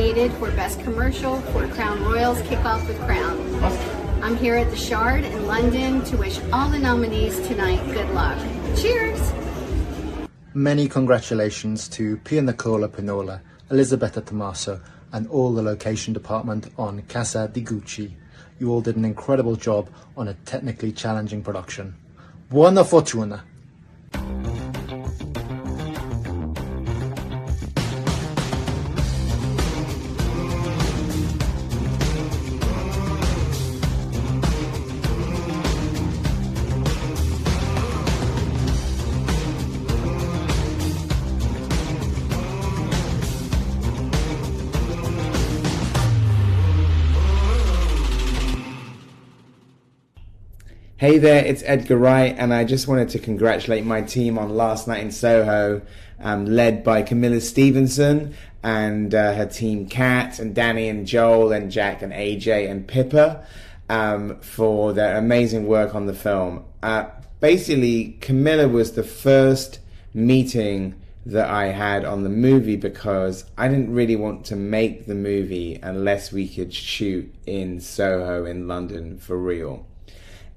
nominated for Best Commercial for Crown Royal's Kickoff with Crown. I'm here at the Shard in London to wish all the nominees tonight good luck. Cheers! Many congratulations to Pia Nicola Pinola, Elisabetta Tommaso, and all the location department on Casa di Gucci. You all did an incredible job on a technically challenging production. Buona fortuna! Hey there, it's Edgar Wright, and I just wanted to congratulate my team on Last Night in Soho, led by Camilla Stevenson and her team Kat and Danny and Joel and Jack and AJ and Pippa for their amazing work on the film. Basically, Camilla was the first meeting that I had on the movie because I didn't really want to make the movie unless we could shoot in Soho in London for real.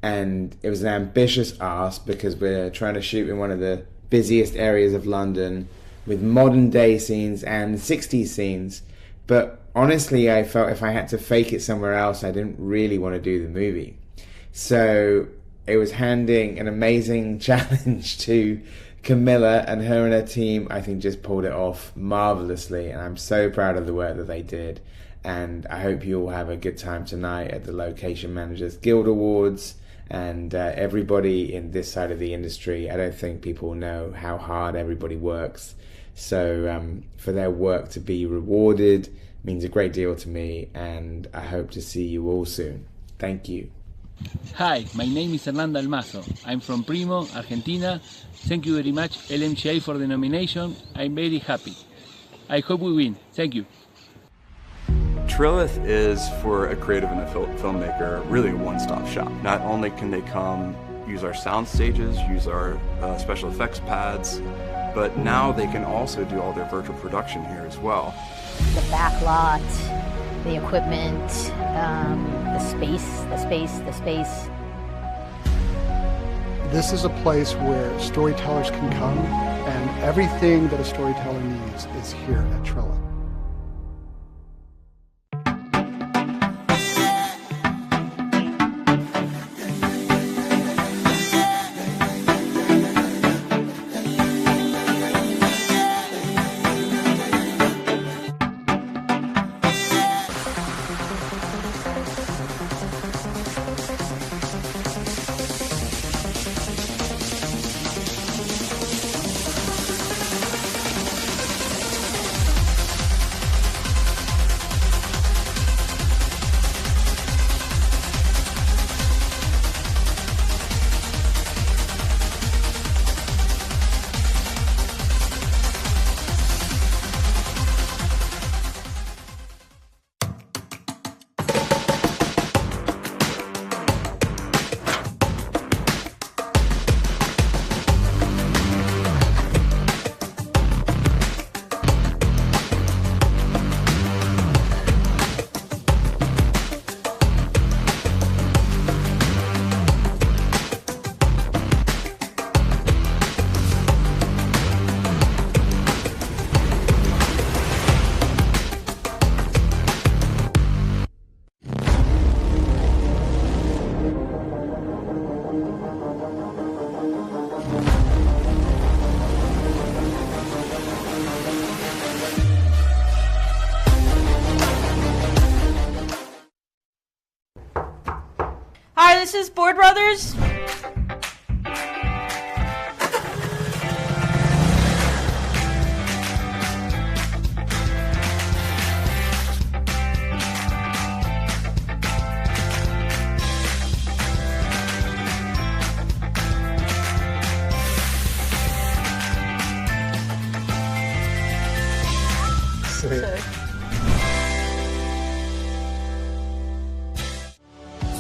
And it was an ambitious ask because we're trying to shoot in one of the busiest areas of London with modern day scenes and 60s scenes. But honestly, I felt if I had to fake it somewhere else, I didn't really want to do the movie. So it was handing an amazing challenge to Camilla, and her and her team, I think, just pulled it off marvelously. And I'm so proud of the work that they did. And I hope you all have a good time tonight at the Location Managers Guild Awards. And everybody in this side of the industry, I don't think people know how hard everybody works. So for their work to be rewarded means a great deal to me, and I hope to see you all soon. Thank you. Hi, my name is Hernando Almazo. I'm from Primo, Argentina. Thank you very much, LMGI, for the nomination. I'm very happy. I hope we win. Thank you. Trilith is, for a creative and a filmmaker, really a one-stop shop. Not only can they come use our sound stages, use our special effects pads, but now they can also do all their virtual production here as well. The back lot, the equipment, the space. This is a place where storytellers can come, and everything that a storyteller needs is here at Trilith. Hi, this is Board Brothers.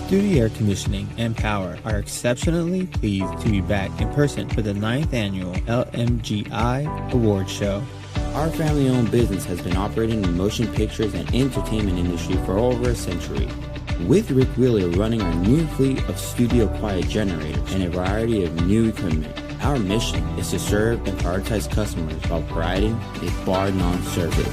Studio Air Conditioning and Power are exceptionally pleased to be back in person for the 9th Annual LMGI Award Show. Our family-owned business has been operating in the motion pictures and entertainment industry for over a century. With Rick Wheeler running our new fleet of studio quiet generators and a variety of new equipment, our mission is to serve and prioritize customers while providing a bar-none service.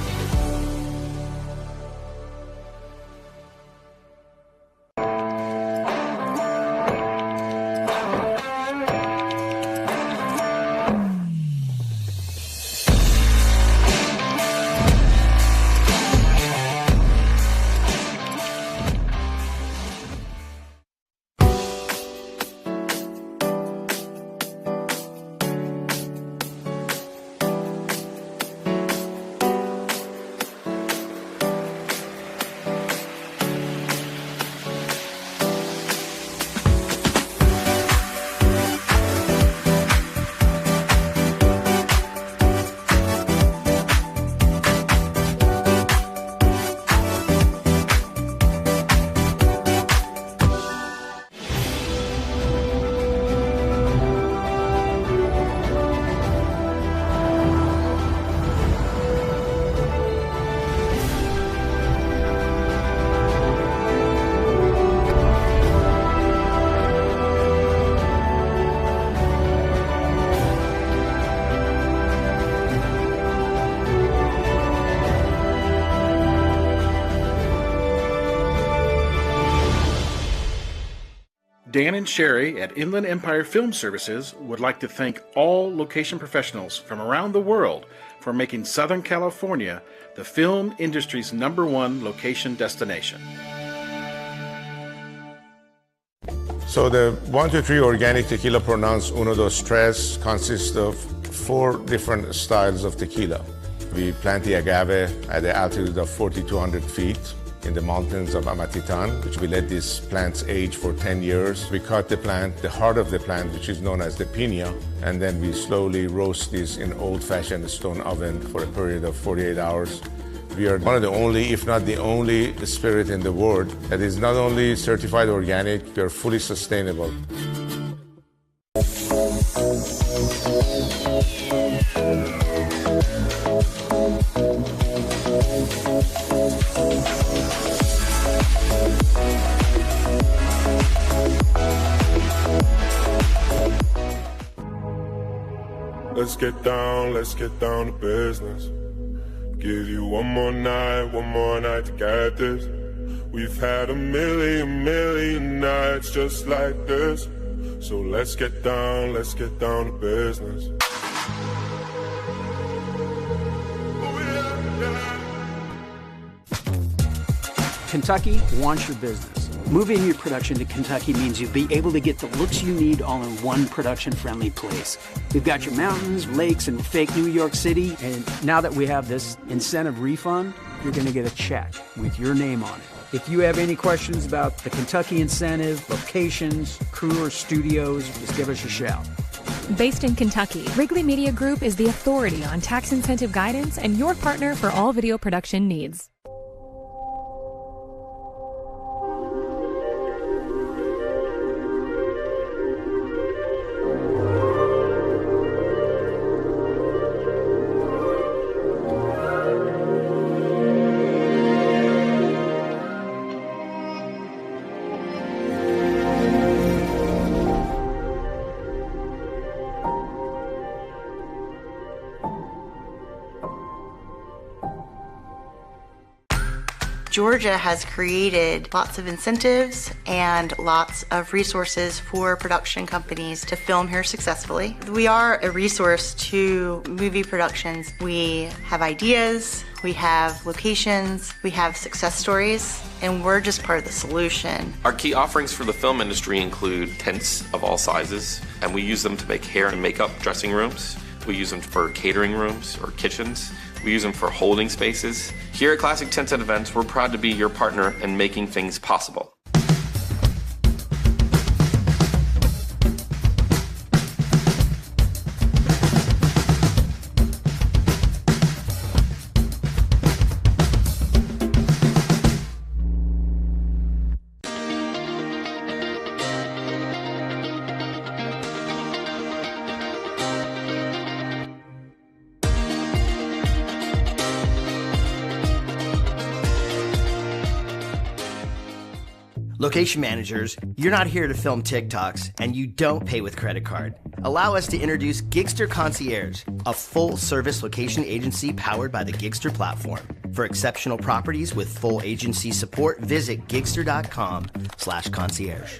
Dan and Sherry at Inland Empire Film Services would like to thank all location professionals from around the world for making Southern California the film industry's #1 location destination. So the 123 organic tequila pronounced Uno Dos Tres consists of 4 different styles of tequila. We plant the agave at the altitude of 4,200 feet in the mountains of Amatitan, which we let these plants age for 10 years. We cut the plant, the heart of the plant, which is known as the piña, and then we slowly roast this in old-fashioned stone oven for a period of 48 hours. We are one of the only, if not the only, spirit in the world that is not only certified organic, we are fully sustainable. Let's get down to business. Give you one more night to get this. We've had a million nights just like this. So let's get down to business. Kentucky wants your business. Moving your production to Kentucky means you'll be able to get the looks you need all in one production-friendly place. We've got your mountains, lakes, and fake New York City, and now that we have this incentive refund, you're going to get a check with your name on it. If you have any questions about the Kentucky incentive, locations, crew, or studios, just give us a shout. Based in Kentucky, Wrigley Media Group is the authority on tax incentive guidance and your partner for all video production needs. Georgia has created lots of incentives and lots of resources for production companies to film here successfully. We are a resource to movie productions. We have ideas, we have locations, we have success stories, and we're just part of the solution. Our key offerings for the film industry include tents of all sizes, and we use them to make hair and makeup dressing rooms. We use them for catering rooms or kitchens. We use them for holding spaces. Here at Classic Tents and Events, we're proud to be your partner in making things possible. Location managers, you're not here to film TikToks, and you don't pay with credit card. Allow us to introduce Gigster Concierge, a full-service location agency powered by the Gigster platform. For exceptional properties with full agency support, visit gigster.com/concierge.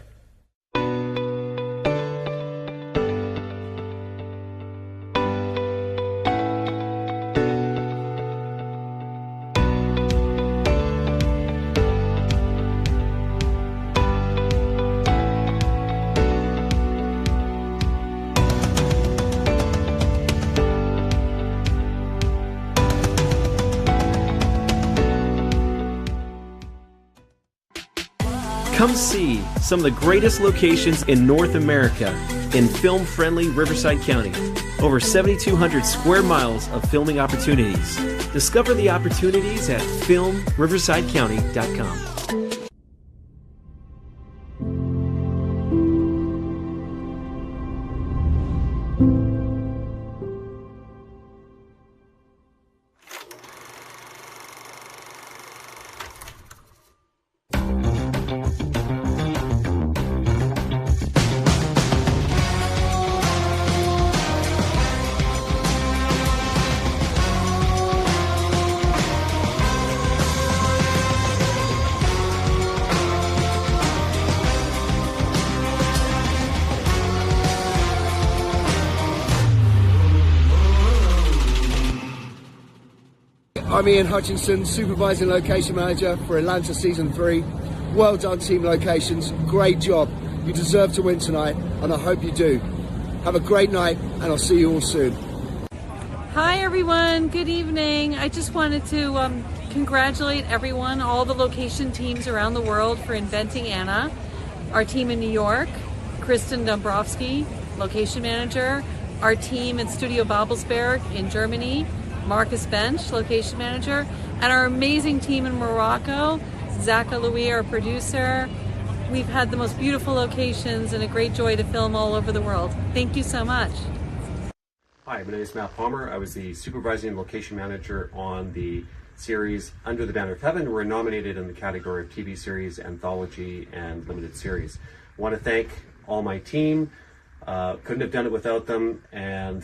Come see some of the greatest locations in North America in film-friendly Riverside County. Over 7,200 square miles of filming opportunities. Discover the opportunities at filmriversidecounty.com. I'm Ian Hutchinson, Supervising Location Manager for Atlanta Season 3. Well done, Team Locations. Great job. You deserve to win tonight, and I hope you do. Have a great night, and I'll see you all soon. Hi, everyone. Good evening. I just wanted to congratulate everyone, all the location teams around the world for inventing Anna. Our team in New York, Kristen Dombrowski, Location Manager. Our team in Studio Babelsberg in Germany, Marcus Bench, Location Manager, and our amazing team in Morocco, Zaka Louis, our producer. We've had the most beautiful locations and a great joy to film all over the world. Thank you so much. Hi, my name is Matt Palmer. I was the Supervising Location Manager on the series Under the Banner of Heaven. We're nominated in the category of TV series, Anthology, and Limited Series. I want to thank all my team. Couldn't have done it without them, and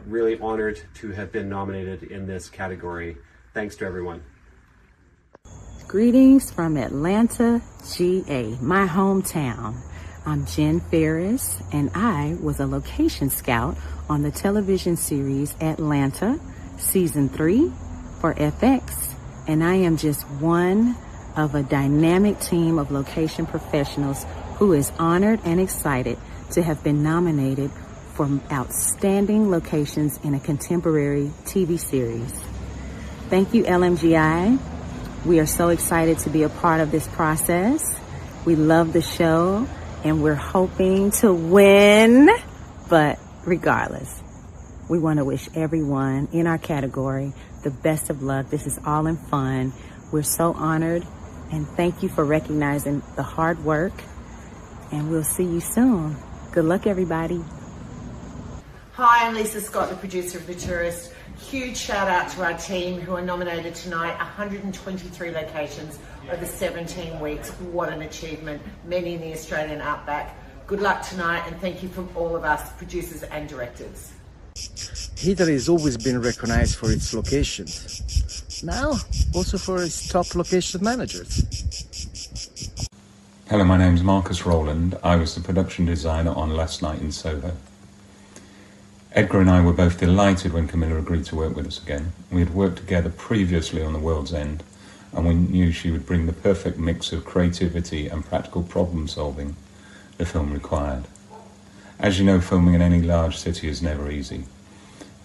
really honored to have been nominated in this category. Thanks to everyone. Greetings from Atlanta, GA, my hometown. I'm Jen Ferris, and I was a location scout on the television series Atlanta, Season 3 for FX, and I am just one of a dynamic team of location professionals who is honored and excited to have been nominated for outstanding locations in a contemporary TV series. Thank you, LMGI. We are so excited to be a part of this process. We love the show, and we're hoping to win. But regardless, we want to wish everyone in our category the best of luck. This is all in fun. We're so honored, and thank you for recognizing the hard work, and we'll see you soon. Good luck, everybody. Hi, I'm Lisa Scott, the producer of The Tourist. Huge shout out to our team who are nominated tonight. 123 locations over 17 weeks. What an achievement. Many in the Australian outback. Good luck tonight, and thank you from all of us, producers and directors. Italy has always been recognized for its locations. Now, also for its top location managers. Hello, my name's Marcus Rowland. I was the production designer on Last Night in Soho. Edgar and I were both delighted when Camilla agreed to work with us again. We had worked together previously on The World's End, and we knew she would bring the perfect mix of creativity and practical problem solving the film required. As you know, filming in any large city is never easy,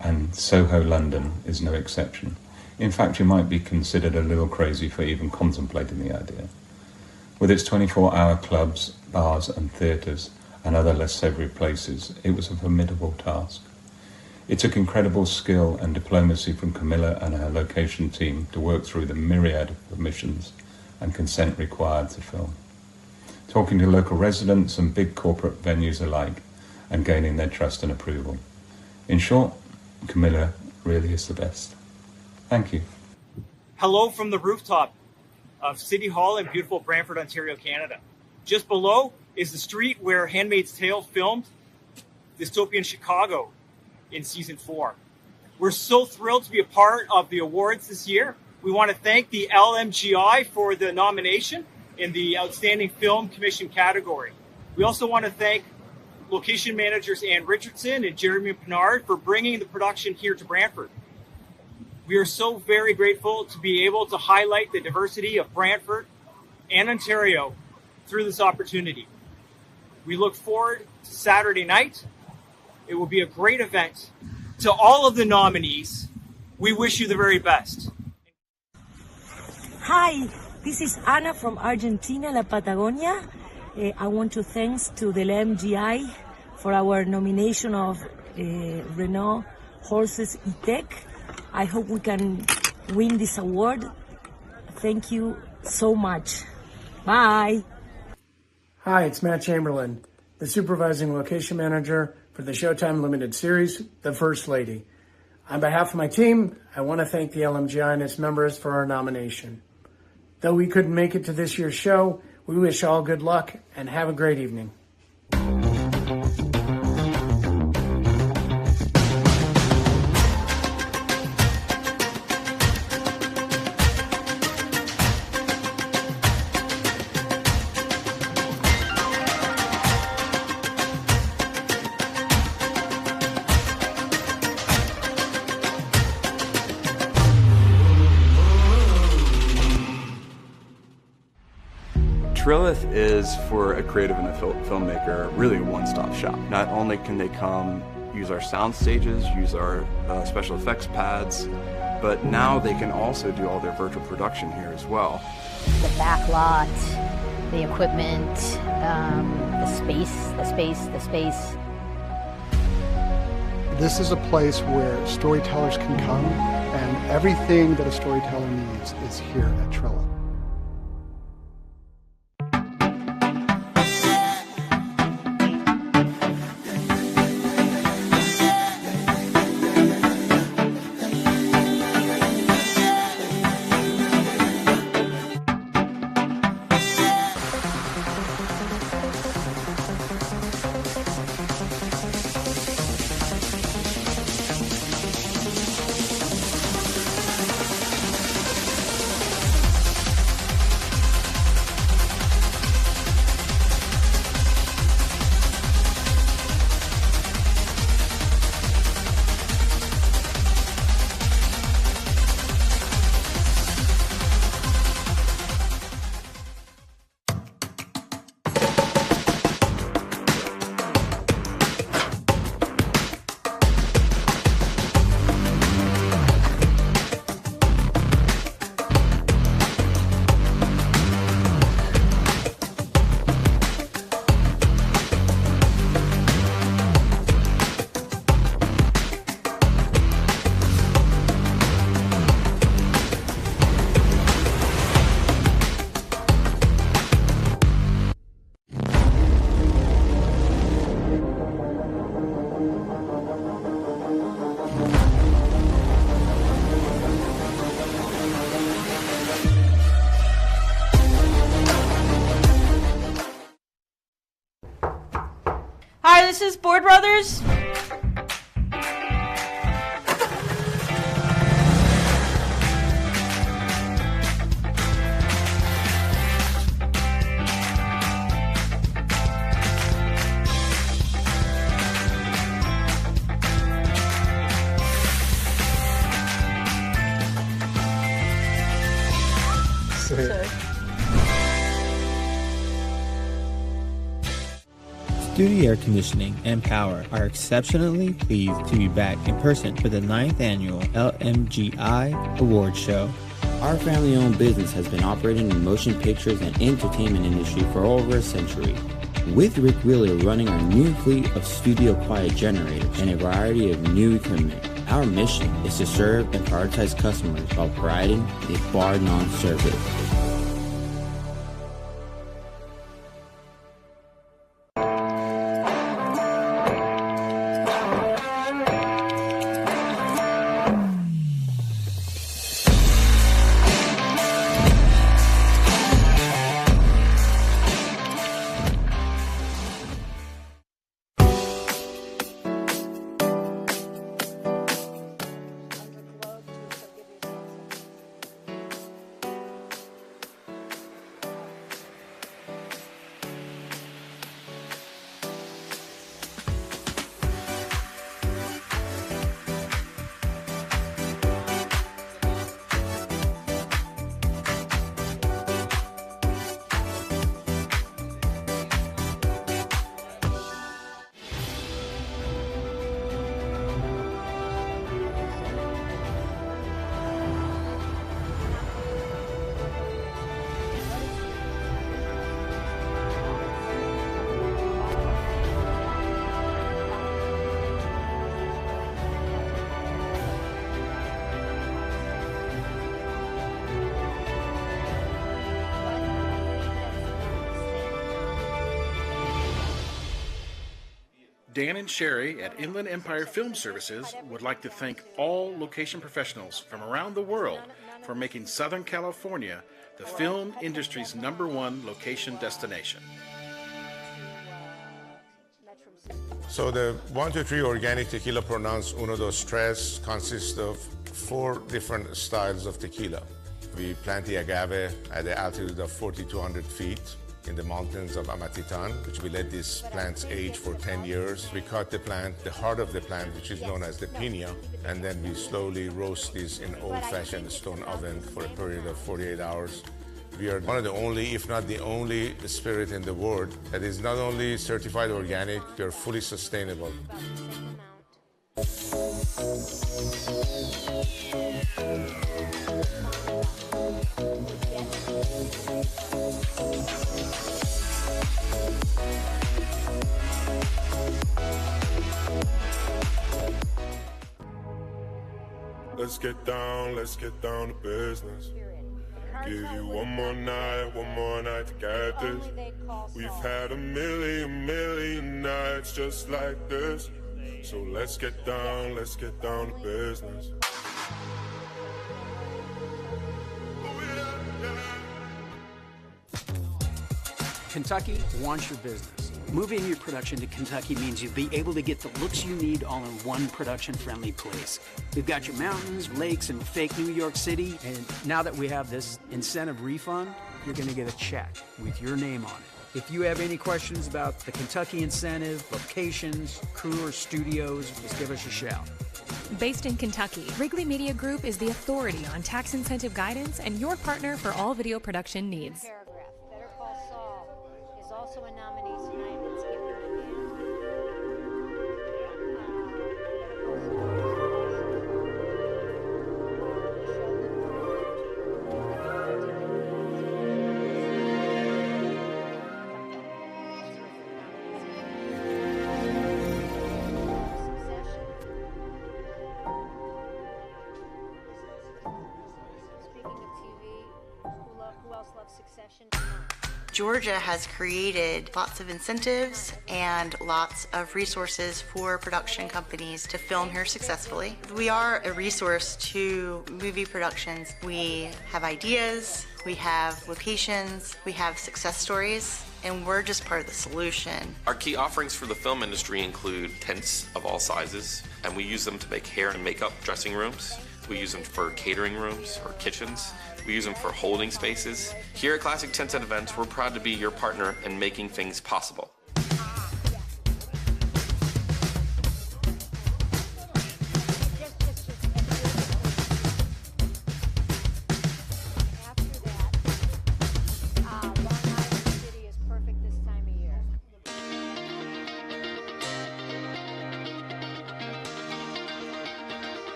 and Soho, London is no exception. In fact, you might be considered a little crazy for even contemplating the idea. With its 24-hour clubs, bars and theatres and other less savoury places, it was a formidable task. It took incredible skill and diplomacy from Camilla and her location team to work through the myriad of permissions and consent required to film, talking to local residents and big corporate venues alike and gaining their trust and approval. In short, Camilla really is the best. Thank you. Hello from the rooftop of City Hall in beautiful Brantford, Ontario, Canada. Just below is the street where Handmaid's Tale filmed Dystopian Chicago in season 4. We're so thrilled to be a part of the awards this year. We want to thank the LMGI for the nomination in the Outstanding Film Commission category. We also want to thank location managers Ann Richardson and Jeremy Pinard for bringing the production here to Brantford. We are so very grateful to be able to highlight the diversity of Brantford and Ontario through this opportunity. We look forward to Saturday night. It will be a great event. To all of the nominees, we wish you the very best. Hi, this is Ana from Argentina, La Patagonia. I want to thanks to the LMGI for our nomination of Renault Horses E-Tech. I hope we can win this award. Thank you so much. Bye. Hi, it's Matt Chamberlain, the supervising location manager for the Showtime Limited series, The First Lady. On behalf of my team, I want to thank the LMGI and its members for our nomination. Though we couldn't make it to this year's show, we wish all good luck and have a great evening. Trilith is, for a creative and a filmmaker, really a one-stop shop. Not only can they come use our sound stages, use our special effects pads, but now they can also do all their virtual production here as well. The back lot, the equipment, the space. This is a place where storytellers can come, and everything that a storyteller needs is here at Trilith. Hi, this is Board Brothers. Studio Air Conditioning and Power are exceptionally pleased to be back in person for the 9th annual LMGI Award Show. Our family-owned business has been operating in the motion pictures and entertainment industry for over a century. With Rick Wheeler running our new fleet of studio quiet generators and a variety of new equipment, our mission is to serve and prioritize customers while providing a bar-none service. Dan and Sherry at Inland Empire Film Services would like to thank all location professionals from around the world for making Southern California the film industry's #1 location destination. So the 123 Organic Tequila Pronounced Uno Dos Tres consists of 4 different styles of tequila. We plant the agave at the altitude of 4,200 feet in the mountains of Amatitan, which we let these plants age for 10 years. We cut the plant, the heart of the plant, which is known as the piña, and then we slowly roast these in old-fashioned stone oven for a period of 48 hours. We are one of the only, if not the only, spirit in the world that is not only certified organic, we are fully sustainable. Let's get down to business. Give you one more night to get this. We've had a million nights just like this. So let's get down to business. Kentucky wants your business. Moving your production to Kentucky means you'll be able to get the looks you need all in one production-friendly place. We've got your mountains, lakes, and fake New York City. And now that we have this incentive refund, you're going to get a check with your name on it. If you have any questions about the Kentucky incentive, locations, crew, or studios, just give us a shout. Based in Kentucky, Wrigley Media Group is the authority on tax incentive guidance and your partner for all video production needs. Better Call Saul is also a nominee tonight. Let's give him a hand. Georgia has created lots of incentives and lots of resources for production companies to film here successfully. We are a resource to movie productions. We have ideas, we have locations, we have success stories, and we're just part of the solution. Our key offerings for the film industry include tents of all sizes, and we use them to make hair and makeup dressing rooms. We use them for catering rooms or kitchens. We use them for holding spaces. Here at Classic Tents and Events, we're proud to be your partner in making things possible.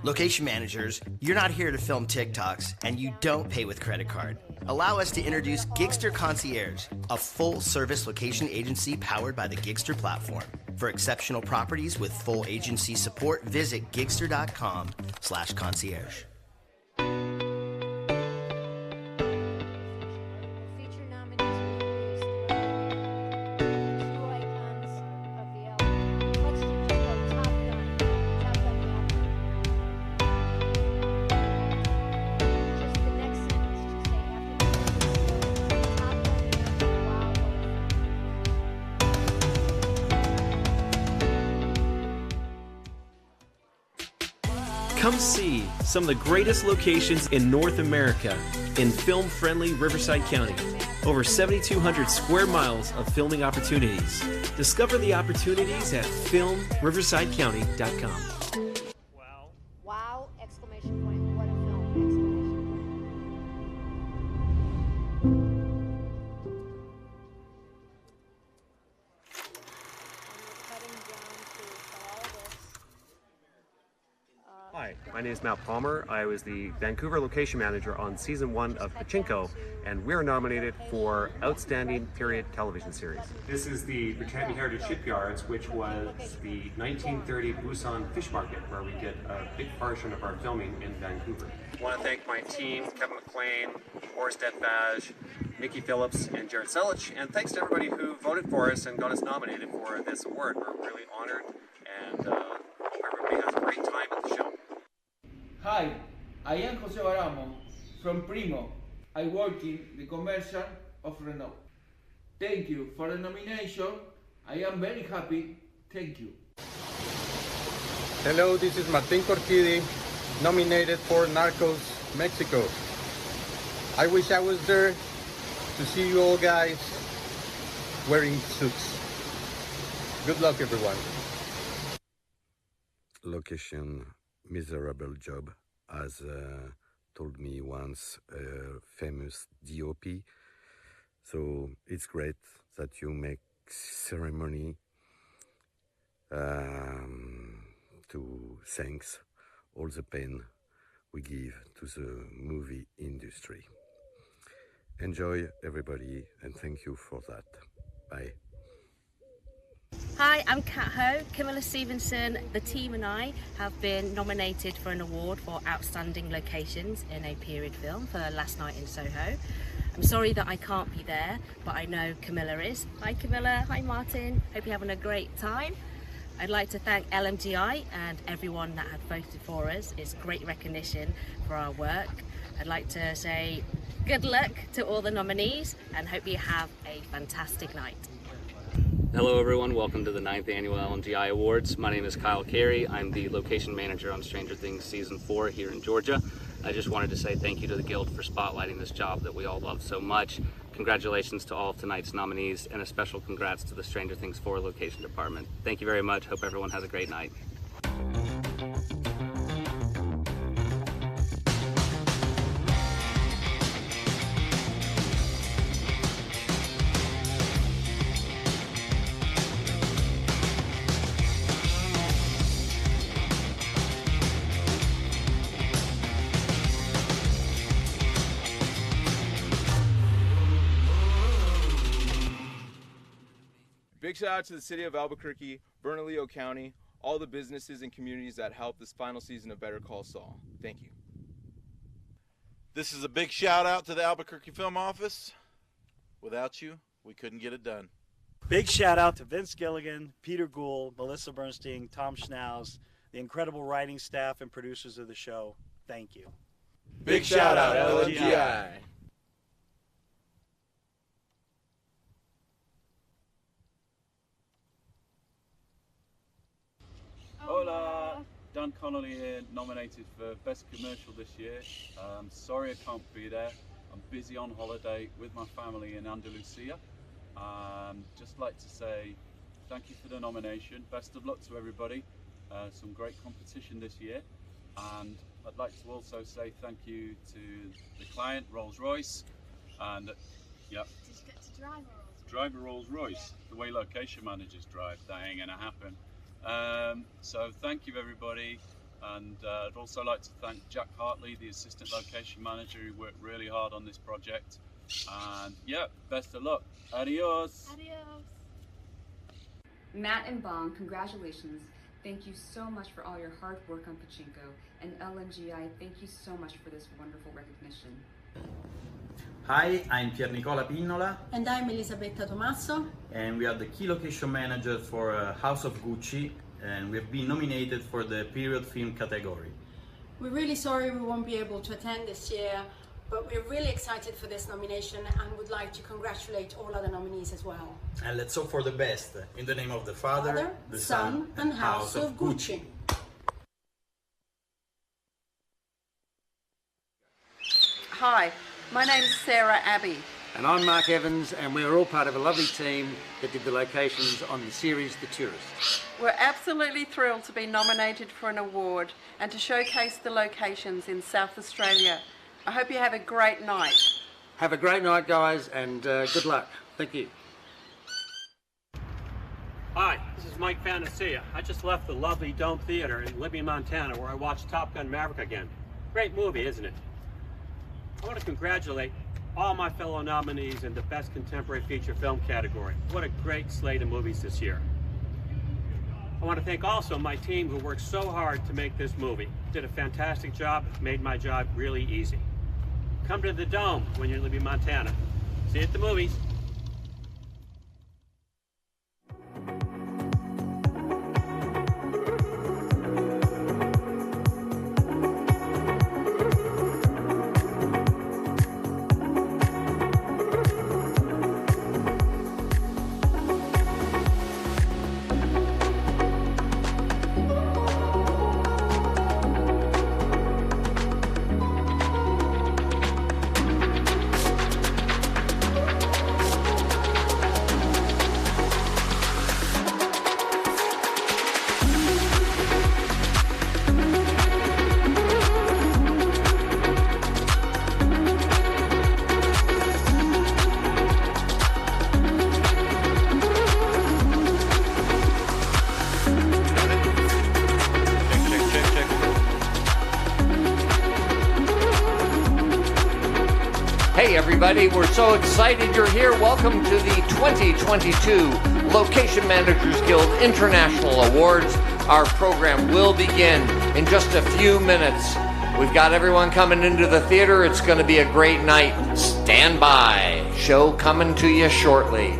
Location managers, you're not here to film TikToks, and you don't pay with credit card. Allow us to introduce Gigster Concierge, a full-service location agency powered by the Gigster platform. For exceptional properties with full agency support, visit gigster.com/concierge. Come see some of the greatest locations in North America in film-friendly Riverside County. Over 7,200 square miles of filming opportunities. Discover the opportunities at filmriversidecounty.com. Wow! Exclamation point. What a film! Exclamation Hi, Hi, my name is Matt Palmer. I was the Vancouver location manager on season 1 of Pachinko, and we're nominated for Outstanding Period Television Series. This is the Britannia Heritage Shipyards, which was the 1930 Busan fish market, where we did a big portion of our filming in Vancouver. I want to thank my team, Kevin McLean, Horace Detbage, Nikki Phillips, and Jared Selich, and thanks to everybody who voted for us and got us nominated for this award. We're really honored, and hope everybody has a great time at the show. Hi, I am Jose Baramo from Primo. I work in the commercial of Renault. Thank you for the nomination. I am very happy. Thank you. Hello, this is Martin Corquidi, nominated for Narcos Mexico. I wish I was there to see you all guys wearing suits. Good luck, everyone. Location miserable job, as told me once a famous DOP. So it's great that you make ceremony to thanks all the pain we give to the movie industry. Enjoy, everybody, and thank you for that. Bye. Hi, I'm Kat Ho. Camilla Stevenson, the team and I have been nominated for an award for Outstanding Locations in a Period Film for Last Night in Soho. I'm sorry that I can't be there, but I know Camilla is. Hi Camilla, hi Martin, hope you're having a great time. I'd like to thank LMGI and everyone that had voted for us. It's great recognition for our work. I'd like to say good luck to all the nominees and hope you have a fantastic night. Hello everyone, welcome to the 9th Annual LMGI Awards. My name is Kyle Carey. I'm the location manager on Stranger Things Season 4 here in Georgia. I just wanted to say thank you to the Guild for spotlighting this job that we all love so much. Congratulations to all of tonight's nominees, and a special congrats to the Stranger Things 4 location department. Thank you very much. Hope everyone has a great night. Big shout out to the city of Albuquerque, Bernalillo County, all the businesses and communities that helped this final season of Better Call Saul. Thank you. This is a big shout out to the Albuquerque Film Office. Without you, we couldn't get it done. Big shout out to Vince Gilligan, Peter Gould, Melissa Bernstein, Tom Schnauz, the incredible writing staff and producers of the show. Thank you. Big shout out, LMGI. Hola, Dan Connolly here, nominated for Best Commercial this year. Sorry I can't be there. I'm busy on holiday with my family in Andalusia. Just like to say thank you for the nomination. Best of luck to everybody. Some great competition this year. And I'd like to also say thank you to the client, Rolls-Royce. And yeah. Did you get to drive a Rolls-Royce? Drive a Rolls-Royce. The way location managers drive, that ain't gonna happen. So thank you everybody, and I'd also like to thank Jack Hartley, the assistant location manager, who worked really hard on this project. And yeah, best of luck. Adios. Adios. Matt and Bong, congratulations. Thank you so much for all your hard work on Pachinko, and LMGI, thank you so much for this wonderful recognition. Hi, I'm Pier Nicola Pinnola. And I'm Elisabetta Tommaso. And we are the key location managers for House of Gucci, and we have been nominated for the period film category. We're really sorry we won't be able to attend this year, but we're really excited for this nomination and would like to congratulate all other nominees as well. And let's hope for the best. In the name of the Father, the Son, and House of Gucci. Hi, my name's Sarah Abbey. And I'm Mark Evans, and we're all part of a lovely team that did the locations on the series The Tourist. We're absolutely thrilled to be nominated for an award and to showcase the locations in South Australia. I hope you have a great night. Have a great night, guys, and good luck. Thank you. Hi, this is Mike Fantasia. I just left the lovely Dome Theater in Libby, Montana, where I watched Top Gun Maverick again. Great movie, isn't it? I want to congratulate all my fellow nominees in the Best Contemporary Feature Film category. What a great slate of movies this year. I want to thank also my team who worked so hard to make this movie. Did a fantastic job, made my job really easy. Come to the Dome when you're in Libby, Montana. See you at the movies. Everybody, we're so excited you're here. Welcome to the 2022 Location Managers Guild International Awards. Our program will begin in just a few minutes. We've got everyone coming into the theater. It's going to be a great night. Stand by. Show coming to you shortly.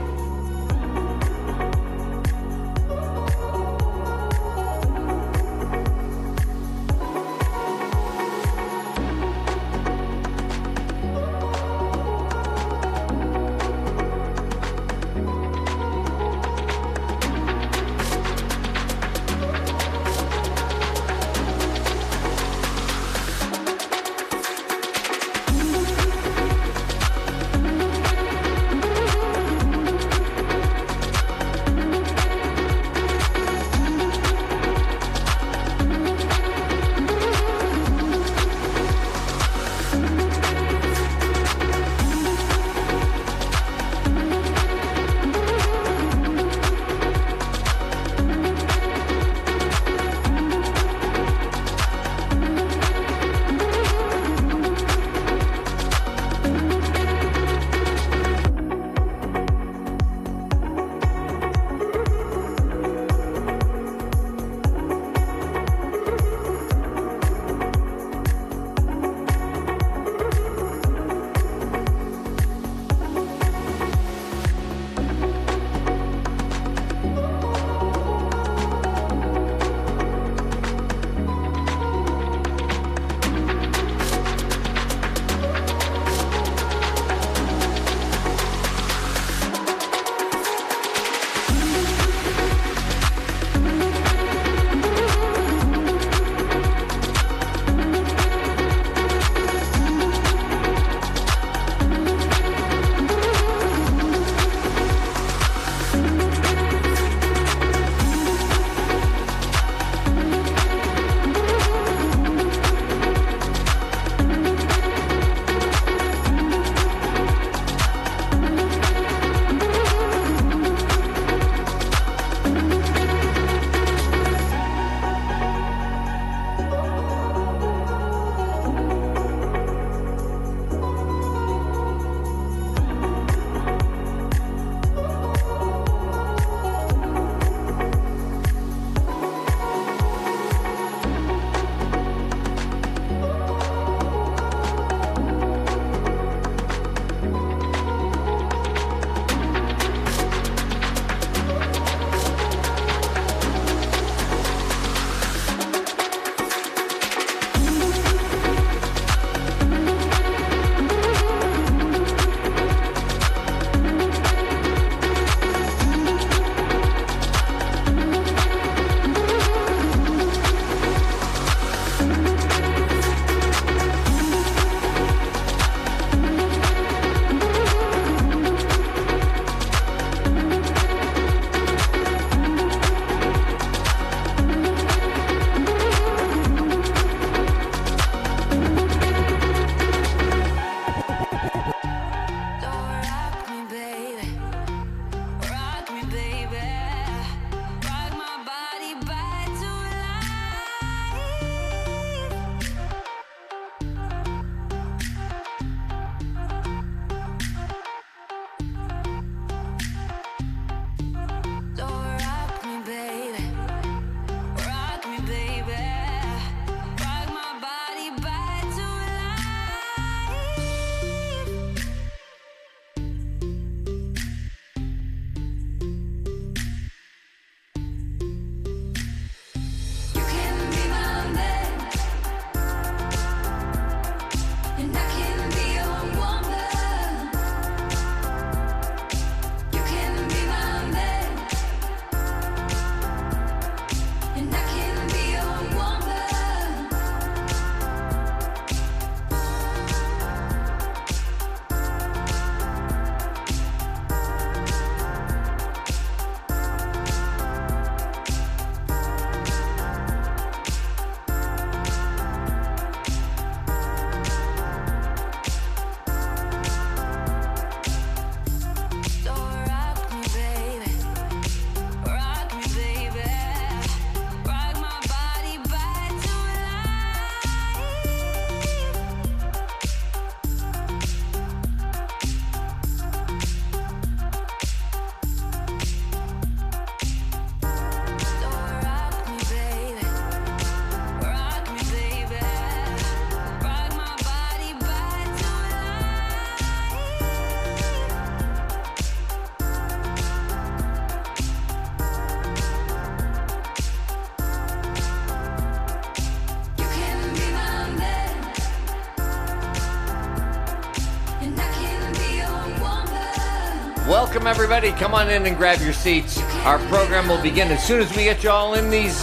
Welcome, everybody. Come on in and grab your seats. Our program will begin as soon as we get you all in these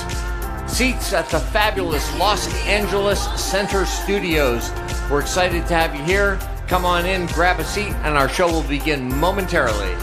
seats at the fabulous Los Angeles Center Studios. We're excited to have you here. Come on in, grab a seat, and our show will begin momentarily.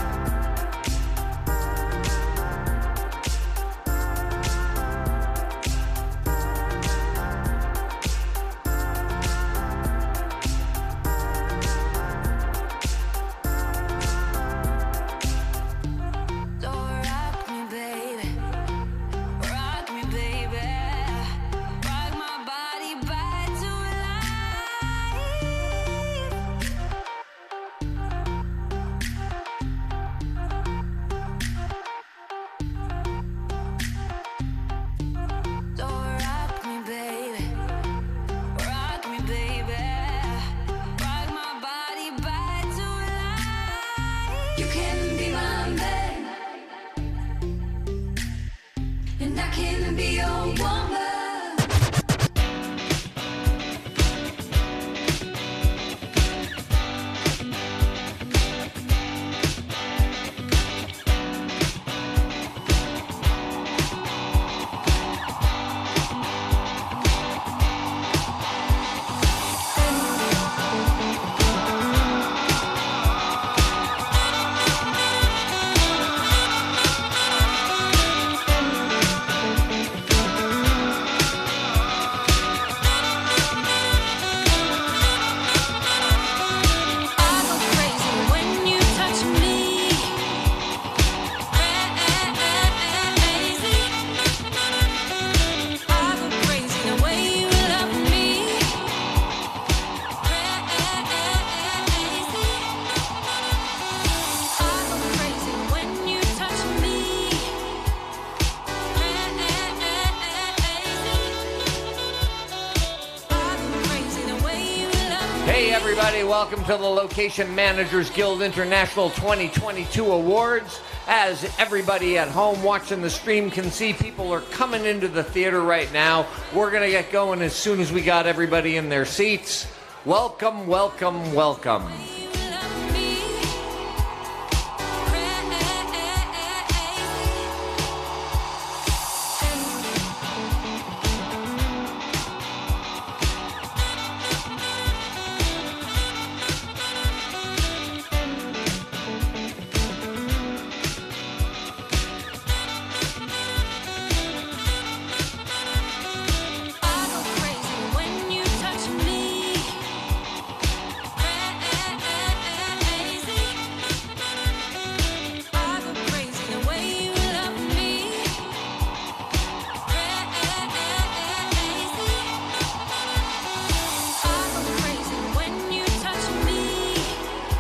Welcome to the Location Managers Guild International 2022 Awards. As everybody at home watching the stream can see, people are coming into the theater right now. We're going to get going as soon as we got everybody in their seats. Welcome, welcome, welcome.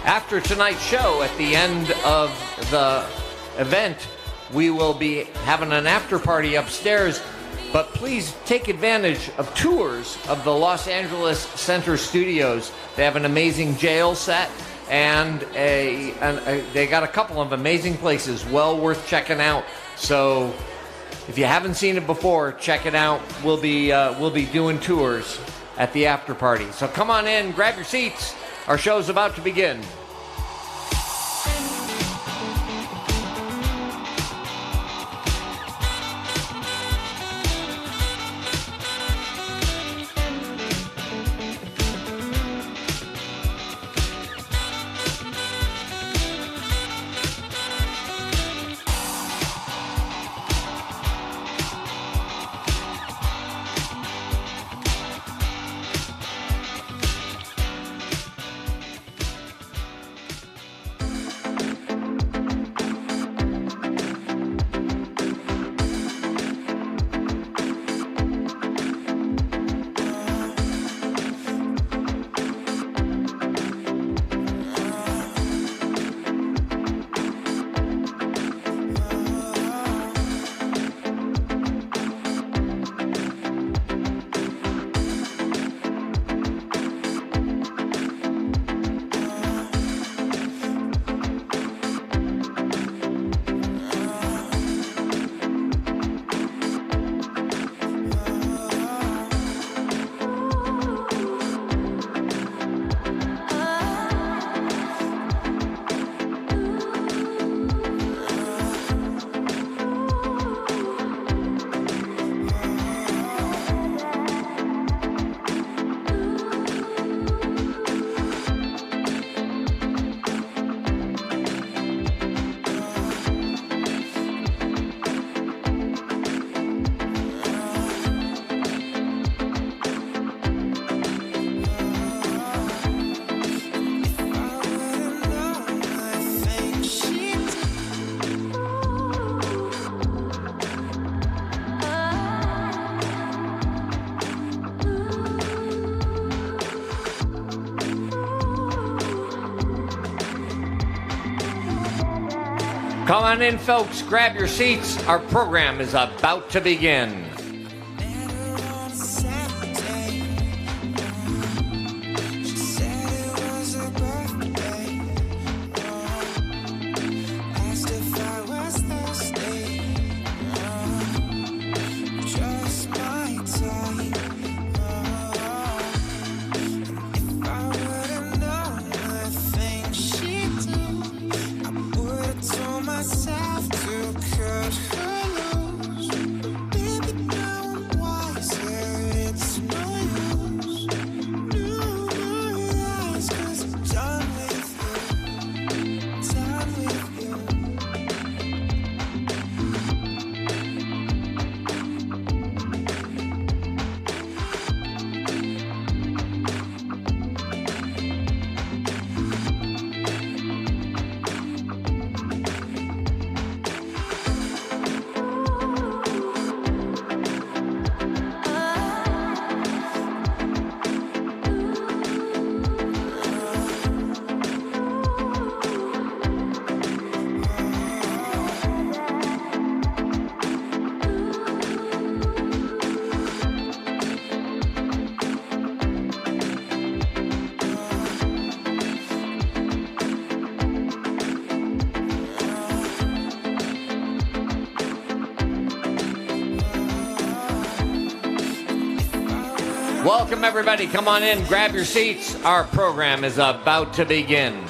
After tonight's show, at the end of the event, we will be having an after party upstairs, but please take advantage of tours of the Los Angeles Center Studios. They have an amazing jail set, and they got a couple of amazing places well worth checking out. So if you haven't seen it before, check it out. We'll be doing tours at the after party. So come on in, grab your seats. Our show's about to begin. Come on in, folks. Grab your seats. Our program is about to begin. Welcome, everybody. Come on in, grab your seats. Our program is about to begin.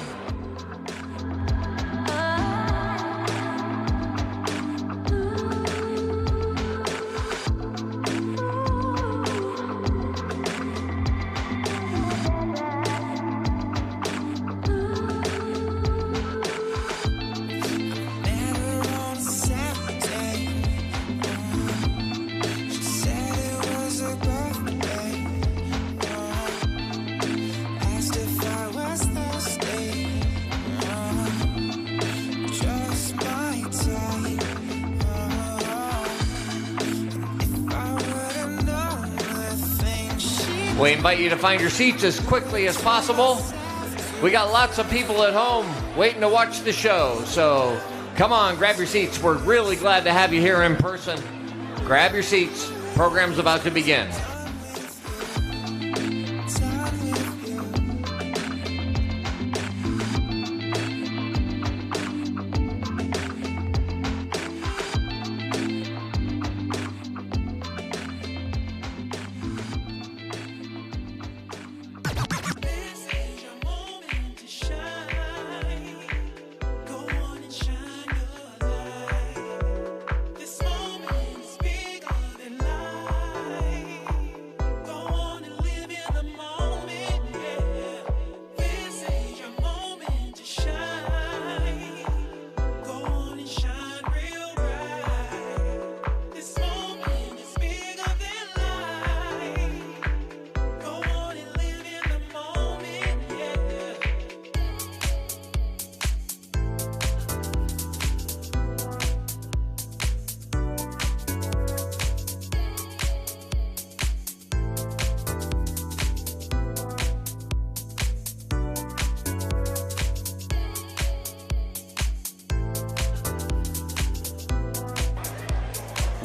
We invite you to find your seats as quickly as possible. We got lots of people at home waiting to watch the show, so come on, grab your seats. We're really glad to have you here in person. Grab your seats. Program's about to begin.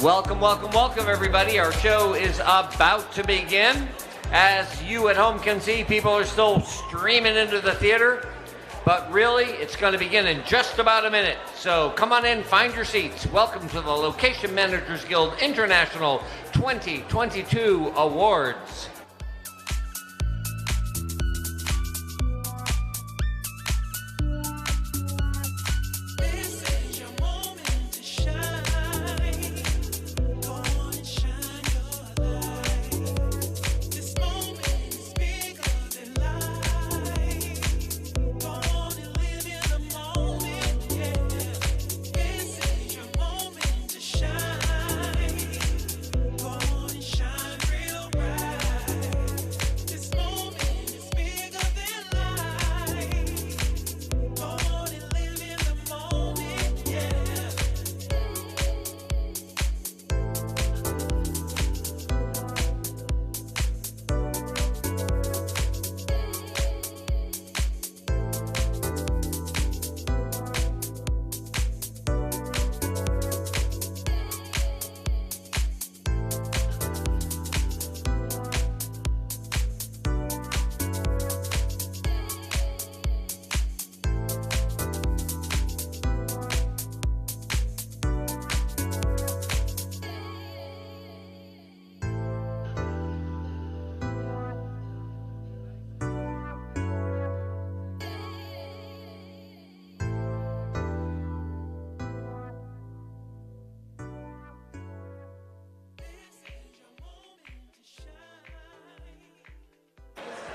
Welcome, welcome, welcome, everybody. Our show is about to begin. As you at home can see, people are still streaming into the theater, but really, it's going to begin in just about a minute. So come on in, find your seats. Welcome to the Location Managers Guild International 2022 Awards.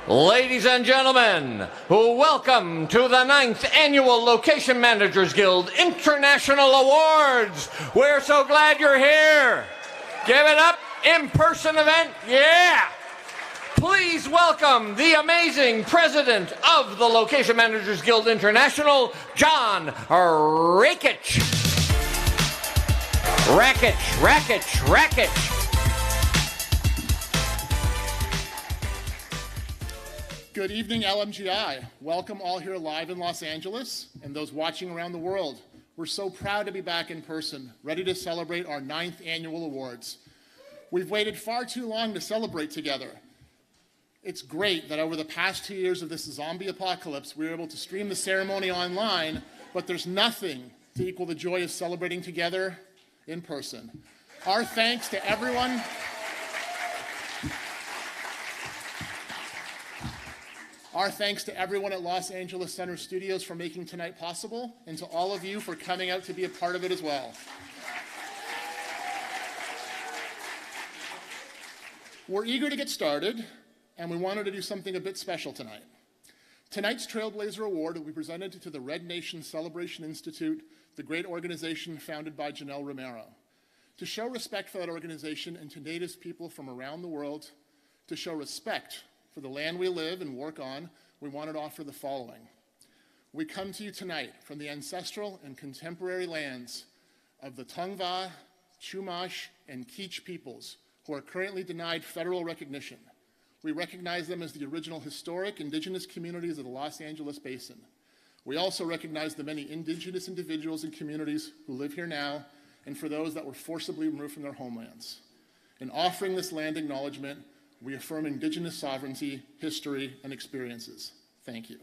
Ladies and gentlemen, welcome to the 9th Annual Location Managers Guild International Awards. We're so glad you're here. Give it up. In-person event. Yeah. Please welcome the amazing president of the Location Managers Guild International, John Rakich. Rakich. Good evening, LMGI. Welcome all here live in Los Angeles and those watching around the world. We're so proud to be back in person, ready to celebrate our 9th annual awards. We've waited far too long to celebrate together. It's great that over the past 2 years of this zombie apocalypse, we were able to stream the ceremony online, but there's nothing to equal the joy of celebrating together in person. Our thanks to everyone. Our thanks to everyone at Los Angeles Center Studios for making tonight possible, and to all of you for coming out to be a part of it as well. We're eager to get started, and we wanted to do something a bit special tonight. Tonight's Trailblazer Award will be presented to the Red Nation Celebration Institute, the great organization founded by Joanelle Romero. To show respect for that organization and to Native people from around the world, to show respect for the land we live and work on, we wanted to offer the following. We come to you tonight from the ancestral and contemporary lands of the Tongva, Chumash, and Kizh peoples who are currently denied federal recognition. We recognize them as the original historic indigenous communities of the Los Angeles Basin. We also recognize the many indigenous individuals and communities who live here now, and for those that were forcibly removed from their homelands. In offering this land acknowledgement, we affirm indigenous sovereignty, history, and experiences. Thank you.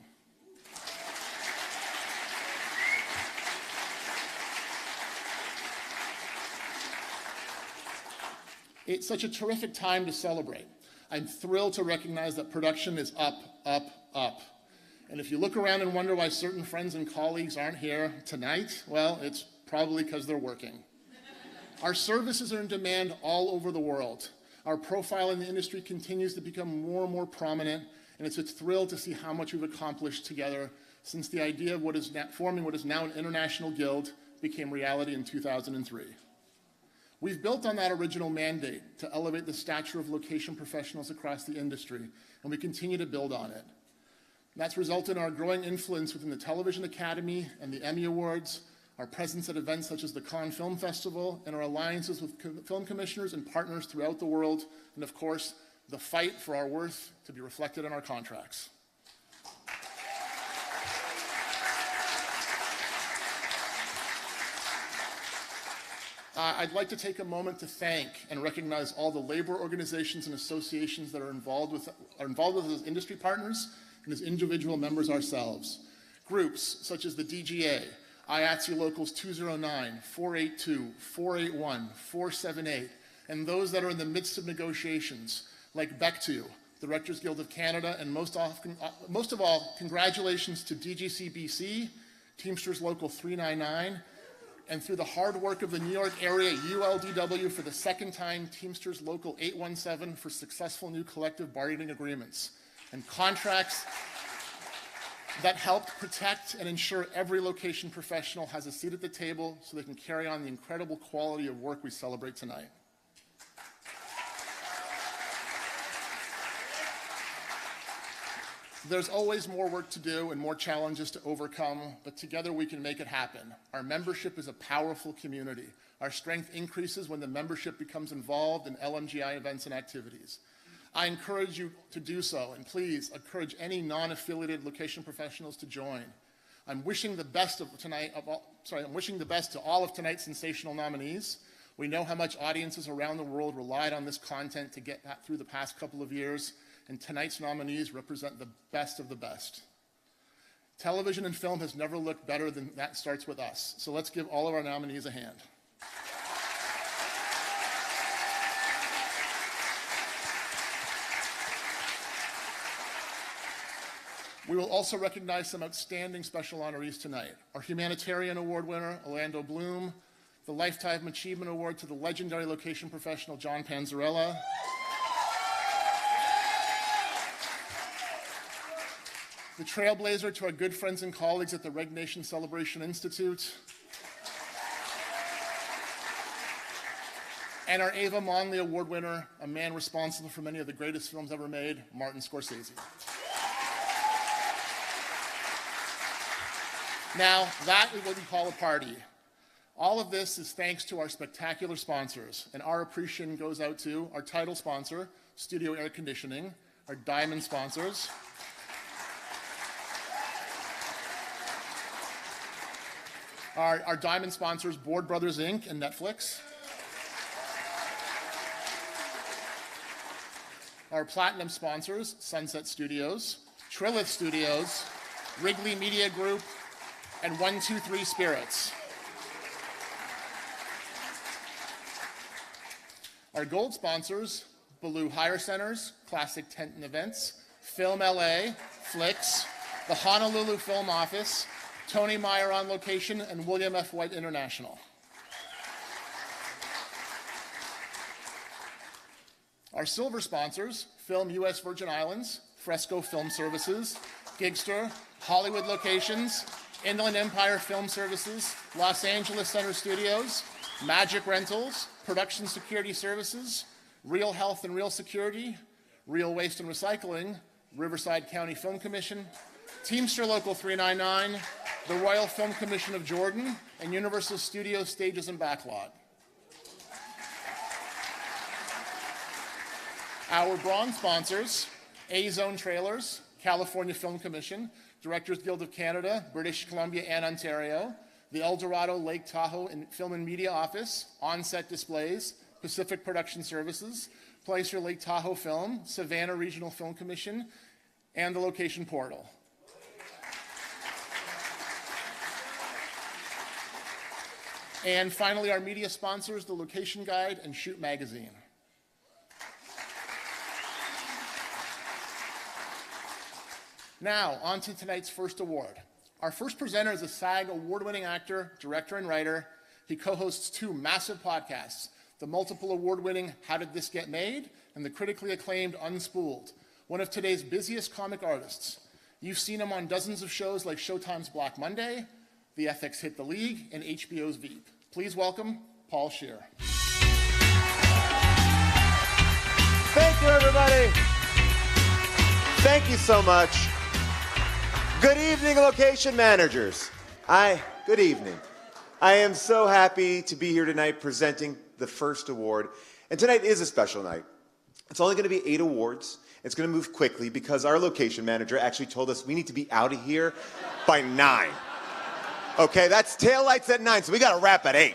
It's such a terrific time to celebrate. I'm thrilled to recognize that production is up. And if you look around and wonder why certain friends and colleagues aren't here tonight, well, it's probably because they're working. Our services are in demand all over the world. Our profile in the industry continues to become more and more prominent, and it's a thrill to see how much we've accomplished together since the idea of forming what is now an international guild became reality in 2003. We've built on that original mandate to elevate the stature of location professionals across the industry, and we continue to build on it. That's resulted in our growing influence within the Television Academy and the Emmy Awards, our presence at events such as the Cannes Film Festival, and our alliances with film commissioners and partners throughout the world, and of course, the fight for our worth to be reflected in our contracts. I'd like to take a moment to thank and recognize all the labor organizations and associations that are involved with us as industry partners and as individual members ourselves. Groups such as the DGA, IATSE Locals 209, 482, 481, 478, and those that are in the midst of negotiations, like BECTU, the Directors Guild of Canada, and most of all, congratulations to DGCBC, Teamsters Local 399, and through the hard work of the New York area ULDW for the second time, Teamsters Local 817 for successful new collective bargaining agreements and contracts that helped protect and ensure every location professional has a seat at the table so they can carry on the incredible quality of work we celebrate tonight. There's always more work to do and more challenges to overcome, but together we can make it happen. Our membership is a powerful community. Our strength increases when the membership becomes involved in LMGI events and activities. I encourage you to do so, and please encourage any non-affiliated location professionals to join. I'm wishing the best to all of tonight's sensational nominees. We know how much audiences around the world relied on this content to get that through the past couple of years, and tonight's nominees represent the best of the best. Television and film has never looked better than that starts with us. So let's give all of our nominees a hand. We will also recognize some outstanding special honorees tonight. Our Humanitarian Award winner, Orlando Bloom, the Lifetime Achievement Award to the legendary location professional, John Panzarella, the Trailblazer to our good friends and colleagues at the Red Nation Celebration Institute, and our Ava Monley Award winner, a man responsible for many of the greatest films ever made, Martin Scorsese. Now, that is what we call a party. All of this is thanks to our spectacular sponsors, and our appreciation goes out to our title sponsor, Studio Air Conditioning, our diamond sponsors, our diamond sponsors, Board Brothers Inc. and Netflix, our platinum sponsors, Sunset Studios, Trilith Studios, Wrigley Media Group, and 123 Spirits. Our gold sponsors, Baloo Hire Centers, Classic Tent and Events, Film LA, Flicks, the Honolulu Film Office, Tony Meyer on Location, and William F. White International. Our silver sponsors, Film US Virgin Islands, Fresco Film Services, Gigster, Hollywood Locations, Inland Empire Film Services, Los Angeles Center Studios, Magic Rentals, Production Security Services, Real Health and Real Security, Real Waste and Recycling, Riverside County Film Commission, Teamster Local 399, the Royal Film Commission of Jordan, and Universal Studios Stages and Backlot. Our bronze sponsors, A-Zone Trailers, California Film Commission, Directors Guild of Canada, British Columbia and Ontario, the El Dorado Lake Tahoe Film and Media Office, On-Set Displays, Pacific Production Services, Placer Lake Tahoe Film, Savannah Regional Film Commission, and the Location Portal. And finally, our media sponsors, the Location Guide and Shoot Magazine. Now, on to tonight's first award. Our first presenter is a SAG award-winning actor, director, and writer. He co-hosts two massive podcasts, the multiple award-winning How Did This Get Made? And the critically acclaimed Unspooled, one of today's busiest comic artists. You've seen him on dozens of shows like Showtime's Black Monday, the FX hit The League, and HBO's Veep. Please welcome Paul Scheer. Thank you, everybody. Thank you so much. Good evening, location managers. Good evening. I am so happy to be here tonight presenting the first award. And tonight is a special night. It's only going to be 8 awards. It's going to move quickly because our location manager actually told us we need to be out of here by 9. Okay, that's taillights at 9, so we got to wrap at 8.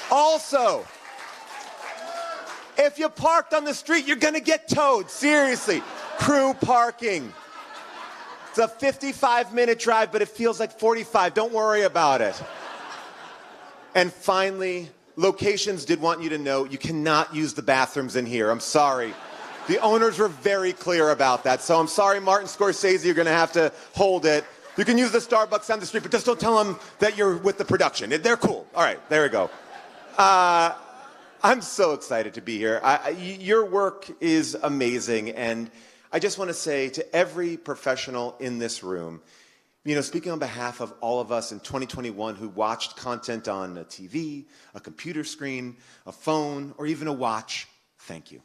Also, if you parked on the street, you're going to get towed. Seriously. Crew parking. It's a 55-minute drive, but it feels like 45. Don't worry about it. And finally, locations did want you to know you cannot use the bathrooms in here. I'm sorry. The owners were very clear about that. So I'm sorry, Martin Scorsese, you're going to have to hold it. You can use the Starbucks down the street, but just don't tell them that you're with the production. They're cool. All right, there we go. I'm so excited to be here. Your work is amazing, and I just want to say to every professional in this room, speaking on behalf of all of us in 2021 who watched content on a TV, a computer screen, a phone, or even a watch, thank you.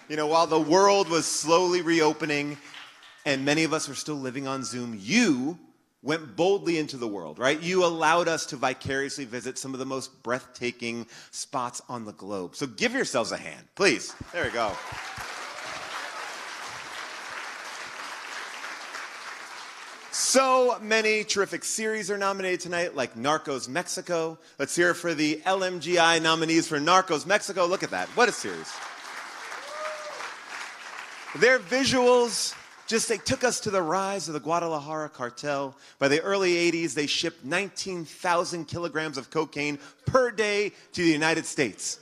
While the world was slowly reopening and many of us are still living on Zoom, you went boldly into the world, right? You allowed us to vicariously visit some of the most breathtaking spots on the globe. So give yourselves a hand, please. There we go. So many terrific series are nominated tonight, like Narcos Mexico. Let's hear it for the LMGI nominees for Narcos Mexico. Look at that. What a series. Their visuals, they took us to the rise of the Guadalajara cartel. By the early 80s, they shipped 19,000 kilograms of cocaine per day to the United States,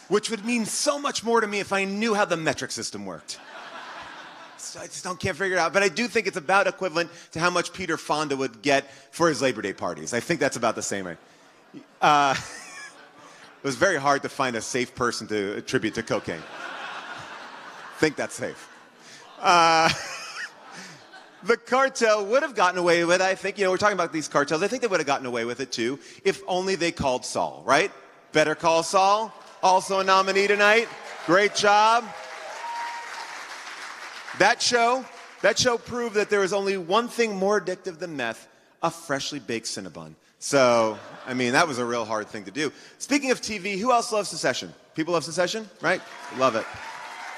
which would mean so much more to me if I knew how the metric system worked. So I just can't figure it out. But I do think it's about equivalent to how much Peter Fonda would get for his Labor Day parties. I think that's about the same. It was very hard to find a safe person to attribute to cocaine. I think that's safe. The cartel would have gotten away with it, I think. We're talking about these cartels. I think they would have gotten away with it, too, if only they called Saul, right? Better Call Saul, also a nominee tonight. Great job. That show proved that there is only one thing more addictive than meth, a freshly baked Cinnabon. So, that was a real hard thing to do. Speaking of TV, who else loves Succession? People love Succession, right? Love it.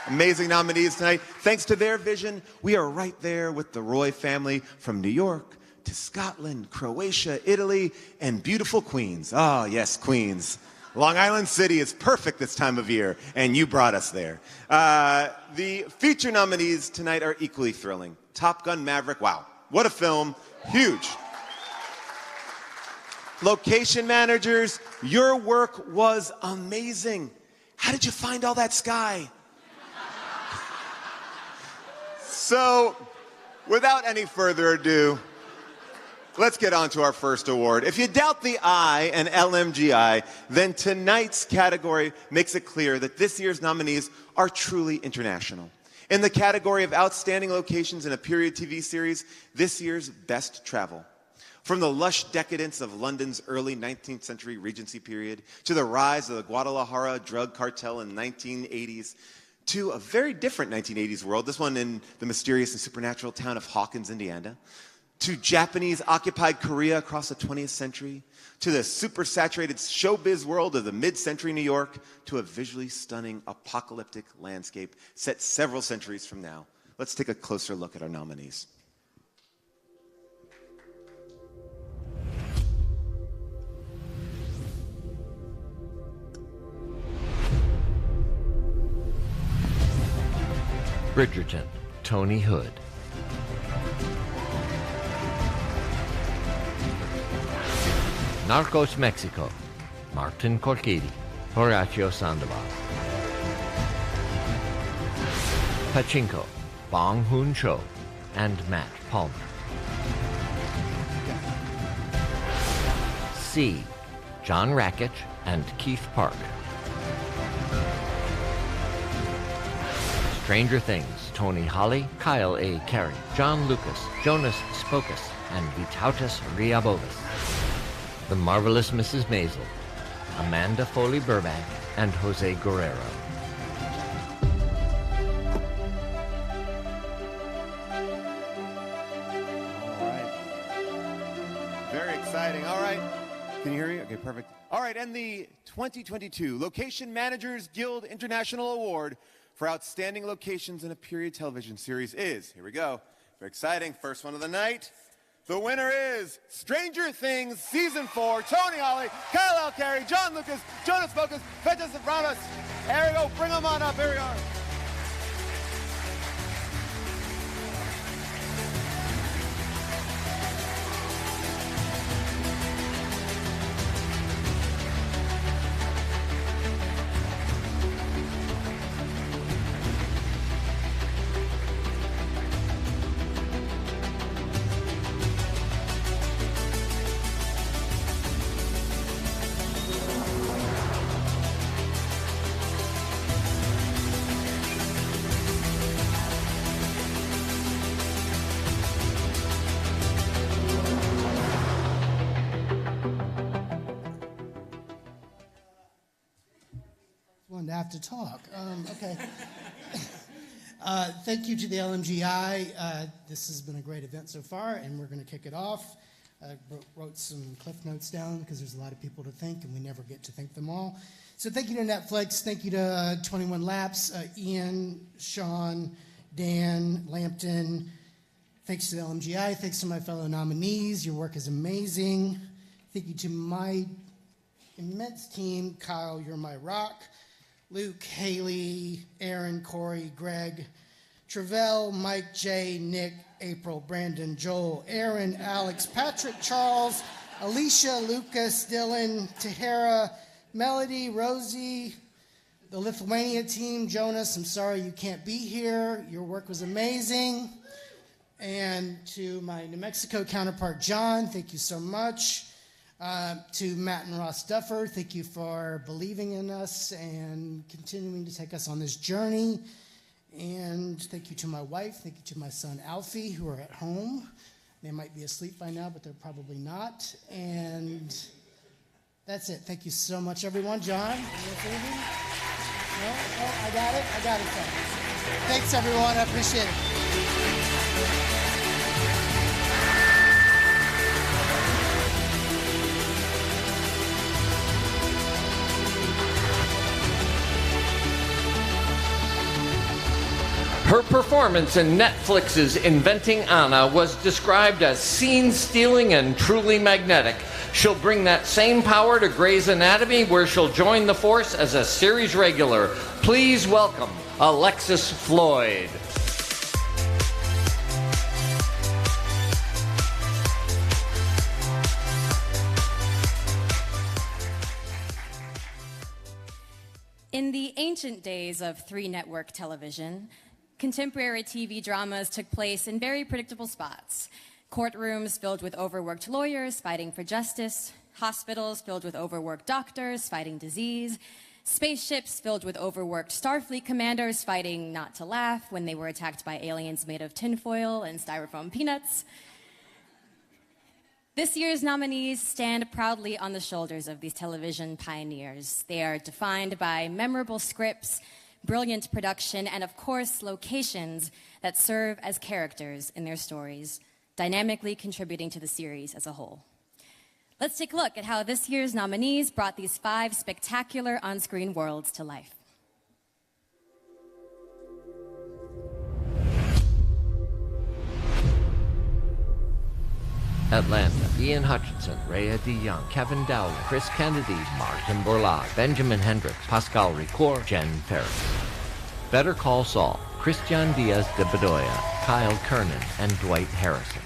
Amazing nominees tonight. Thanks to their vision, we are right there with the Roy family from New York to Scotland, Croatia, Italy, and beautiful Queens. Oh, yes, Queens. Long Island City is perfect this time of year, and you brought us there. The feature nominees tonight are equally thrilling. Top Gun Maverick, wow, what a film, huge. Location managers, your work was amazing. How did you find all that sky? So, without any further ado, let's get on to our first award. If you doubt the I and LMGI, then tonight's category makes it clear that this year's nominees are truly international. In the category of outstanding locations in a period TV series, this year's Best Travel. From the lush decadence of London's early 19th century Regency period to the rise of the Guadalajara drug cartel in the 1980s, to a very different 1980s world, this one in the mysterious and supernatural town of Hawkins, Indiana, to Japanese-occupied Korea across the 20th century, to the super-saturated showbiz world of the mid-century New York, to a visually stunning apocalyptic landscape set several centuries from now. Let's take a closer look at our nominees. Bridgerton, Tony Hood. Narcos Mexico, Martin Corchidi, Horacio Sandoval. Pachinko, Bong Hoon-cho, and Matt Palmer. C, John Rakich and Keith Park. Stranger Things, Tony Holly, Kyle A. Carey, John Lucas, Jonas Spokus, and Vytautas Riabovis. The Marvelous Mrs. Maisel, Amanda Foley Burbank, and Jose Guerrero. All right. Very exciting. All right. Can you hear me? Okay, perfect. All right, and the 2022 Location Managers Guild International Award for outstanding locations in a period television series is, here we go, very exciting, first one of the night. The winner is Stranger Things Season 4, Tony Holly, Kyle L. Carey, John Lucas, Jonas Spokus, Fantasia. There we go, bring them on up, here we are. To have to talk. Okay. Thank you to the LMGI. This has been a great event so far, and we're going to kick it off. I wrote some cliff notes down because there's a lot of people to thank, and we never get to thank them all. So thank you to Netflix. Thank you to 21 Laps, Ian, Sean, Dan, Lampton. Thanks to the LMGI. Thanks to my fellow nominees. Your work is amazing. Thank you to my immense team. Kyle, you're my rock. Luke, Haley, Aaron, Corey, Greg, Travell, Mike, Jay, Nick, April, Brandon, Joel, Aaron, Alex, Patrick, Charles, Alicia, Lucas, Dylan, Tahara, Melody, Rosie, the Lithuania team, Jonas, I'm sorry you can't be here. Your work was amazing. And to my New Mexico counterpart, John, thank you so much. To Matt and Ross Duffer, thank you for believing in us and continuing to take us on this journey. And thank you to my wife, thank you to my son Alfie, who are at home. They might be asleep by now, but they're probably not. And that's it. Thank you so much, everyone. John? No? Oh, I got it. Thanks, everyone. I appreciate it. Her performance in Netflix's Inventing Anna was described as scene-stealing and truly magnetic. She'll bring that same power to Grey's Anatomy, where she'll join the force as a series regular. Please welcome Alexis Floyd. In the ancient days of three-network television, contemporary TV dramas took place in very predictable spots. Courtrooms filled with overworked lawyers fighting for justice, hospitals filled with overworked doctors fighting disease, spaceships filled with overworked Starfleet commanders fighting not to laugh when they were attacked by aliens made of tinfoil and styrofoam peanuts. This year's nominees stand proudly on the shoulders of these television pioneers. They are defined by memorable scripts, brilliant production, and of course, locations that serve as characters in their stories, dynamically contributing to the series as a whole. Let's take a look at how this year's nominees brought these 5 spectacular on-screen worlds to life. Atlanta, Ian Hutchinson, Rhea DeYoung, Kevin Dowling, Chris Kennedy, Martin Borlaug, Benjamin Hendricks, Pascal Ricoeur, Jen Ferris. Better Call Saul, Christian Diaz de Bedoya, Kyle Kernan, and Dwight Harrison.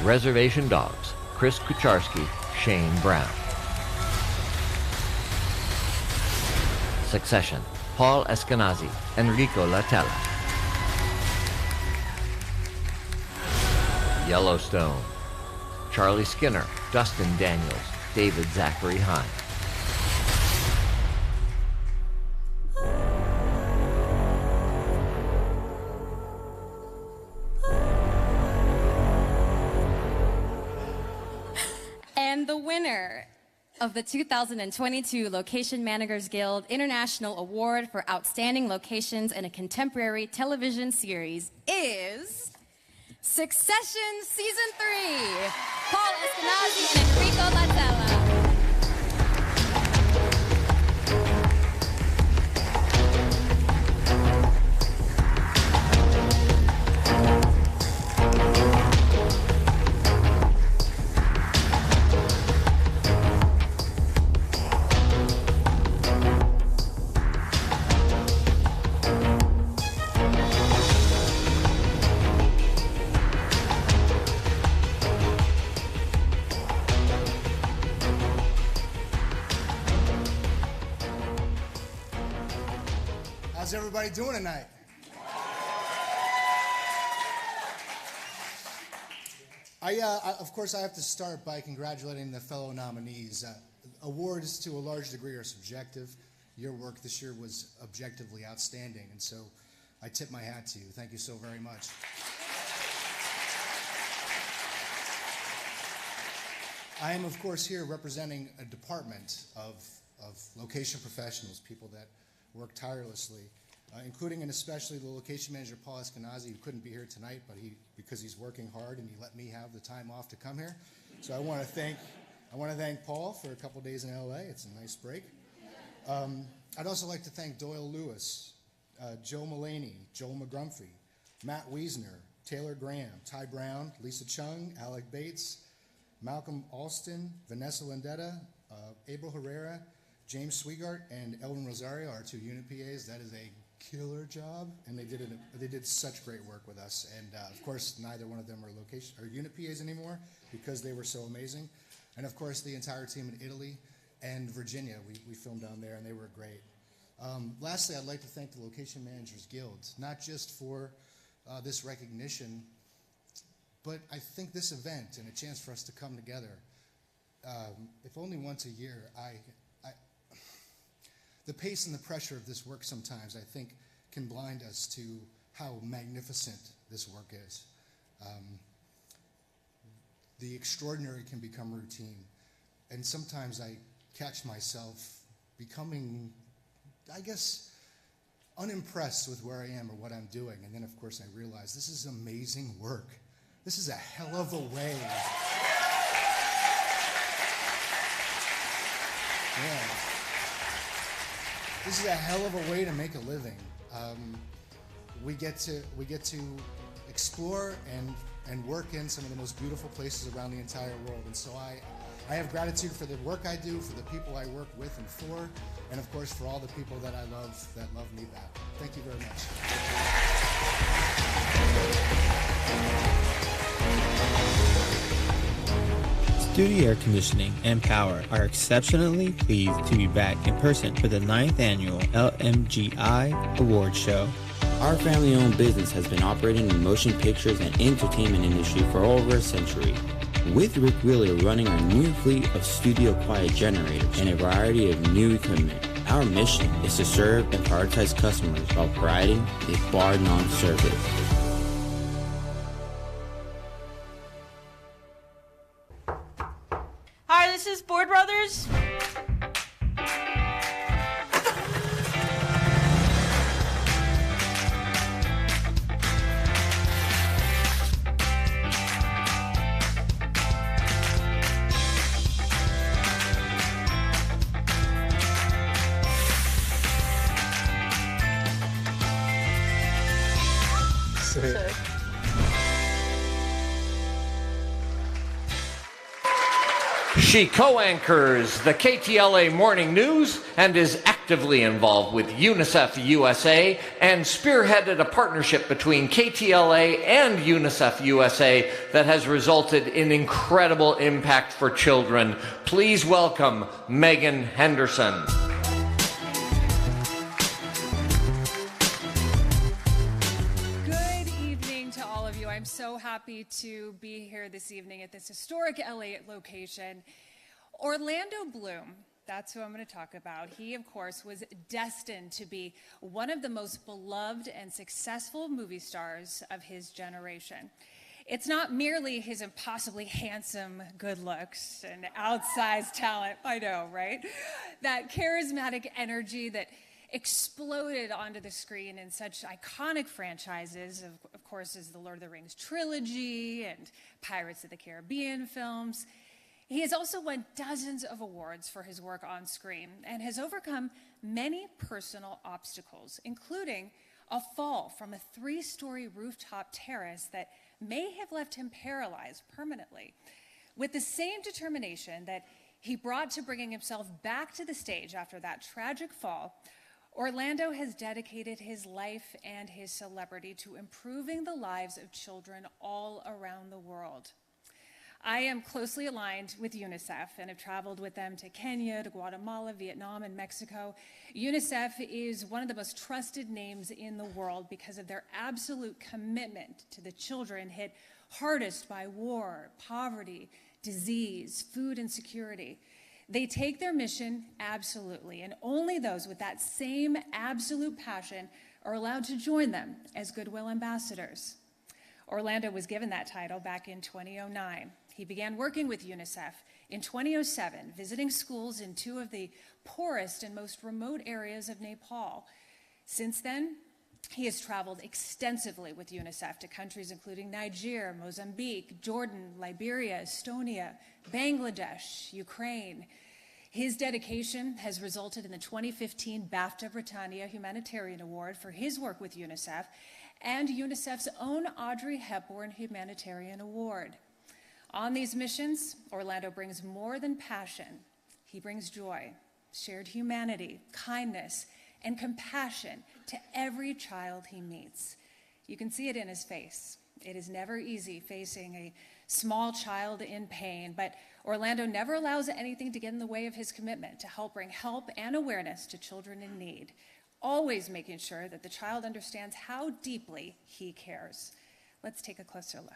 Reservation Dogs, Chris Kucharski, Shane Brown. Succession, Paul Eskenazi, Enrico Latella. Yellowstone, Charlie Skinner, Dustin Daniels, David Zachary Hine. And the winner of the 2022 Location Managers Guild International Award for Outstanding Locations in a Contemporary Television Series is Succession Season 3, Paul Eskenazi and Enrico Latella. How's everybody doing tonight? Of course, I have to start by congratulating the fellow nominees. Awards, to a large degree, are subjective. Your work this year was objectively outstanding, and so I tip my hat to you. Thank you so very much. I am, of course, here representing a department of location professionals, people that work tirelessly, including and especially the location manager, Paul Eskenazi, who couldn't be here tonight, but because he's working hard and he let me have the time off to come here. So I want to thank Paul for a couple days in LA. It's a nice break. I'd also like to thank Doyle Lewis, Joe Mullaney, Joel McGrumphy, Matt Wiesner, Taylor Graham, Ty Brown, Lisa Chung, Alec Bates, Malcolm Alston, Vanessa Lindetta, Abel Herrera, James Swigart, and Elvin Rosario, our 2 unit PAs. That is a killer job, and they did such great work with us. And of course, neither one of them are unit PAs anymore because they were so amazing. And of course, the entire team in Italy and Virginia, we filmed down there, and they were great. Lastly, I'd like to thank the Location Managers Guild, not just for this recognition, but I think this event and a chance for us to come together, if only once a year. The pace and the pressure of this work sometimes, I think, can blind us to how magnificent this work is. The extraordinary can become routine. And sometimes I catch myself becoming, I guess, unimpressed with where I am or what I'm doing. And then, of course, I realize this is amazing work. This is a hell of a way. Yeah. This is a hell of a way to make a living. We get to explore and work in some of the most beautiful places around the entire world. And so I have gratitude for the work I do, for the people I work with and for, and of course for all the people that I love that love me back. Thank you very much. Studio Air Conditioning and Power are exceptionally pleased to be back in person for the 9th annual LMGI Award Show. Our family-owned business has been operating in the motion pictures and entertainment industry for over a century. With Rick Wheeler running our new fleet of studio quiet generators and a variety of new equipment, our mission is to serve and prioritize customers while providing a bar-none service. Hi, this is Board Brothers. She co-anchors the KTLA Morning News and is actively involved with UNICEF USA and spearheaded a partnership between KTLA and UNICEF USA that has resulted in incredible impact for children. Please welcome Megan Henderson. I'm so happy to be here this evening at this historic LA location. Orlando Bloom, that's who I'm going to talk about. He, of course, was destined to be one of the most beloved and successful movie stars of his generation. It's not merely his impossibly handsome good looks and outsized talent, I know, right? That charismatic energy that exploded onto the screen in such iconic franchises, of course, as the Lord of the Rings trilogy and Pirates of the Caribbean films. He has also won dozens of awards for his work on screen and has overcome many personal obstacles, including a fall from a 3-story rooftop terrace that may have left him paralyzed permanently. With the same determination that he brought to bringing himself back to the stage after that tragic fall, Orlando has dedicated his life and his celebrity to improving the lives of children all around the world. I am closely aligned with UNICEF and have traveled with them to Kenya, to Guatemala, Vietnam, and Mexico. UNICEF is one of the most trusted names in the world because of their absolute commitment to the children hit hardest by war, poverty, disease, food insecurity. They take their mission absolutely, and only those with that same absolute passion are allowed to join them as Goodwill Ambassadors. Orlando was given that title back in 2009. He began working with UNICEF in 2007, visiting schools in 2 of the poorest and most remote areas of Nepal. Since then, he has traveled extensively with UNICEF to countries including Niger, Mozambique, Jordan, Liberia, Estonia, Bangladesh, Ukraine. His dedication has resulted in the 2015 BAFTA Britannia Humanitarian Award for his work with UNICEF and UNICEF's own Audrey Hepburn Humanitarian Award. On these missions, Orlando brings more than passion. He brings joy, shared humanity, kindness, and compassion to every child he meets. You can see it in his face. It is never easy facing a small child in pain, but Orlando never allows anything to get in the way of his commitment to help bring help and awareness to children in need, always making sure that the child understands how deeply he cares. Let's take a closer look.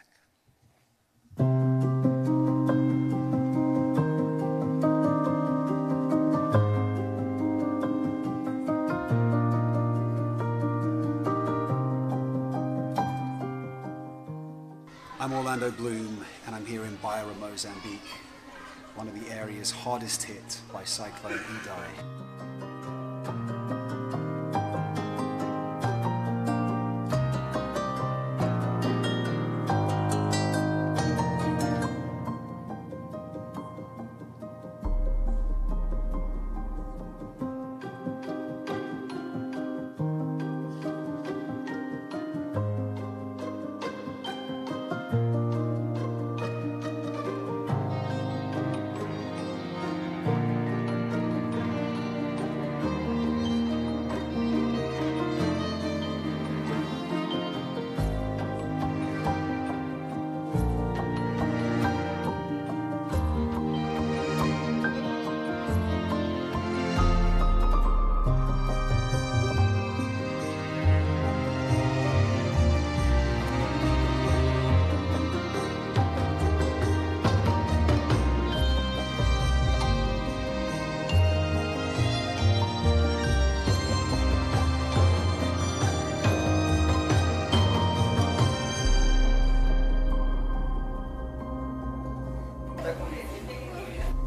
Orlando Bloom, and I'm here in Beira, Mozambique, one of the areas hardest hit by Cyclone Idai.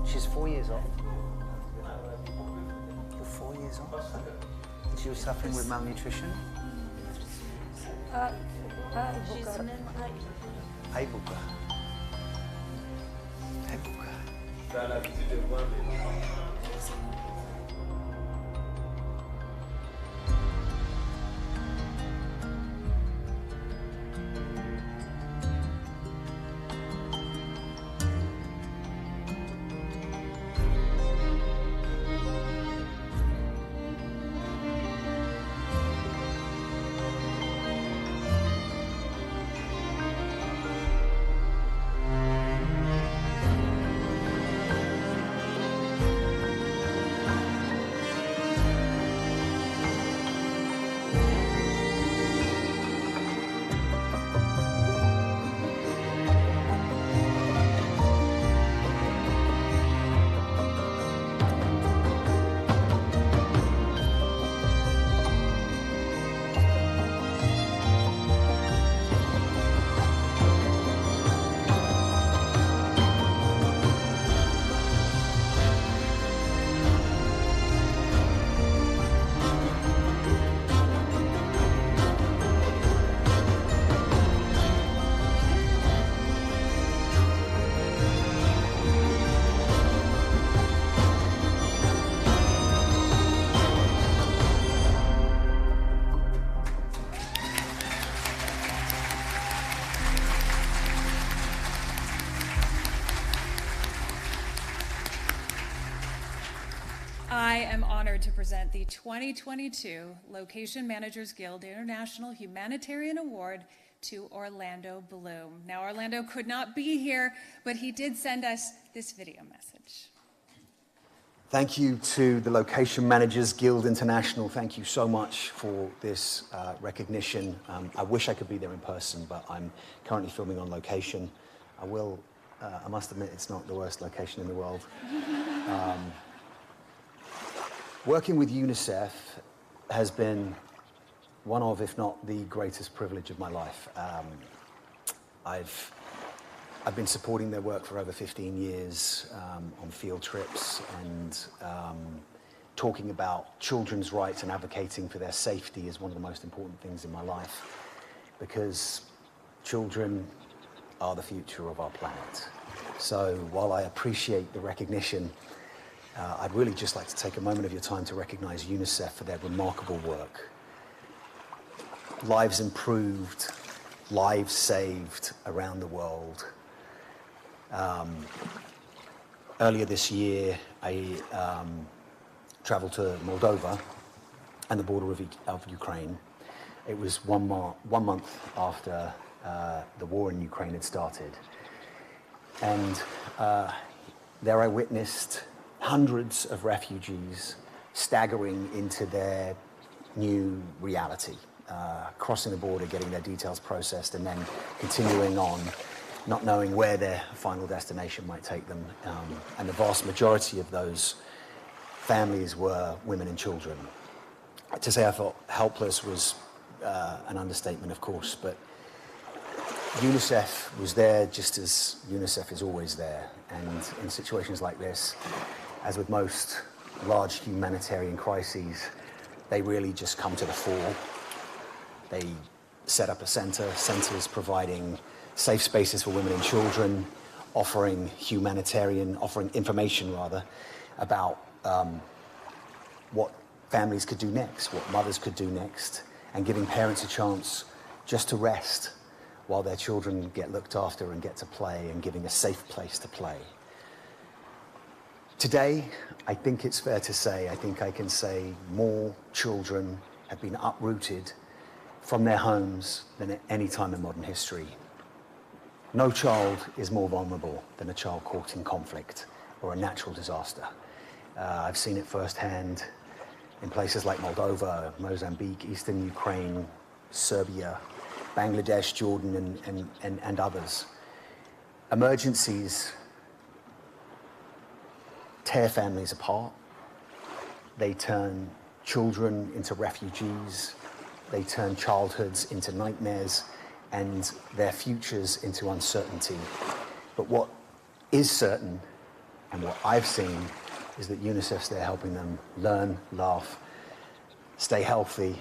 She's 4 years old. You're 4 years old? And she was suffering with malnutrition? Aibuka. I am honored to present the 2022 Location Managers Guild International Humanitarian Award to Orlando Bloom. Now, Orlando could not be here, but he did send us this video message. Thank you to the Location Managers Guild International. Thank you so much for this recognition. I wish I could be there in person, but I'm currently filming on location. I must admit, it's not the worst location in the world. Working with UNICEF has been one of, if not the greatest privilege of my life. I've been supporting their work for over 15 years on field trips and talking about children's rights and advocating for their safety is one of the most important things in my life, because children are the future of our planet. So while I appreciate the recognition, I'd really just like to take a moment of your time to recognize UNICEF for their remarkable work. Lives improved, lives saved around the world. Earlier this year, I traveled to Moldova and the border of Ukraine. It was one month after the war in Ukraine had started. And there I witnessed hundreds of refugees staggering into their new reality, crossing the border, getting their details processed, and then continuing on, not knowing where their final destination might take them. And the vast majority of those families were women and children. To say I felt helpless was an understatement, of course, but UNICEF was there just as UNICEF is always there. And in situations like this, as with most large humanitarian crises, they really just come to the fore. They set up a centers providing safe spaces for women and children, offering information about what families could do next, what mothers could do next, and giving parents a chance just to rest while their children get looked after and get to play, and giving a safe place to play. Today, I think it's fair to say, I think I can say more children have been uprooted from their homes than at any time in modern history. No child is more vulnerable than a child caught in conflict or a natural disaster. I've seen it firsthand in places like Moldova, Mozambique, Eastern Ukraine, Serbia, Bangladesh, Jordan, and others. Emergencies tear families apart. They turn children into refugees. They turn childhoods into nightmares and their futures into uncertainty. But what is certain, and what I've seen, is that UNICEF's there helping them learn, laugh, stay healthy,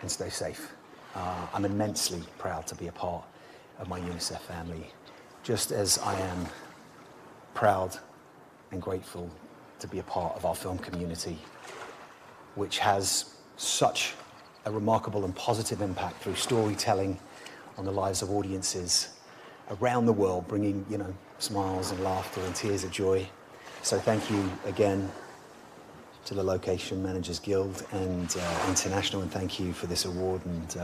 and stay safe. I'm immensely proud to be a part of my UNICEF family, just as I am proud and grateful to be a part of our film community, which has such a remarkable and positive impact through storytelling on the lives of audiences around the world, bringing, smiles and laughter and tears of joy. So thank you again to the Location Managers Guild and International, and thank you for this award, and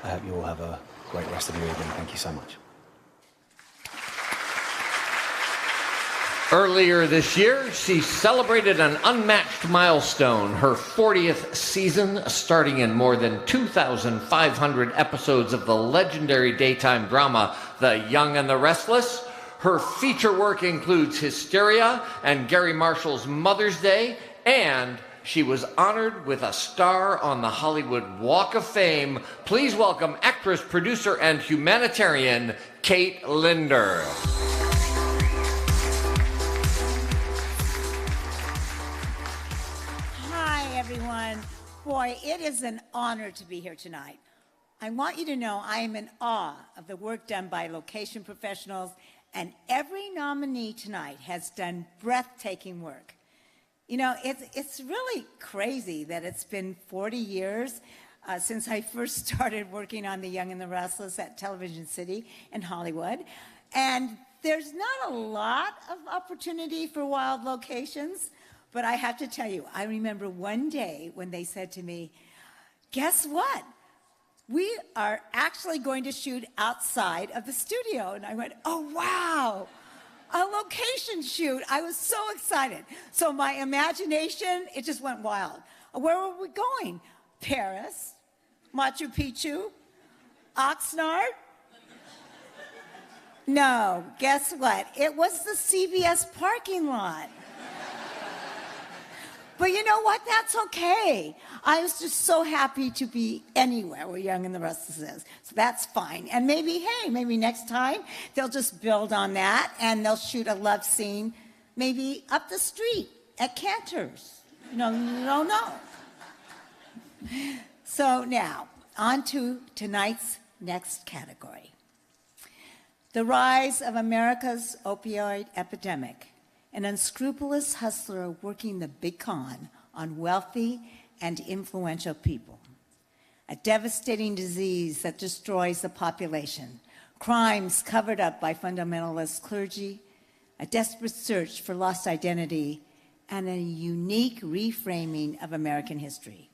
I hope you all have a great rest of your evening. Thank you so much. Earlier this year, she celebrated an unmatched milestone, her 40th season, starting in more than 2,500 episodes of the legendary daytime drama, The Young and the Restless. Her feature work includes Hysteria and Gary Marshall's Mother's Day, and she was honored with a star on the Hollywood Walk of Fame. Please welcome actress, producer, and humanitarian, Kate Linder. Everyone. Boy, it is an honor to be here tonight. I want you to know I am in awe of the work done by location professionals, and every nominee tonight has done breathtaking work. It's really crazy that it's been 40 years since I first started working on The Young and the Restless at Television City in Hollywood, and there's not a lot of opportunity for wild locations. But I have to tell you, I remember one day when they said to me, guess what? We are actually going to shoot outside of the studio. And I went, oh, wow, a location shoot. I was so excited. So my imagination, it just went wild. Where were we going? Paris, Machu Picchu, Oxnard? No, guess what? It was the CVS parking lot. But you know what? That's okay. I was just so happy to be anywhere where Young and the Restless is. So that's fine. And maybe next time they'll just build on that and they'll shoot a love scene maybe up the street at Cantor's. No. So now, on to tonight's next category. The rise of America's opioid epidemic. An unscrupulous hustler working the big con on wealthy and influential people. A devastating disease that destroys the population. Crimes covered up by fundamentalist clergy. A desperate search for lost identity. And a unique reframing of American history.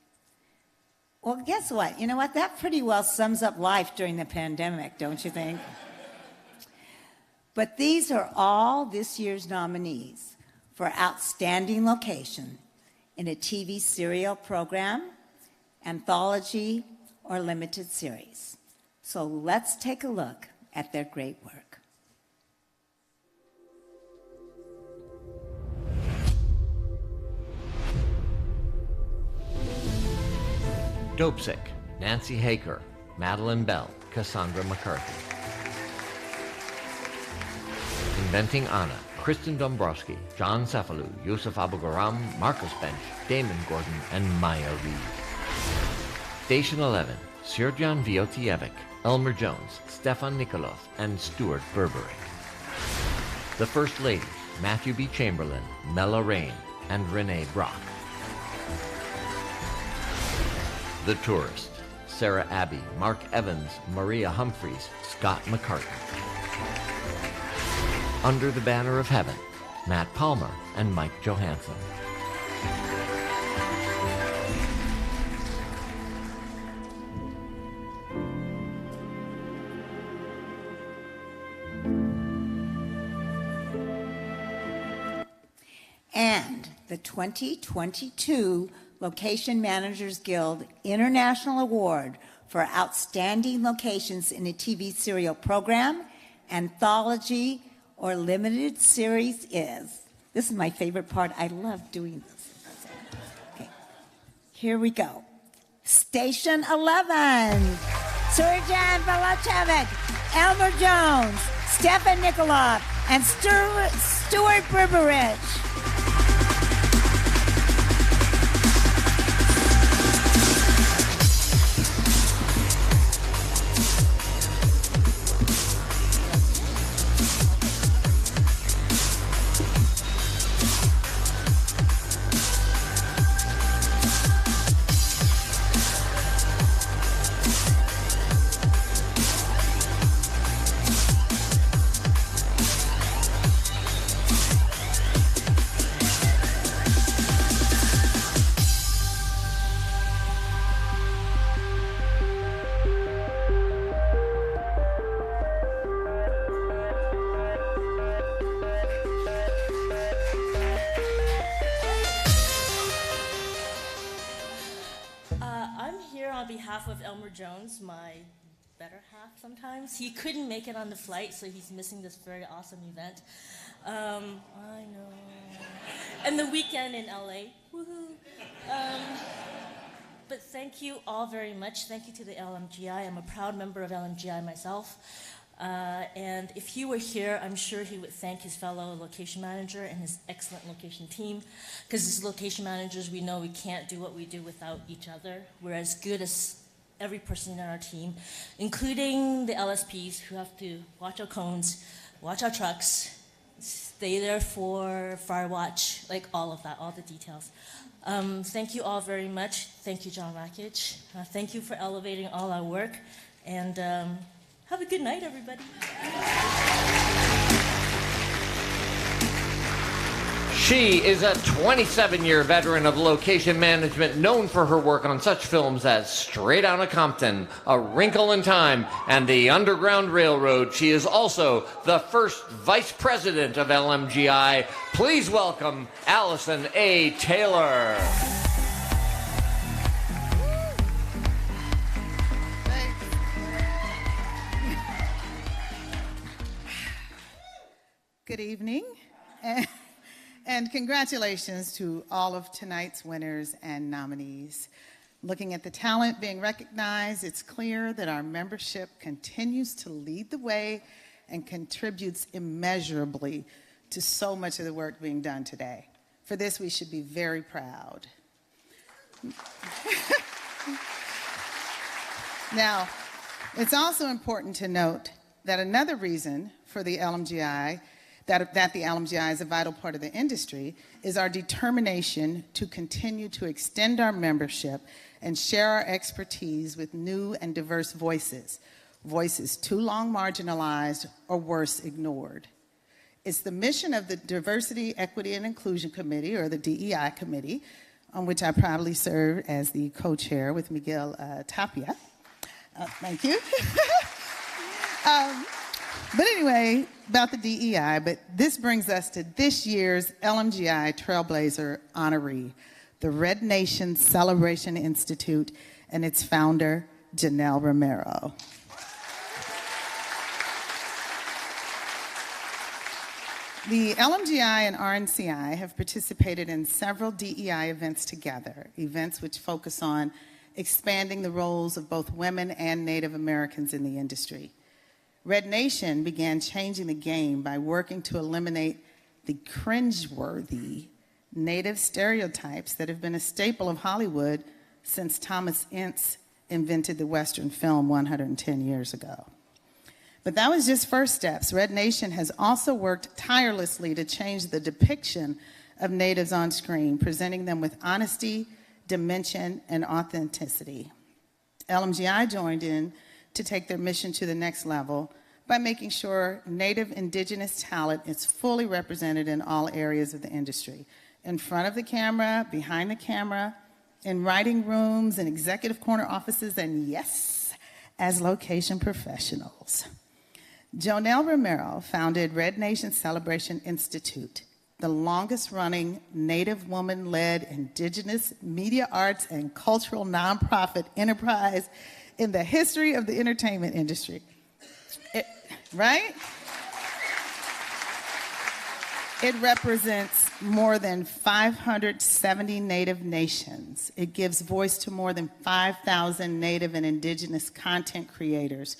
Well, guess what? You know what? That pretty well sums up life during the pandemic, don't you think? But these are all this year's nominees for Outstanding Location in a TV serial program, anthology, or limited series. So let's take a look at their great work. Dopesick, Nancy Haker, Madeline Bell. Cassandra McCarthy. Inventing Anna, Kristen Dombrowski, John Cephalou, Yusuf Abugaram, Marcus Bench, Damon Gordon, and Maya Reed. Station 11, Srdjan Viotijevic, Elmer Jones, Stefan Nikolov, and Stuart Berberick. The First Lady, Matthew B. Chamberlain, Mela Rain, and Renee Brock. The Tourist, Sarah Abbey, Mark Evans, Maria Humphreys, Scott McCartney. Under the Banner of Heaven, Matt Palmer and Mike Johansson. And the 2022 Location Managers Guild International Award for Outstanding Locations in a TV Serial Program, Anthology, or Limited Series is. This is my favorite part. I love doing this. Okay, here we go. Station 11, Srdjan Viotijevic, Elmer Jones, Stefan Nikolov, and Stuart Berberich. Of Elmer Jones, my better half sometimes. He couldn't make it on the flight, so he's missing this very awesome event. I know. And the weekend in LA. Woohoo. But thank you all very much. Thank you to the LMGI. I'm a proud member of LMGI myself. And if he were here, I'm sure he would thank his fellow location manager and his excellent location team. Because as location managers, we know we can't do what we do without each other. We're as good as every person in our team, including the LSPs who have to watch our cones, watch our trucks, stay there for fire watch, like all of that, all the details. Thank you all very much. Thank you, John Rakich. Thank you for elevating all our work. And have a good night, everybody. She is a 27-year veteran of location management, known for her work on such films as Straight Outta Compton, A Wrinkle in Time, and The Underground Railroad. She is also the first vice president of LMGI. Please welcome Alison A. Taylor. Good evening. And congratulations to all of tonight's winners and nominees. Looking at the talent being recognized, it's clear that our membership continues to lead the way and contributes immeasurably to so much of the work being done today. For this, we should be very proud. Now, it's also important to note that another reason for the LMGI that the LMGI is a vital part of the industry is our determination to continue to extend our membership and share our expertise with new and diverse voices, voices too long marginalized or worse, ignored. It's the mission of the Diversity, Equity, and Inclusion Committee, or the DEI Committee, on which I proudly serve as the co-chair with Miguel Tapia. Thank you. But anyway, about the DEI, but this brings us to this year's LMGI Trailblazer Honoree, the Red Nation Celebration Institute, and its founder, Joanelle Romero. The LMGI and RNCI have participated in several DEI events together, events which focus on expanding the roles of both women and Native Americans in the industry. Red Nation began changing the game by working to eliminate the cringeworthy Native stereotypes that have been a staple of Hollywood since Thomas Ince invented the Western film 110 years ago. But that was just first steps. Red Nation has also worked tirelessly to change the depiction of Natives on screen, presenting them with honesty, dimension, and authenticity. LMGI joined in to take their mission to the next level by making sure Native Indigenous talent is fully represented in all areas of the industry, in front of the camera, behind the camera, in writing rooms, in executive corner offices, and yes, as location professionals. Joanelle Romero founded Red Nation Celebration Institute, the longest-running Native woman-led indigenous media arts and cultural nonprofit enterprise in the history of the entertainment industry. Right? It represents more than 570 Native nations. It gives voice to more than 5,000 Native and indigenous content creators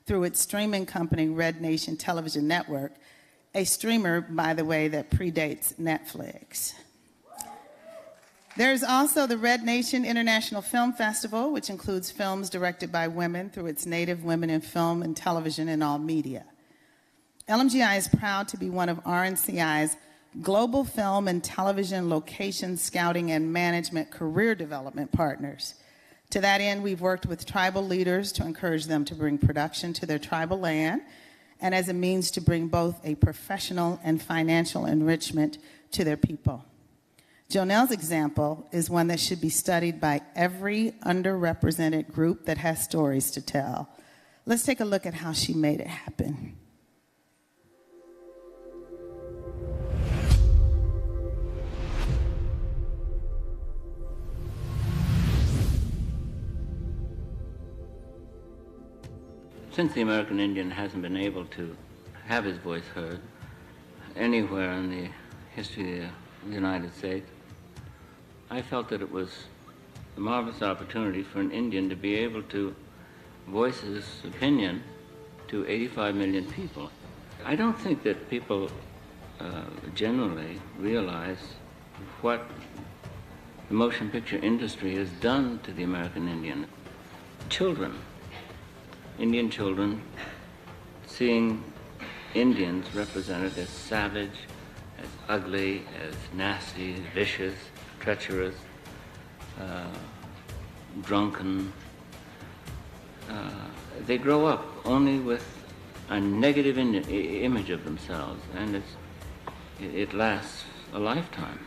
through its streaming company, Red Nation Television Network, a streamer, by the way, that predates Netflix. There's also the Red Nation International Film Festival, which includes films directed by women through its Native Women in Film and Television and all media. LMGI is proud to be one of RNCI's global film and television location scouting and management career development partners. To that end, we've worked with tribal leaders to encourage them to bring production to their tribal land, and as a means to bring both a professional and financial enrichment to their people. Joanelle's example is one that should be studied by every underrepresented group that has stories to tell. Let's take a look at how she made it happen. Since the American Indian hasn't been able to have his voice heard anywhere in the history of the United States, I felt that it was a marvelous opportunity for an Indian to be able to voice his opinion to 85 million people. I don't think that people generally realize what the motion picture industry has done to the American Indian. Children, Indian children, seeing Indians represented as savage, as ugly, as nasty, vicious, treacherous, drunken. They grow up only with a negative image of themselves, and it lasts a lifetime.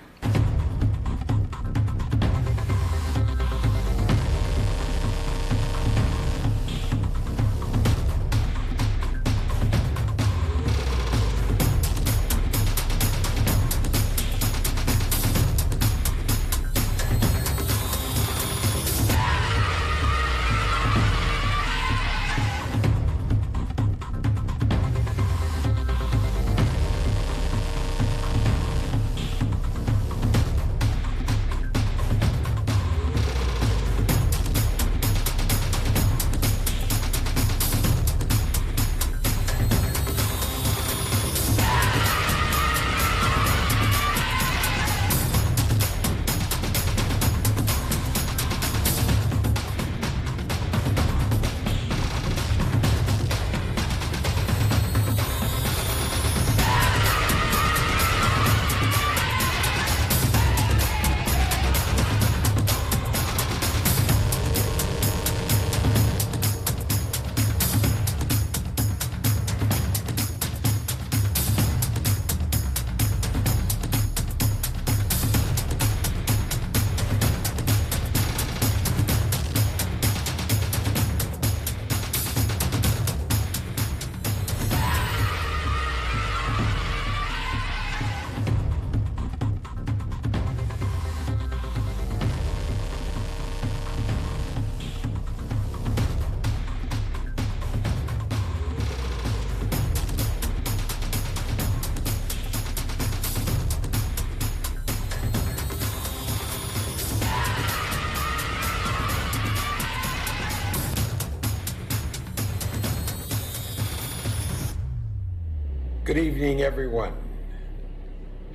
Good evening, everyone.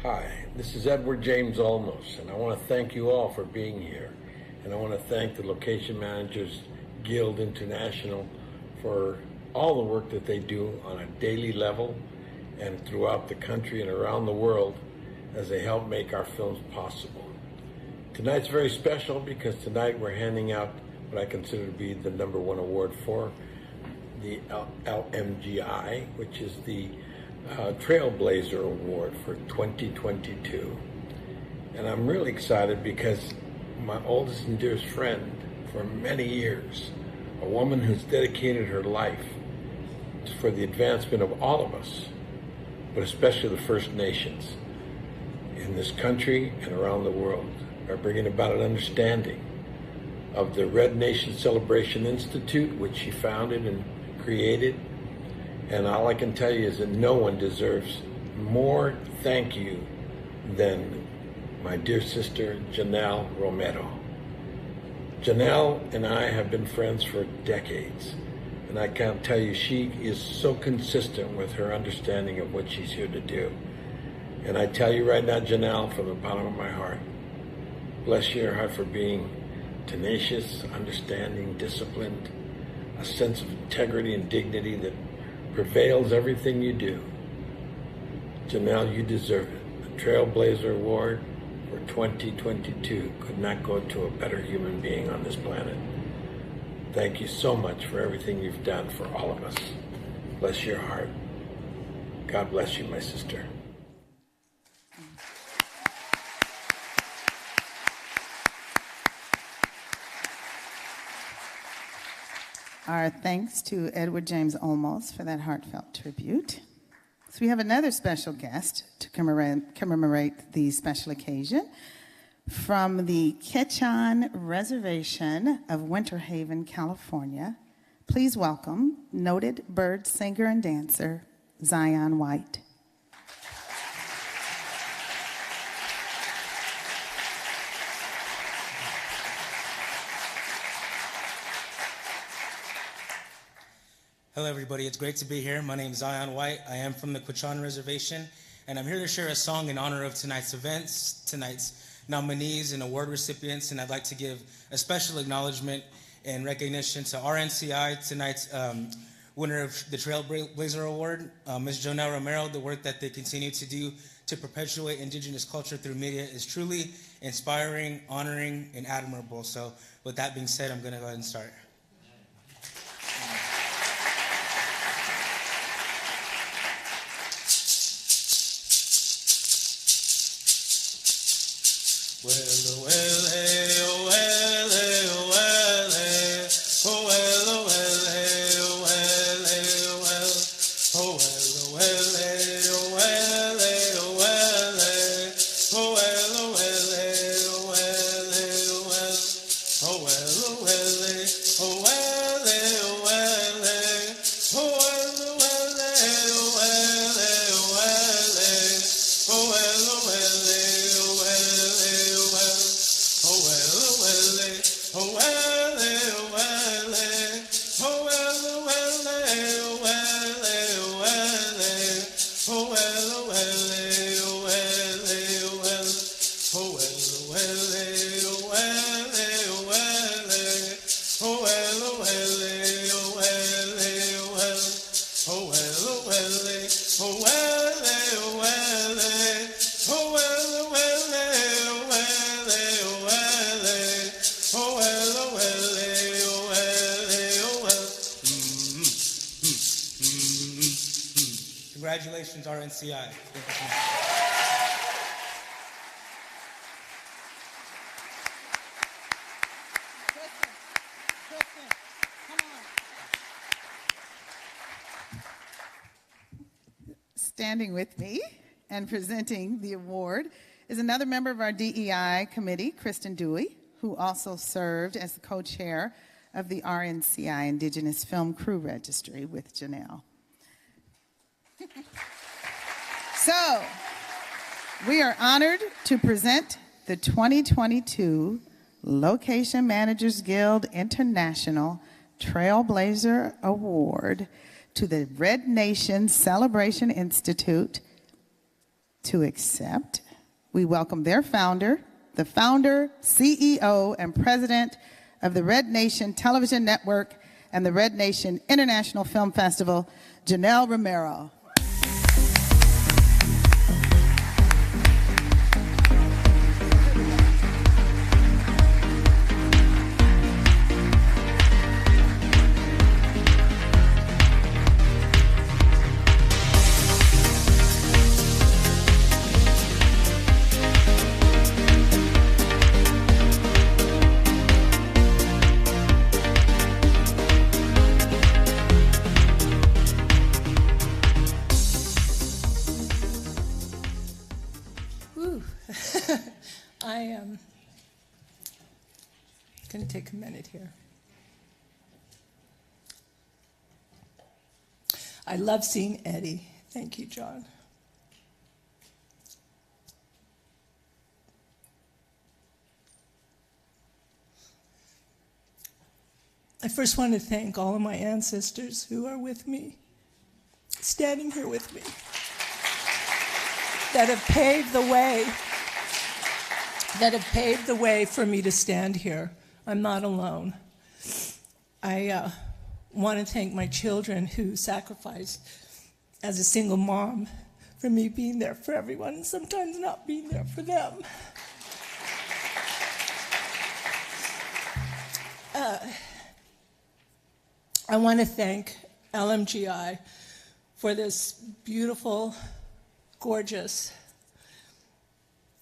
Hi, this is Edward James Olmos, and I want to thank you all for being here. And I want to thank the Location Managers Guild International for all the work that they do on a daily level and throughout the country and around the world as they help make our films possible. Tonight's very special because tonight we're handing out what I consider to be the #1 award for the LMGI, which is the Trailblazer Award for 2022. And I'm really excited because my oldest and dearest friend for many years, a woman who's dedicated her life for the advancement of all of us, but especially the First Nations in this country and around the world, are bringing about an understanding of the Red Nation Celebration Institute, which she founded and created. And all I can tell you is that no one deserves more thank you than my dear sister, Joanelle Romero. Joanelle and I have been friends for decades, and I can't tell you, she is so consistent with her understanding of what she's here to do. And I tell you right now, Joanelle, from the bottom of my heart, bless your heart for being tenacious, understanding, disciplined, a sense of integrity and dignity that prevails everything you do. Joanelle, you deserve it. The Trailblazer Award for 2022 could not go to a better human being on this planet. Thank you so much for everything you've done for all of us. Bless your heart. God bless you, my sister. Our thanks to Edward James Olmos for that heartfelt tribute. So we have another special guest to commemorate the special occasion from the Pechan Reservation of Winter Haven, California. Please welcome noted bird singer and dancer, Zion White. Hello, everybody. It's great to be here. My name is Zion White. I am from the Pechan Reservation, and I'm here to share a song in honor of tonight's events, tonight's nominees and award recipients, and I'd like to give a special acknowledgement and recognition to RNCI, tonight's winner of the Trailblazer Award, Ms. Joanelle Romero. The work that they continue to do to perpetuate Indigenous culture through media is truly inspiring, honoring, and admirable. So with that being said, I'm going to go ahead and start. Congratulations, RNCI. Standing with me and presenting the award is another member of our DEI committee, Kristen Dewey, who also served as the co-chair of the RNCI Indigenous Film Crew Registry with Joanelle. So, we are honored to present the 2022 Location Managers Guild International Trailblazer Award to the Red Nation Celebration Institute to accept. We welcome their founder, the founder, CEO, and president of the Red Nation Television Network and the Red Nation International Film Festival, Joanelle Romero. I am going to take a minute here. I love seeing Eddie. Thank you, John. I first want to thank all of my ancestors who are with me, standing here with me, that have paved the way for me to stand here. I'm not alone. I want to thank my children who sacrificed as a single mom for me being there for everyone and sometimes not being there for them. I want to thank LMGI for this beautiful, gorgeous,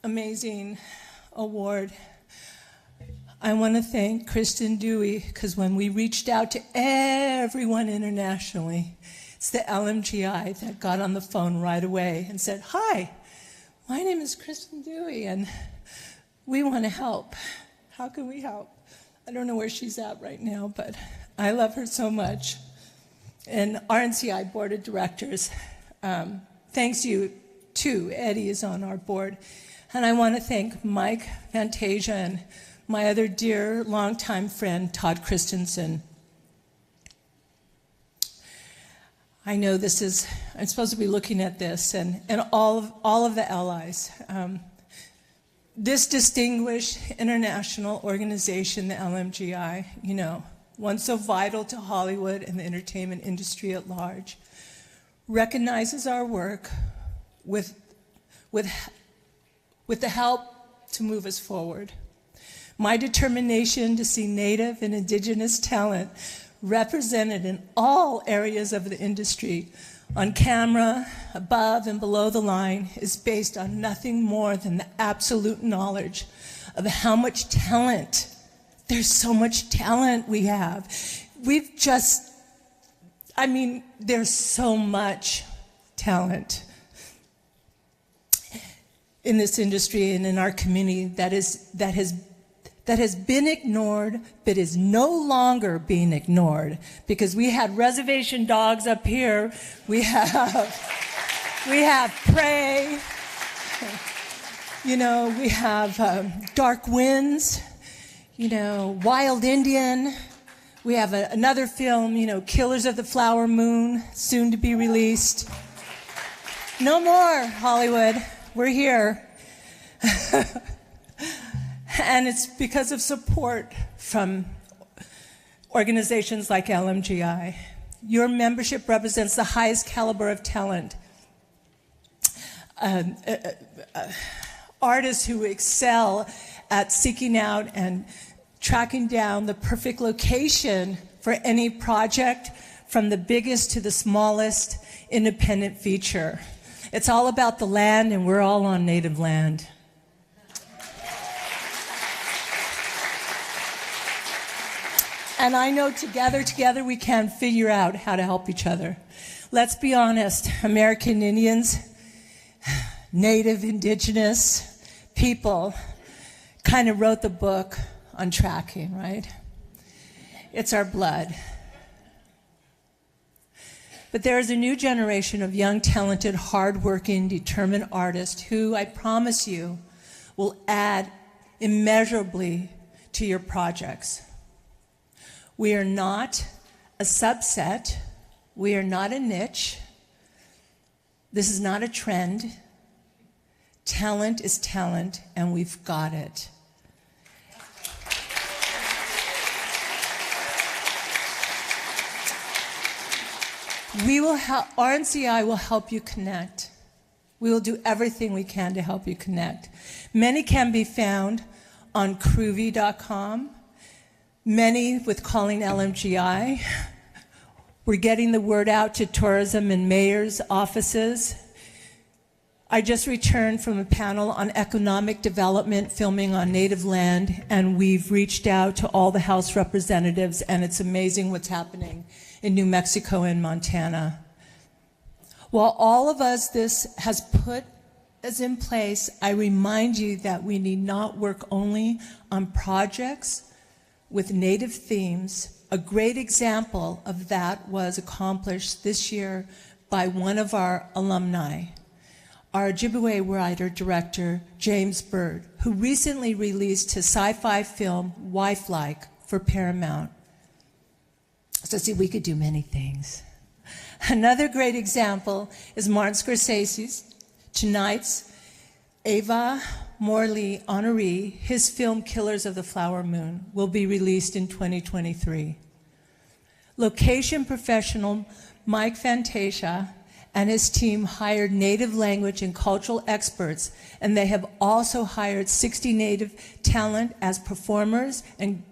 amazing award. I want to thank Kristen Dewey, because when we reached out to everyone internationally, it's the LMGI that got on the phone right away and said, "Hi, my name is Kristen Dewey, and we want to help. How can we help?" I don't know where she's at right now, but I love her so much. And RNCI Board of Directors, thanks you too. Eddie is on our board. And I want to thank Mike Fantasia and my other dear longtime friend, Todd Christensen. I know this is, I'm supposed to be looking at this, and all of the allies. This distinguished international organization, the LMGI, you know, one so vital to Hollywood and the entertainment industry at large, recognizes our work with the help to move us forward. My determination to see Native and Indigenous talent represented in all areas of the industry, on camera, above and below the line, is based on nothing more than the absolute knowledge of how much talent, there's so much talent we have. There's so much talent in this industry and in our community that has been ignored, but is no longer being ignored, because we had reservation dogs up here. We have prey. You know, we have dark winds. You know, Wild Indian. We have another film, you know, Killers of the Flower Moon, soon to be released. No more, Hollywood. We're here. And it's because of support from organizations like LMGI. Your membership represents the highest caliber of talent. Artists who excel at seeking out and tracking down the perfect location for any project, from the biggest to the smallest independent feature. It's all about the land, and we're all on native land. And I know together we can figure out how to help each other. Let's be honest, American Indians, Native, Indigenous people kind of wrote the book on tracking, right? It's our blood. But there is a new generation of young, talented, hardworking, determined artists who, I promise you, will add immeasurably to your projects. We are not a subset We are not a niche. This is not a trend. Talent is talent, and we've got it. RNCI will help you connect. We will do everything we can to help you connect. Many can be found on Groovy.com, many with calling LMGI. We're getting the word out to tourism and mayor's offices. I just returned from a panel on economic development, filming on native land, and we've reached out to all the House representatives, and it's amazing what's happening in New Mexico and Montana. While all of us this has put us in place, I remind you that we need not work only on projects with native themes. A great example of that was accomplished this year by one of our alumni, our Ojibwe writer-director, James Bird, who recently released his sci-fi film, Wifelike, for Paramount. So see, we could do many things. Another great example is Martin Scorsese's tonight's Ava Morley Honoree. His film Killers of the Flower Moon will be released in 2023. Location professional Mike Fantasia and his team hired native language and cultural experts, and they have also hired 60 native talent as performers and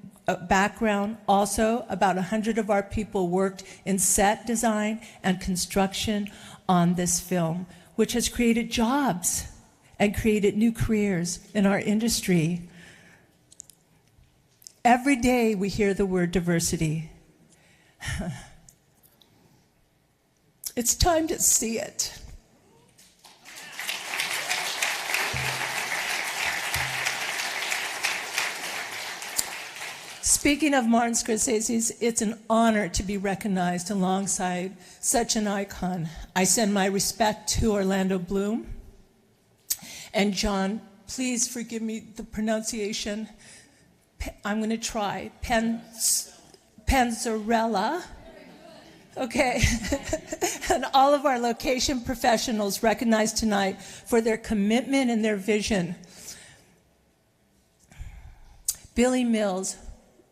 background. Also, about 100 of our people worked in set design and construction on this film, which has created jobs and created new careers in our industry. Every day we hear the word diversity. It's time to see it. Speaking of Martin Scorsese's, it's an honor to be recognized alongside such an icon. I send my respect to Orlando Bloom. And John, please forgive me the pronunciation. I'm going to try. Panzarella. Okay. And all of our location professionals recognized tonight for their commitment and their vision. Billy Mills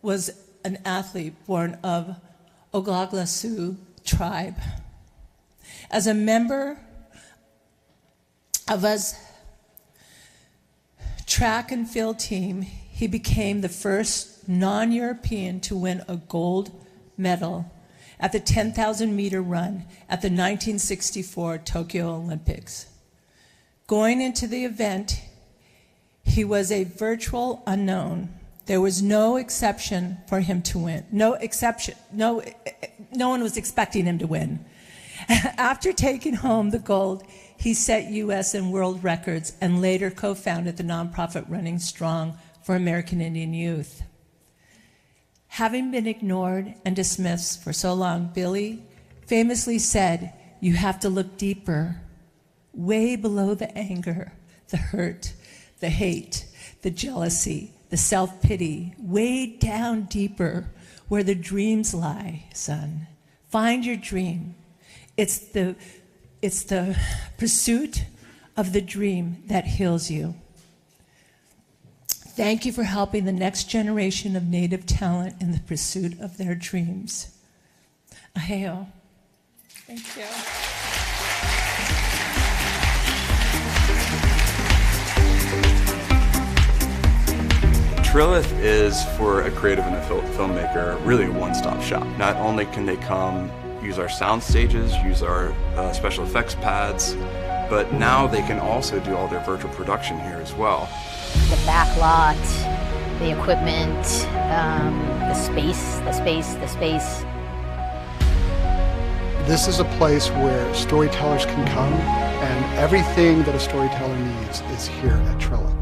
was an athlete born of Oglala Sioux tribe. As a member of us track and field team, he became the first non-European to win a gold medal at the 10,000 meter run at the 1964 Tokyo Olympics. Going into the event, he was a virtual unknown. There was no exception for him to win. No exception. No one was expecting him to win. After taking home the gold, he set U.S. and world records and later co-founded the nonprofit Running Strong for American Indian Youth. Having been ignored and dismissed for so long, Billy famously said, "You have to look deeper, way below the anger, the hurt, the hate, the jealousy, the self-pity, way down deeper where the dreams lie, son. Find your dream. It's the pursuit of the dream that heals you." Thank you for helping the next generation of Native talent in the pursuit of their dreams. Aheo. Thank you. Trilith is, for a creative and a filmmaker, really a one-stop shop. Not only can they come use our sound stages, use our special effects pads, but now they can also do all their virtual production here as well. The back lot, the equipment, the space. This is a place where storytellers can come, and everything that a storyteller needs is here at Trilith.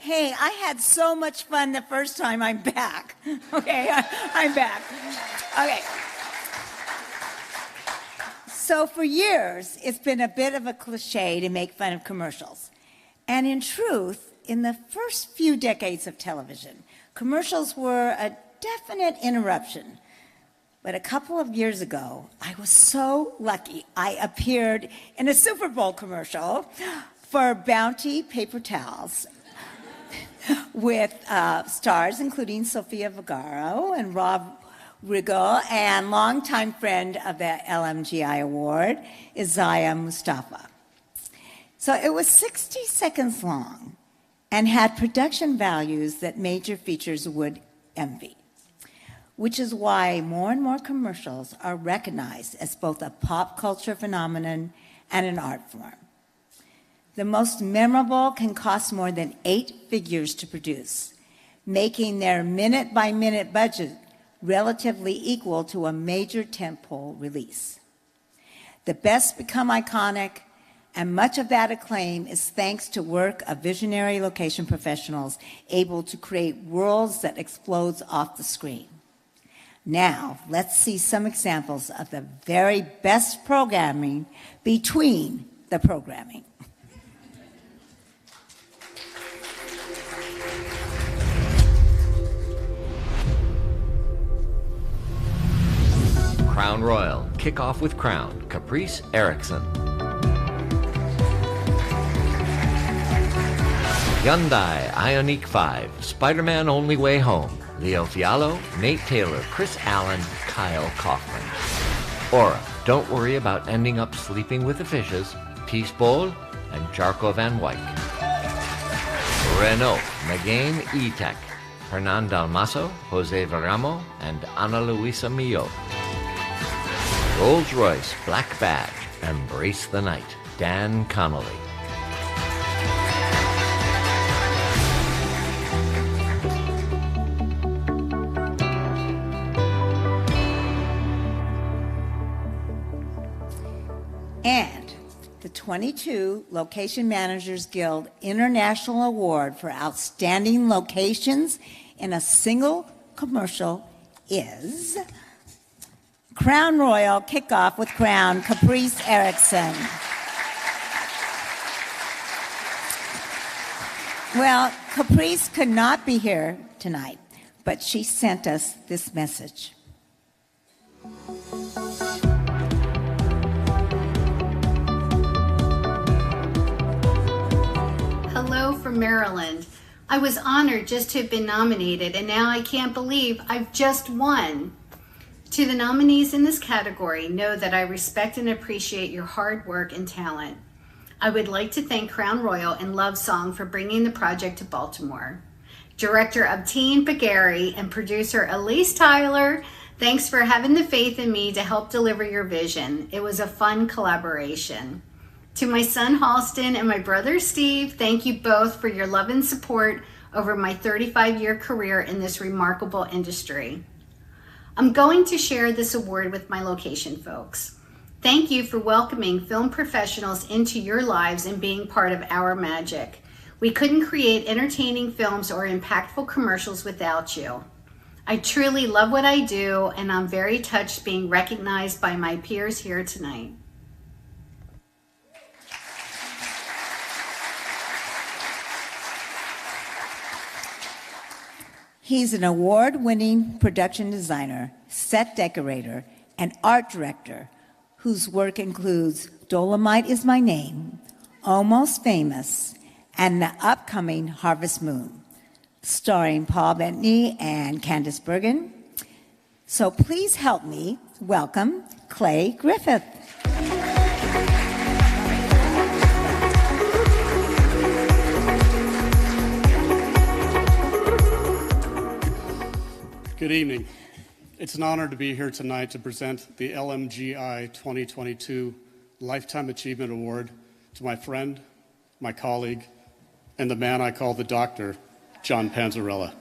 Hey, I had so much fun the first time. I'm back. Okay, I'm back. Okay. So for years, it's been a bit of a cliche to make fun of commercials. And in truth, in the first few decades of television, commercials were a definite interruption. But a couple of years ago, I was so lucky I appeared in a Super Bowl commercial for Bounty paper towels with stars including Sofia Vergara and Rob Riggle, and longtime friend of the LMGI Award, Isaiah Mustafa. So it was 60 seconds long and had production values that major features would envy, which is why more and more commercials are recognized as both a pop culture phenomenon and an art form. The most memorable can cost more than 8 figures to produce, making their minute-by-minute budget relatively equal to a major tentpole release. The best become iconic, and much of that acclaim is thanks to work of visionary location professionals able to create worlds that explode off the screen. Now, let's see some examples of the very best programming between the programming. Crown Royal, Kickoff with Crown, Caprice Erickson. Hyundai Ioniq 5, Spider-Man Only Way Home, Leo Fiallo, Nate Taylor, Chris Allen, Kyle Kaufman. Aura, Don't Worry About Ending Up Sleeping with the Fishes, Peace Bowl, and Jarko van Wyk. Renault, Megain E-Tech, Hernan Dalmaso, Jose Varamo, and Ana Luisa Millo. Rolls-Royce, Black Badge, Embrace the Night, Dan Connolly. And the 22 Location Managers Guild International Award for Outstanding Locations in a Single Commercial is Crown Royal, Kickoff with Crown, Caprice Erickson. Well, Caprice could not be here tonight, but she sent us this message. Hello from Maryland. I was honored just to have been nominated, and now I can't believe I've just won. To the nominees in this category, know that I respect and appreciate your hard work and talent. I would like to thank Crown Royal and Love Song for bringing the project to Baltimore. Director Abteen Bagari and producer Elise Tyler, thanks for having the faith in me to help deliver your vision. It was a fun collaboration. To my son Halston and my brother Steve, thank you both for your love and support over my 35-year career in this remarkable industry. I'm going to share this award with my location folks. Thank you for welcoming film professionals into your lives and being part of our magic. We couldn't create entertaining films or impactful commercials without you. I truly love what I do, and I'm very touched being recognized by my peers here tonight. He's an award-winning production designer, set decorator, and art director whose work includes Dolomite Is My Name, Almost Famous, and the upcoming Harvest Moon, starring Paul Bettany and Candice Bergen. So please help me welcome Clay Griffith. Good evening. It's an honor to be here tonight to present the LMGI 2022 Lifetime Achievement Award to my friend, my colleague, and the man I call the doctor, John Panzarella.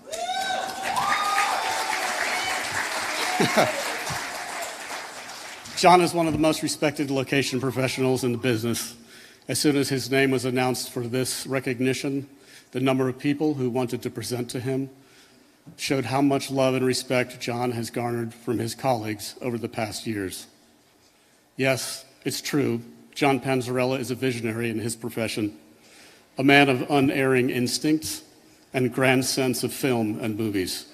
John is one of the most respected location professionals in the business. As soon as his name was announced for this recognition, the number of people who wanted to present to him showed how much love and respect John has garnered from his colleagues over the past years. Yes, it's true, John Panzarella is a visionary in his profession, a man of unerring instincts and grand sense of film and movies.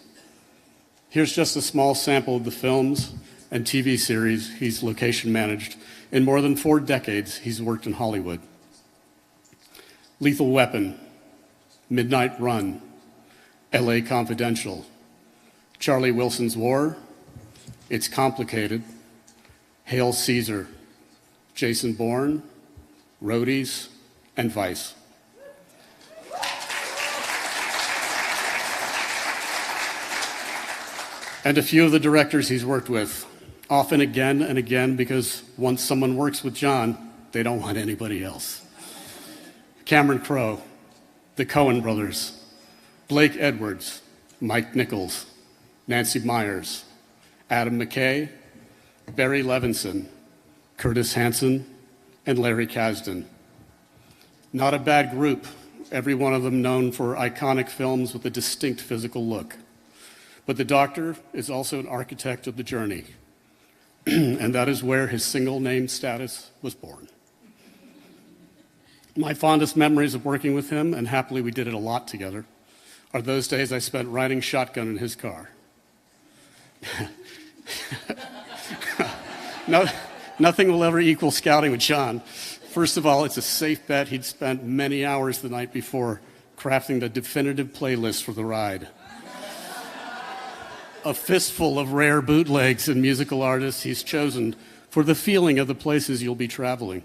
Here's just a small sample of the films and TV series he's location managed. In more than 4 decades, he's worked in Hollywood. Lethal Weapon, Midnight Run, LA Confidential, Charlie Wilson's War, It's Complicated, Hail Caesar, Jason Bourne, Roadies, and Vice. And a few of the directors he's worked with, often again and again, because once someone works with John, they don't want anybody else. Cameron Crowe, the Coen brothers, Blake Edwards, Mike Nichols, Nancy Myers, Adam McKay, Barry Levinson, Curtis Hanson, and Larry Kasdan. Not a bad group, every one of them known for iconic films with a distinct physical look. But the Doctor is also an architect of the journey, and that is where his single name status was born. My fondest memories of working with him, and happily we did it a lot together, are those days I spent riding shotgun in his car. No, nothing will ever equal scouting with John. First of all, it's a safe bet he'd spent many hours the night before crafting the definitive playlist for the ride. A fistful of rare bootlegs and musical artists he's chosen for the feeling of the places you'll be traveling.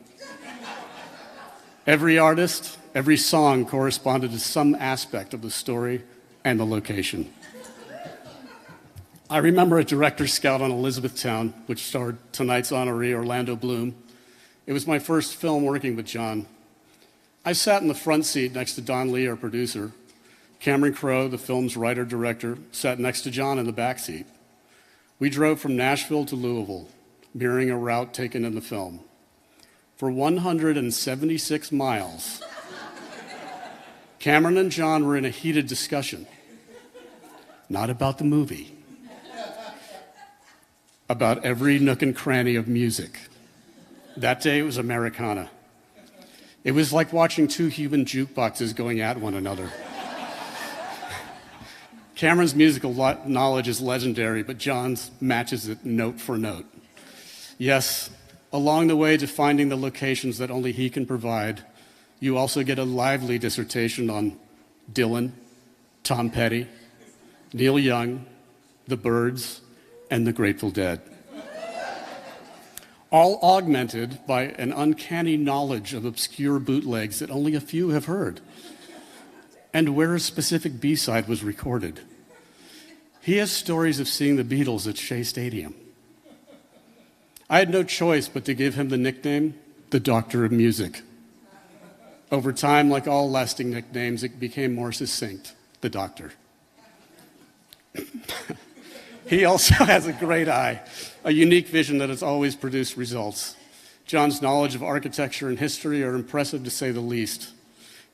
Every artist, every song corresponded to some aspect of the story and the location. I remember a director's scout on Elizabethtown, which starred tonight's honoree, Orlando Bloom. It was my first film working with John. I sat in the front seat next to Don Lee, our producer. Cameron Crowe, the film's writer-director, sat next to John in the back seat. We drove from Nashville to Louisville, mirroring a route taken in the film. For 176 miles, Cameron and John were in a heated discussion. Not about the movie, about every nook and cranny of music. That day it was Americana. It was like watching 2 human jukeboxes going at one another. Cameron's musical knowledge is legendary, but John's matches it note for note. Yes, along the way to finding the locations that only he can provide, you also get a lively dissertation on Dylan, Tom Petty, Neil Young, the Byrds, and the Grateful Dead. All augmented by an uncanny knowledge of obscure bootlegs that only a few have heard, and where a specific B-side was recorded. He has stories of seeing the Beatles at Shea Stadium. I had no choice but to give him the nickname, the Doctor of Music. Over time, like all lasting nicknames, it became more succinct, the Doctor. He also has a great eye, a unique vision that has always produced results. John's knowledge of architecture and history are impressive to say the least.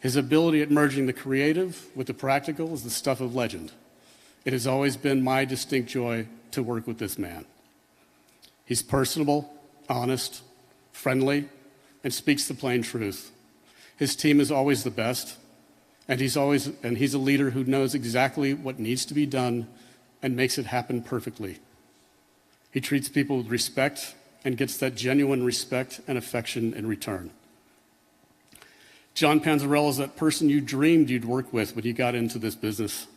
His ability at merging the creative with the practical is the stuff of legend. It has always been my distinct joy to work with this man. He's personable, honest, friendly, and speaks the plain truth. His team is always the best, and he's a leader who knows exactly what needs to be done and makes it happen perfectly. He treats people with respect and gets that genuine respect and affection in return. John Panzarella is that person you dreamed you'd work with when you got into this business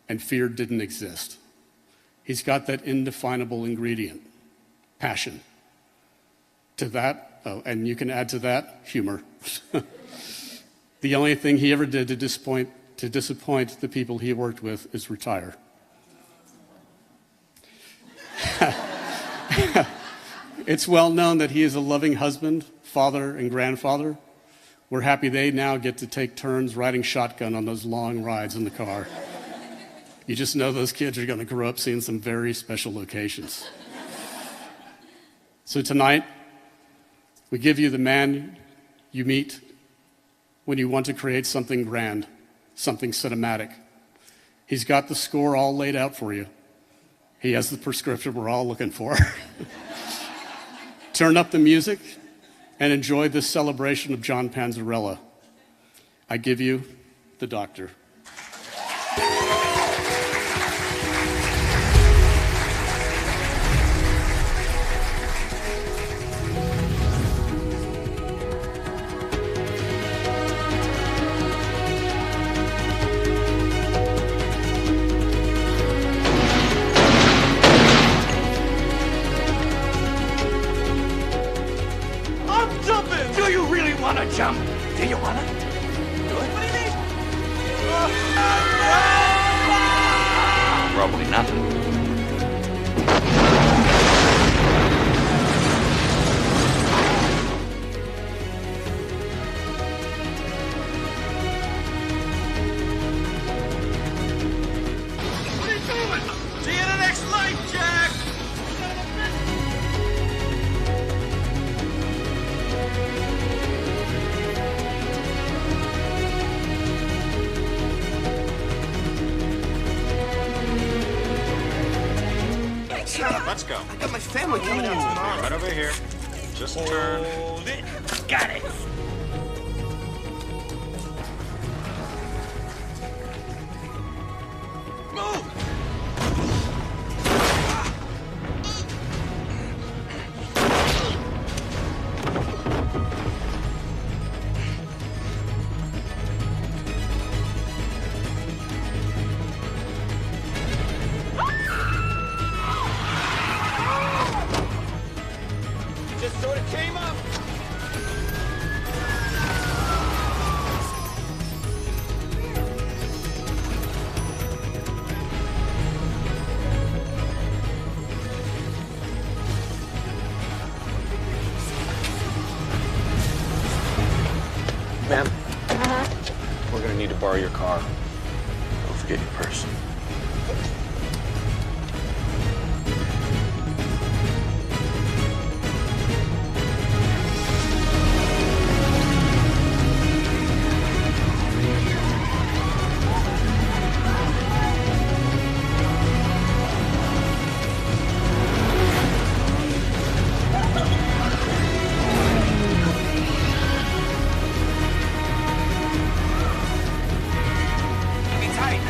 and feared didn't exist. He's got that indefinable ingredient, passion. To that, and you can add to that, humor. The only thing he ever did to disappoint the people he worked with is retire. It's well known that he is a loving husband, father, and grandfather. We're happy they now get to take turns riding shotgun on those long rides in the car. You just know those kids are going to grow up seeing some very special locations. So tonight, we give you the man you meet when you want to create something grand, something cinematic. He's got the score all laid out for you. He has the prescription we're all looking for. Turn up the music and enjoy this celebration of John Panzarella. I give you The Doctor. Jump. Do you wanna? Do it? What do you mean? Probably nothing. What are you doing? See you in the next life, Jack! Let's go. I got my family coming out tomorrow. Right over here. Just turn. Hold it. Got it. Move! Just sort of came up. Ma'am, we're gonna need to borrow your car. Don't forget your purse. Be tight.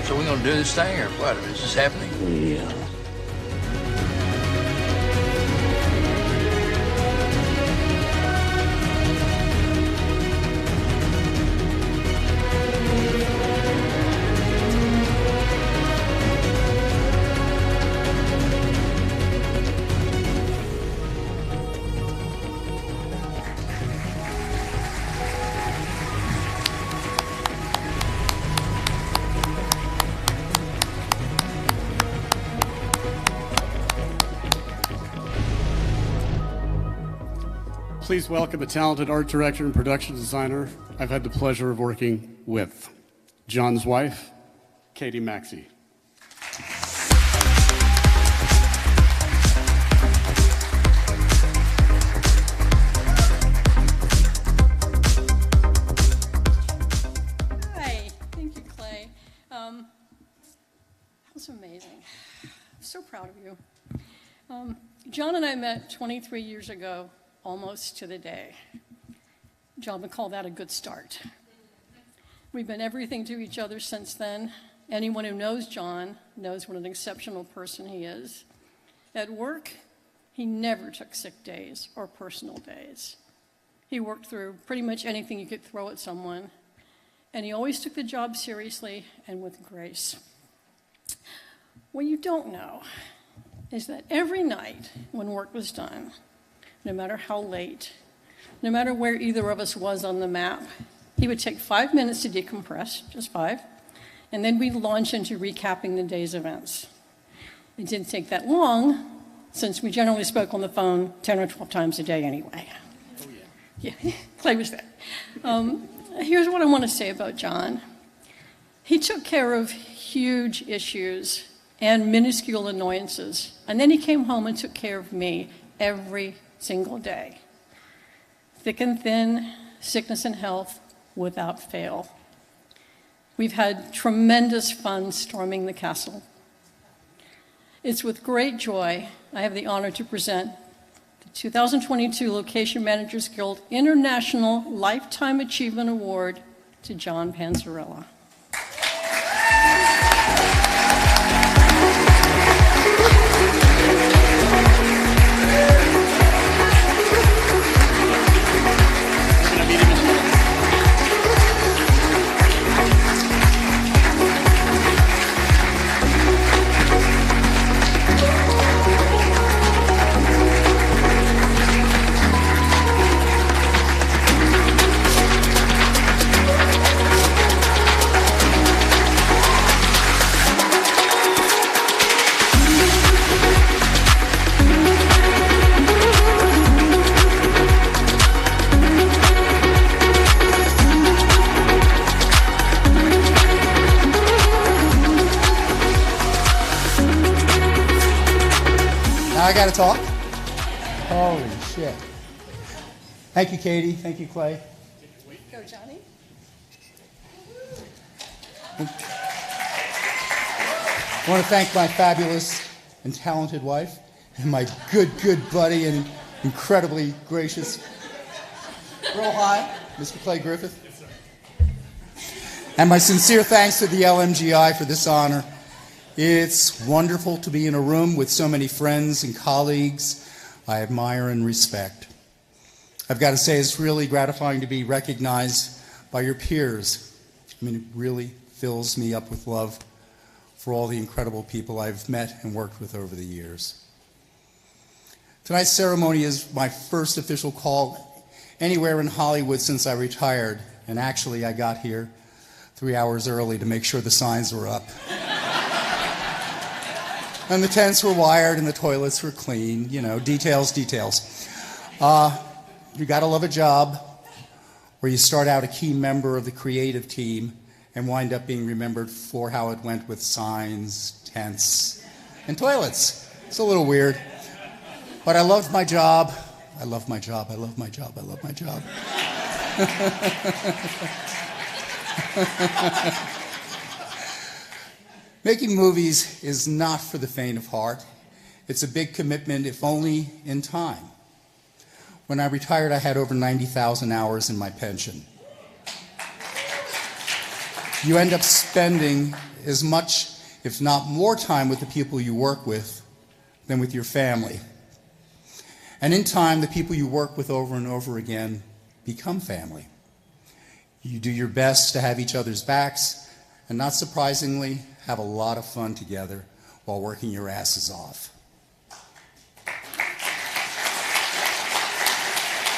So we gonna do this thing or what? Is this happening? Yeah. Please welcome a talented art director and production designer I've had the pleasure of working with John's wife, Katie Maxey. Hi, thank you, Clay. That was amazing. I'm so proud of you. John and I met 23 years ago, almost to the day. John would call that a good start. We've been everything to each other since then. Anyone who knows John knows what an exceptional person he is. At work, he never took sick days or personal days. He worked through pretty much anything you could throw at someone, and he always took the job seriously and with grace. What you don't know is that every night when work was done, no matter how late, no matter where either of us was on the map, he would take 5 minutes to decompress, just 5, and then we'd launch into recapping the day's events. It didn't take that long, since we generally spoke on the phone 10 or 12 times a day anyway. Oh, yeah. Yeah, Clay was there. Here's what I want to say about John. He took care of huge issues and minuscule annoyances, and then he came home and took care of me every single day. Thick and thin, sickness and health, without fail. We've had tremendous fun storming the castle. It's with great joy I have the honor to present the 2022 Location Managers Guild International Lifetime Achievement Award to John Panzarella. I got to talk? Holy shit. Thank you, Katie. Thank you, Clay. Go, Johnny. I want to thank my fabulous and talented wife and my good buddy and incredibly gracious, real high, Mr. Clay Griffith. And my sincere thanks to the LMGI for this honor. It's wonderful to be in a room with so many friends and colleagues I admire and respect. I've got to say it's really gratifying to be recognized by your peers. I mean, it really fills me up with love for all the incredible people I've met and worked with over the years. Tonight's ceremony is my first official call anywhere in Hollywood since I retired, and actually I got here 3 hours early to make sure the signs were up. And the tents were wired and the toilets were clean, you know, details. You gotta love a job where you start out a key member of the creative team and wind up being remembered for how it went with signs, tents, and toilets. It's a little weird. But I loved my job. I love my job. I love my job. I love my job. Making movies is not for the faint of heart. It's a big commitment, if only in time. When I retired, I had over 90,000 hours in my pension. You end up spending as much, if not more time with the people you work with than with your family. And in time, the people you work with over and over again become family. You do your best to have each other's backs, and not surprisingly, have a lot of fun together while working your asses off.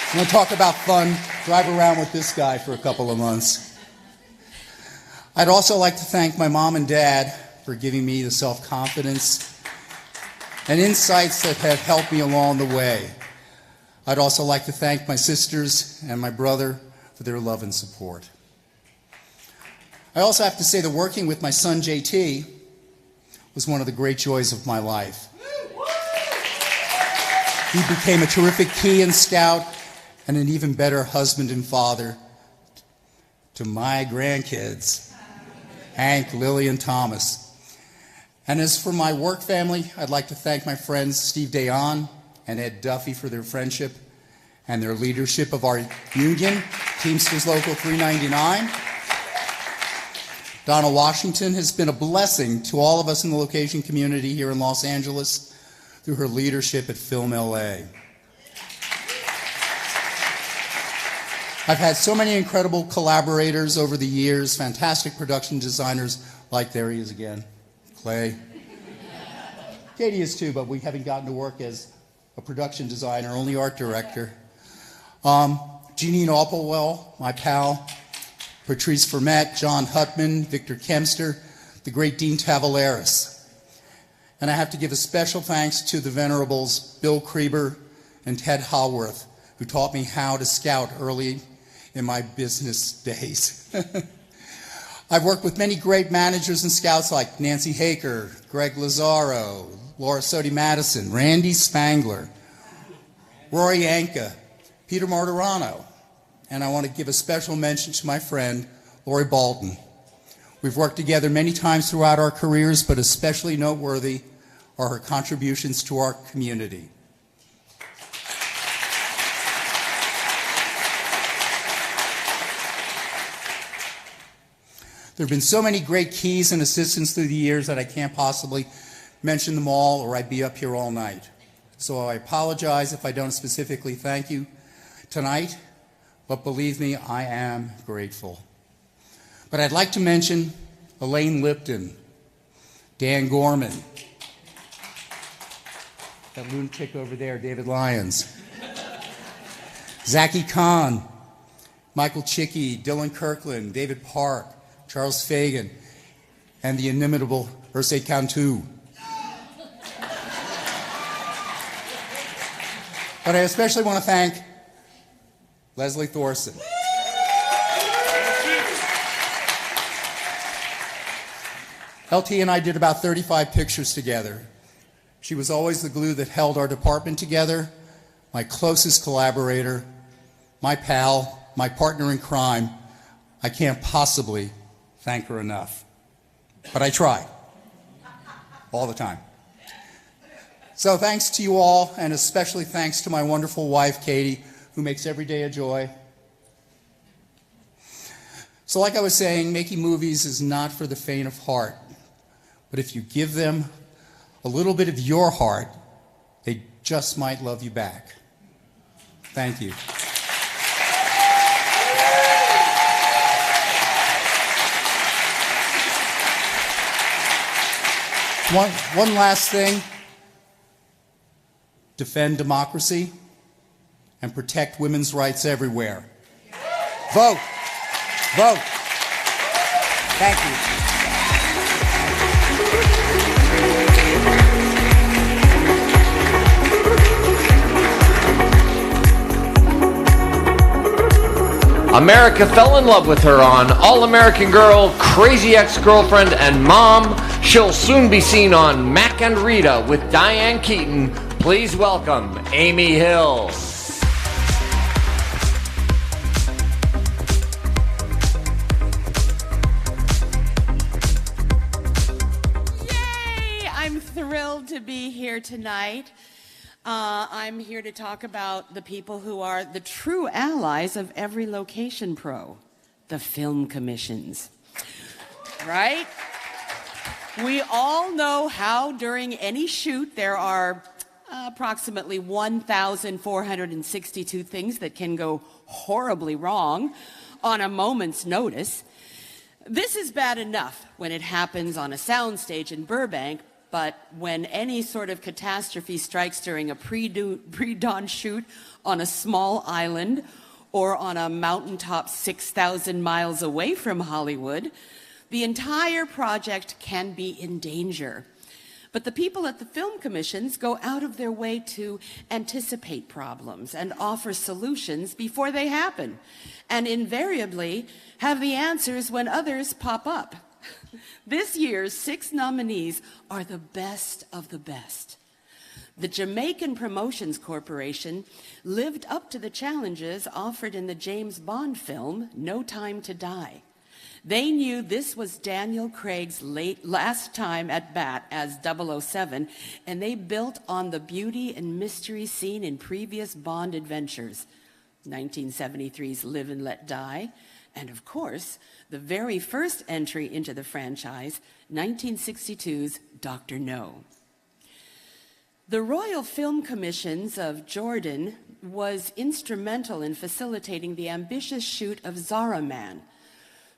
I'm going to talk about fun, drive around with this guy for a couple of months. I'd also like to thank my mom and dad for giving me the self-confidence and insights that have helped me along the way. I'd also like to thank my sisters and my brother for their love and support. I also have to say that working with my son JT was one of the great joys of my life. He became a terrific key and scout and an even better husband and father to my grandkids, Hank, Lily, and Thomas. And as for my work family, I'd like to thank my friends Steve Dayon and Ed Duffy for their friendship and their leadership of our union, Teamsters Local 399. Donna Washington has been a blessing to all of us in the location community here in Los Angeles through her leadership at Film LA. I've had so many incredible collaborators over the years, fantastic production designers, like there he is again, Clay. Katie is too, but we haven't gotten to work as a production designer, only art director. Jeanine Opelwell, my pal, Patrice Vermette, John Hutman, Victor Kemster, the great Dean Tavaleris. And I have to give a special thanks to the venerables Bill Kreber and Ted Haworth, who taught me how to scout early in my business days. I've worked with many great managers and scouts like Nancy Haker, Greg Lazaro, Laura Sodi Madison, Randy Spangler, Rory Anka, Peter Martirano, and I want to give a special mention to my friend, Lori Bolton. We've worked together many times throughout our careers, but especially noteworthy are her contributions to our community. There have been so many great keys and assistants through the years that I can't possibly mention them all, or I'd be up here all night. So I apologize if I don't specifically thank you tonight, but believe me, I am grateful. But I'd like to mention Elaine Lipton, Dan Gorman, that lunatic over there, David Lyons, Zaki Khan, Michael Chicky, Dylan Kirkland, David Park, Charles Fagan, and the inimitable Ursay Cantu. But I especially want to thank Leslie Thorson. LT and I did about 35 pictures together. She was always the glue that held our department together, my closest collaborator, my pal, my partner in crime. I can't possibly thank her enough. But I try, all the time. So thanks to you all, and especially thanks to my wonderful wife, Katie, who makes every day a joy. So like I was saying, making movies is not for the faint of heart. But if you give them a little bit of your heart, they just might love you back. Thank you. One last thing. Defend democracy and protect women's rights everywhere. Vote. Vote. Thank you. America fell in love with her on All-American Girl, Crazy Ex-Girlfriend, and Mom. She'll soon be seen on Mac and Rita with Diane Keaton. Please welcome Amy Hill. Yay! I'm thrilled to be here tonight. I'm here to talk about the people who are the true allies of every location pro, the film commissions. Right? We all know how during any shoot there are approximately 1,462 things that can go horribly wrong on a moment's notice. This is bad enough when it happens on a soundstage in Burbank, but when any sort of catastrophe strikes during a pre-dawn shoot on a small island or on a mountaintop 6,000 miles away from Hollywood, the entire project can be in danger. But the people at the film commissions go out of their way to anticipate problems and offer solutions before they happen, and invariably have the answers when others pop up. This year's 6 nominees are the best of the best. The Jamaican Promotions Corporation lived up to the challenges offered in the James Bond film, No Time to Die. They knew this was Daniel Craig's last time at bat as 007, and they built on the beauty and mystery seen in previous Bond adventures, 1973's Live and Let Die, and of course, the very first entry into the franchise, 1962's Dr. No. The Royal Film Commissions of Jordan was instrumental in facilitating the ambitious shoot of Zara Man.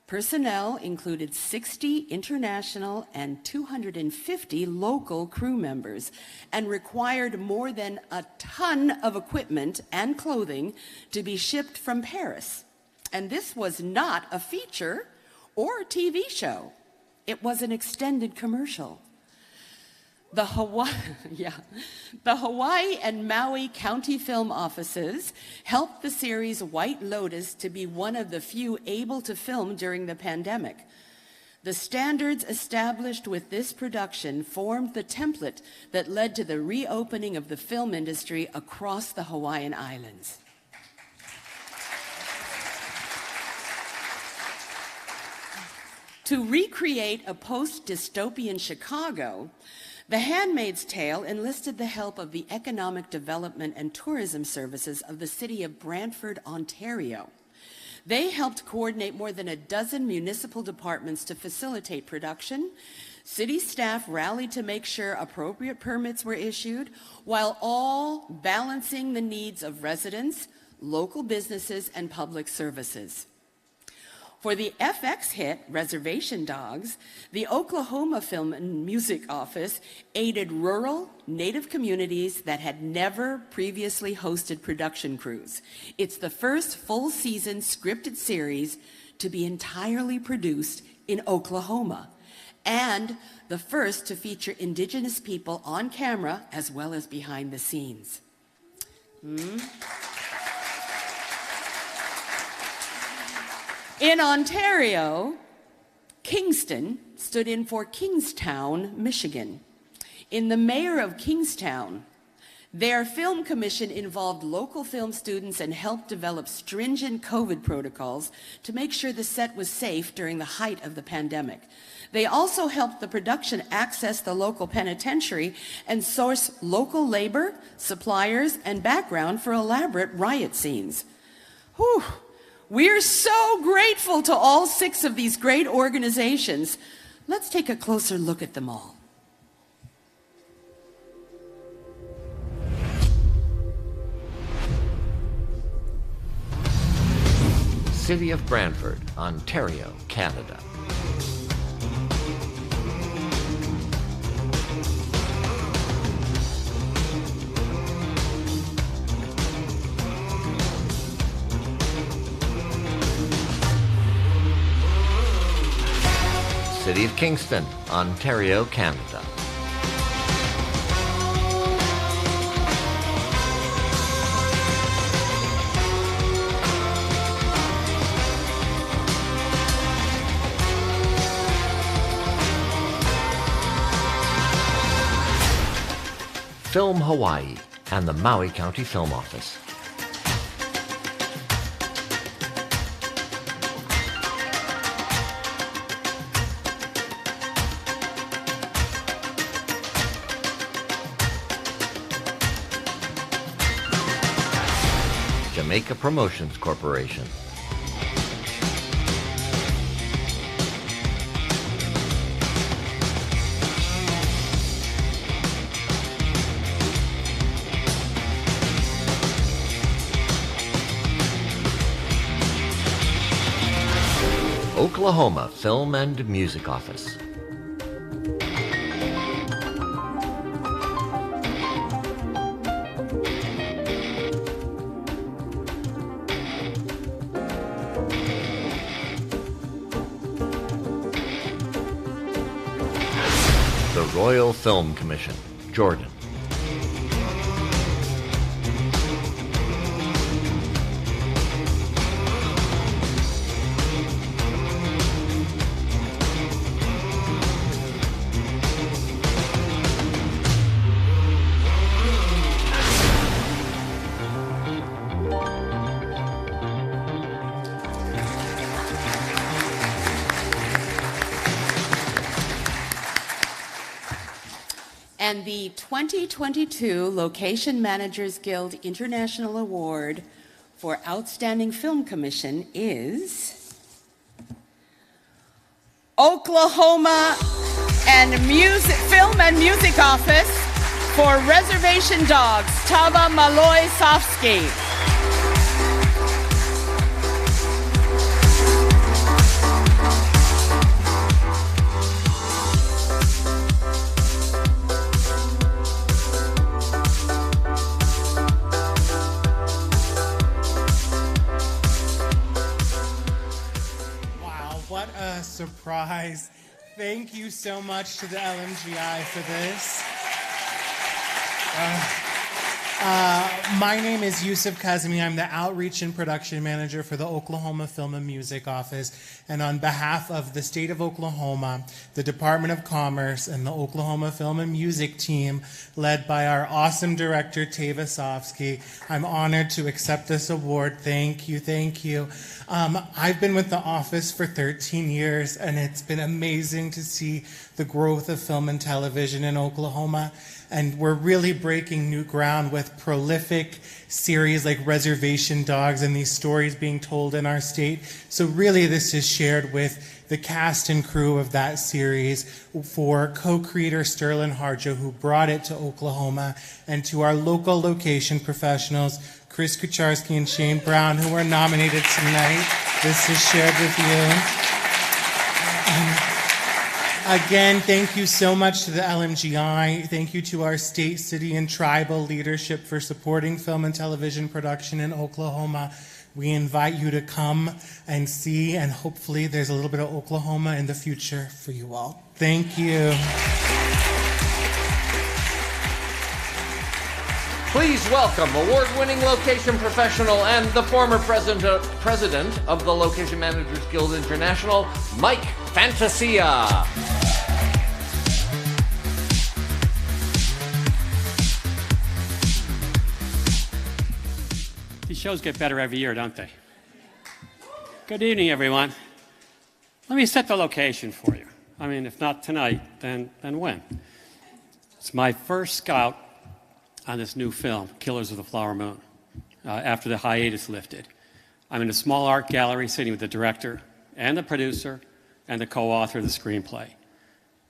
Personnel included 60 international and 250 local crew members and required more than a ton of equipment and clothing to be shipped from Paris. And this was not a feature or a TV show. It was an extended commercial. The Hawaii and Maui County Film Offices helped the series White Lotus to be one of the few able to film during the pandemic. The standards established with this production formed the template that led to the reopening of the film industry across the Hawaiian Islands. To recreate a post-dystopian Chicago, The Handmaid's Tale enlisted the help of the Economic Development and Tourism Services of the city of Brantford, Ontario. They helped coordinate more than a dozen municipal departments to facilitate production. City staff rallied to make sure appropriate permits were issued, while all balancing the needs of residents, local businesses, and public services. For the FX hit, Reservation Dogs, the Oklahoma Film and Music Office aided rural, Native communities that had never previously hosted production crews. It's the first full-season scripted series to be entirely produced in Oklahoma, and the first to feature Indigenous people on camera as well as behind the scenes. In Ontario, Kingston stood in for Kingstown, Michigan. In the mayor of Kingstown, their film commission involved local film students and helped develop stringent COVID protocols to make sure the set was safe during the height of the pandemic. They also helped the production access the local penitentiary and source local labor, suppliers, and background for elaborate riot scenes. Whew. We're so grateful to all 6 of these great organizations. Let's take a closer look at them all. City of Brantford, Ontario, Canada. City of Kingston, Ontario, Canada. Film Hawaii and the Maui County Film Office. Jamaica Promotions Corporation. Oklahoma Film and Music Office. the Royal Film Commission. Jordan. And the 2022 Location Managers Guild International Award for Outstanding Film Commission is Oklahoma and Film and Music Office for Reservation Dogs, Tava Maloy-Sofsky. What a surprise. Thank you so much to the LMGI for this. My name is Yusuf Kazmi. I'm the Outreach and Production Manager for the Oklahoma Film and Music Office. And on behalf of the state of Oklahoma, the Department of Commerce, and the Oklahoma Film and Music team, led by our awesome director, Tava Sofsky, I'm honored to accept this award. Thank you, thank you. I've been with the office for 13 years, and it's been amazing to see the growth of film and television in Oklahoma. And we're really breaking new ground with prolific series like Reservation Dogs and these stories being told in our state. So really this is shared with the cast and crew of that series, for co-creator Sterling Harjo, who brought it to Oklahoma, and to our local location professionals, Chris Kucharski and Shane Brown, who were nominated tonight. This is shared with you. Again, thank you so much to the LMGI. Thank you to our state, city, and tribal leadership for supporting film and television production in Oklahoma. We invite you to come and see, and hopefully there's a little bit of Oklahoma in the future for you all. Thank you. Please welcome award-winning location professional and the former president of the Location Managers Guild International, Mike Fantasia. These shows get better every year, don't they? Good evening, everyone. Let me set the location for you. I mean, if not tonight, then when? It's my first scout on this new film, Killers of the Flower Moon, after the hiatus lifted. I'm in a small art gallery sitting with the director and the producer and the co-author of the screenplay.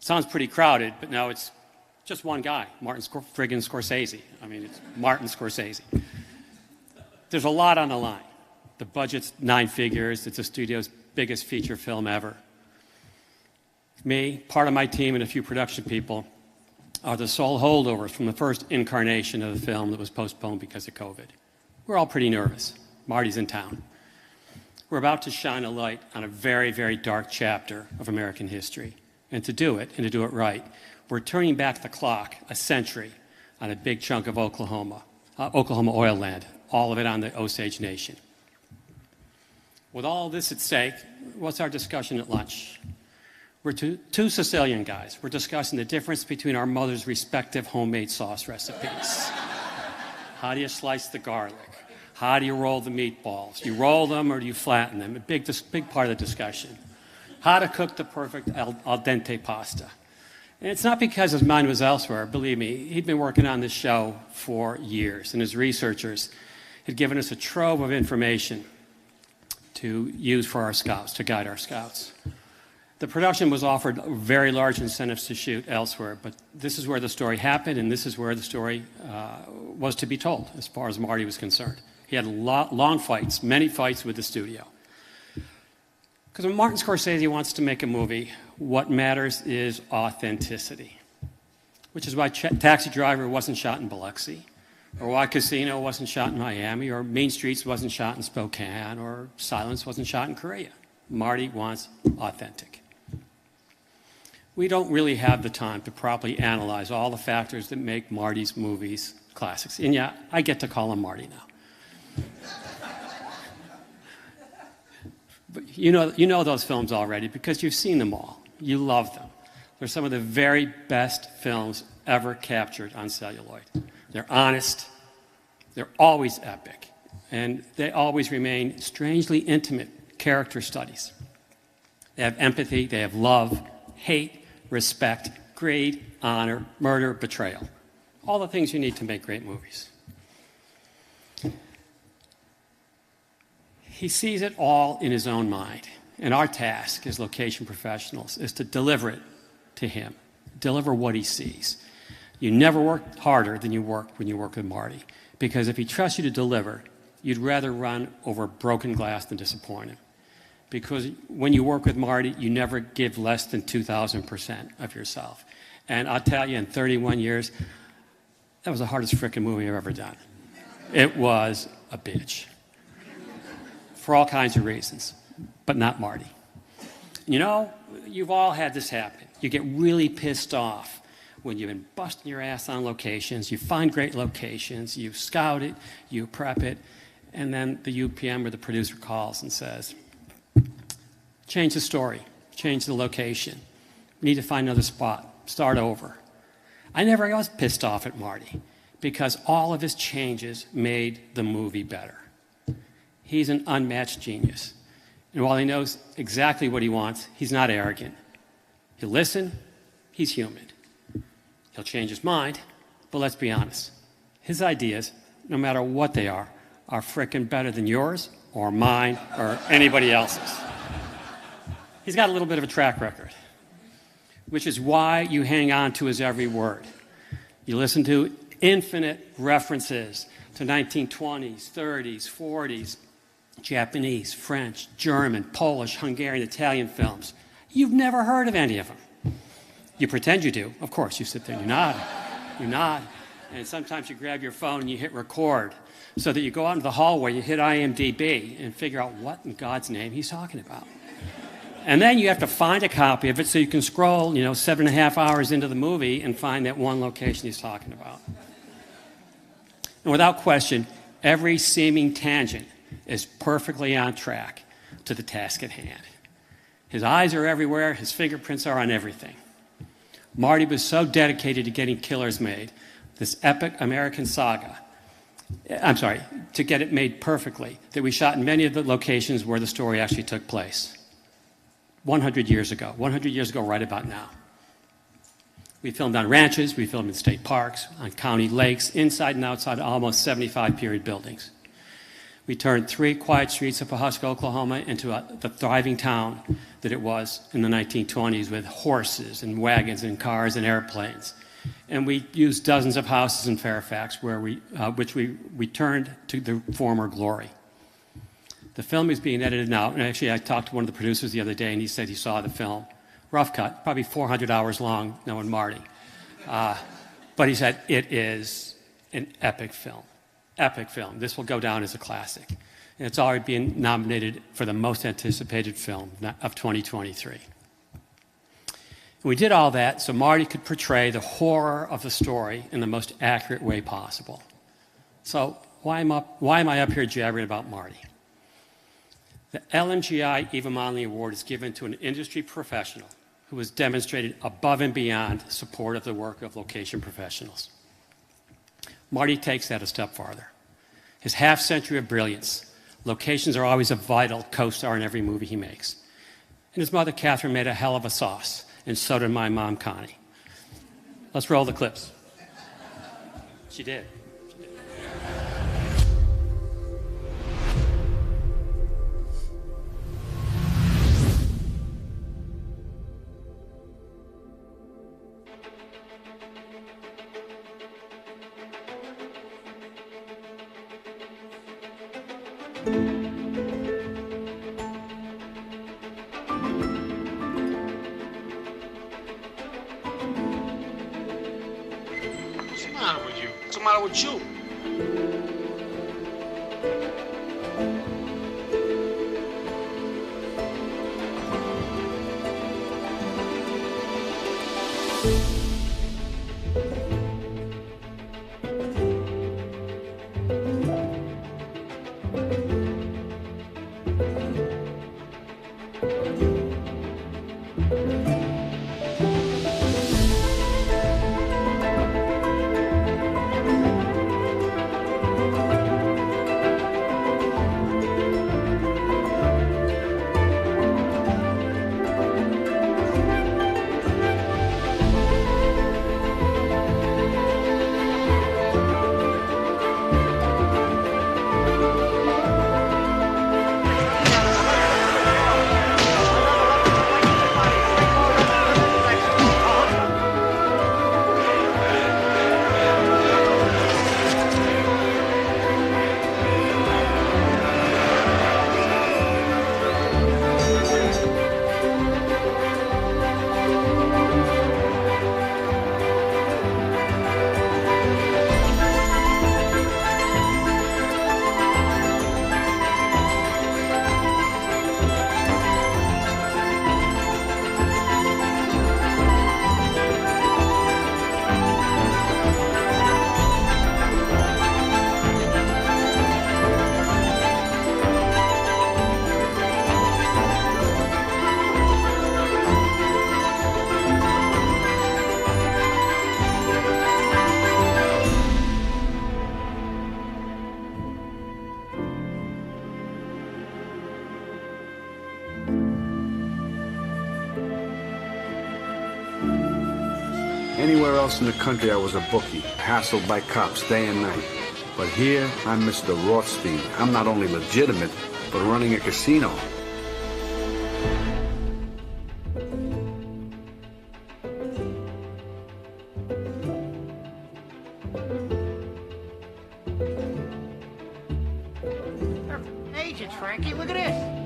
Sounds pretty crowded, but no, it's just one guy, Martin friggin' Scorsese. I mean, it's Martin Scorsese. There's a lot on the line. The budget's 9 figures. It's the studio's biggest feature film ever. Me, part of my team, and a few production people are the sole holdovers from the first incarnation of the film that was postponed because of COVID. We're all pretty nervous. Marty's in town. We're about to shine a light on a very, very dark chapter of American history. And to do it right, we're turning back the clock a century on a big chunk of Oklahoma oil land, all of it on the Osage Nation. With all this at stake, what's our discussion at lunch? We're two Sicilian guys. We're discussing the difference between our mother's respective homemade sauce recipes. How do you slice the garlic? How do you roll the meatballs? You roll them or do you flatten them? A big part of the discussion. How to cook the perfect al dente pasta. And it's not because his mind was elsewhere. Believe me, he'd been working on this show for years, and his researchers had given us a trove of information to use for our scouts, to guide our scouts. The production was offered very large incentives to shoot elsewhere, but this is where the story happened, and this is where the story was to be told, as far as Marty was concerned. He had long fights, many fights with the studio. Because when Martin Scorsese wants to make a movie, what matters is authenticity, which is why Taxi Driver wasn't shot in Biloxi, or why Casino wasn't shot in Miami, or Mean Streets wasn't shot in Spokane, or Silence wasn't shot in Korea. Marty wants authentic. we don't really have the time to properly analyze all the factors that make Marty's movies classics. And yeah, I get to call him Marty now. But you know those films already because you've seen them all. You love them. They're some of the very best films ever captured on celluloid. They're honest. They're always epic. And they always remain strangely intimate character studies. They have empathy. They have love, hate, respect, greed, honor, murder, betrayal. All the things you need to make great movies. He sees it all in his own mind. And our task as location professionals is to deliver it to him, deliver what he sees. You never work harder than you work when you work with Marty. Because if he trusts you to deliver, you'd rather run over broken glass than disappoint him. Because when you work with Marty, you never give less than 2,000% of yourself. And I'll tell you, in 31 years, that was the hardest frickin' movie I've ever done. It was a bitch. For all kinds of reasons, but not Marty. You know, you've all had this happen. You get really pissed off when you've been busting your ass on locations, you find great locations, you scout it, you prep it, and then the UPM or the producer calls and says, change the story, change the location. We need to find another spot, start over. I never was pissed off at Marty because all of his changes made the movie better. He's an unmatched genius. And while he knows exactly what he wants, he's not arrogant. He'll listen, he's human. He'll change his mind, but let's be honest. His ideas, no matter what they are frickin' better than yours or mine or anybody else's. He's got a little bit of a track record, which is why you hang on to his every word. You listen to infinite references to 1920s, 30s, 40s, Japanese, French, German, Polish, Hungarian, Italian films. You've never heard of any of them. You pretend you do. Of course, you sit there and you nod. And sometimes you grab your phone and you hit record so that you go out into the hallway, you hit IMDb and figure out what in God's name he's talking about. And then you have to find a copy of it so you can scroll, 7.5 hours into the movie and find that one location he's talking about. And without question, every seeming tangent is perfectly on track to the task at hand. His eyes are everywhere, his fingerprints are on everything. Marty was so dedicated to getting Killers made, this epic American saga, to get it made perfectly, that we shot in many of the locations where the story actually took place. 100 years ago right about now. We filmed on ranches, we filmed in state parks, on county lakes, inside and outside almost 75 period buildings. We turned 3 quiet streets of Pawhuska, Oklahoma into the thriving town that it was in the 1920s with horses and wagons and cars and airplanes. And we used dozens of houses in Fairfax which we returned to their former glory. The film is being edited now, and actually I talked to one of the producers the other day and he said he saw the film. Rough cut, probably 400 hours long, knowing Marty. But he said it is an epic film. Epic film. This will go down as a classic. And it's already being nominated for the most anticipated film of 2023. And we did all that so Marty could portray the horror of the story in the most accurate way possible. So why am I up here jabbering about Marty? The LMGI Eva Monley Award is given to an industry professional who has demonstrated above and beyond support of the work of location professionals. Marty takes that a step farther. His half-century of brilliance, locations are always a vital co-star in every movie he makes. And his mother, Catherine, made a hell of a sauce, and so did my mom, Connie. Let's roll the clips. She did. What's the matter with you? Anywhere else in the country, I was a bookie, hassled by cops day and night. But here, I'm Mr. Rothstein. I'm not only legitimate, but running a casino. Agents, Frankie, look at this.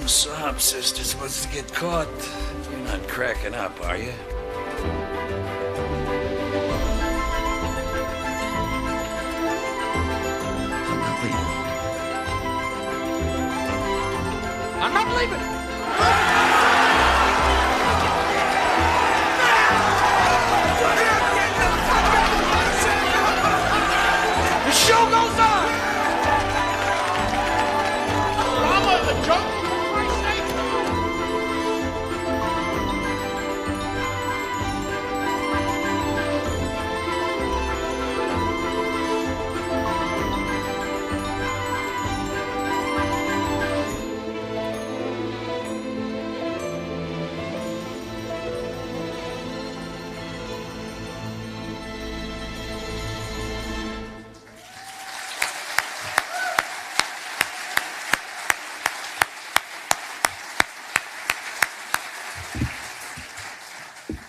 Sob sister's supposed to get caught. You're not cracking up, are you? I'm not leaving. I'm not leaving! The show goes on! Drama, the joke!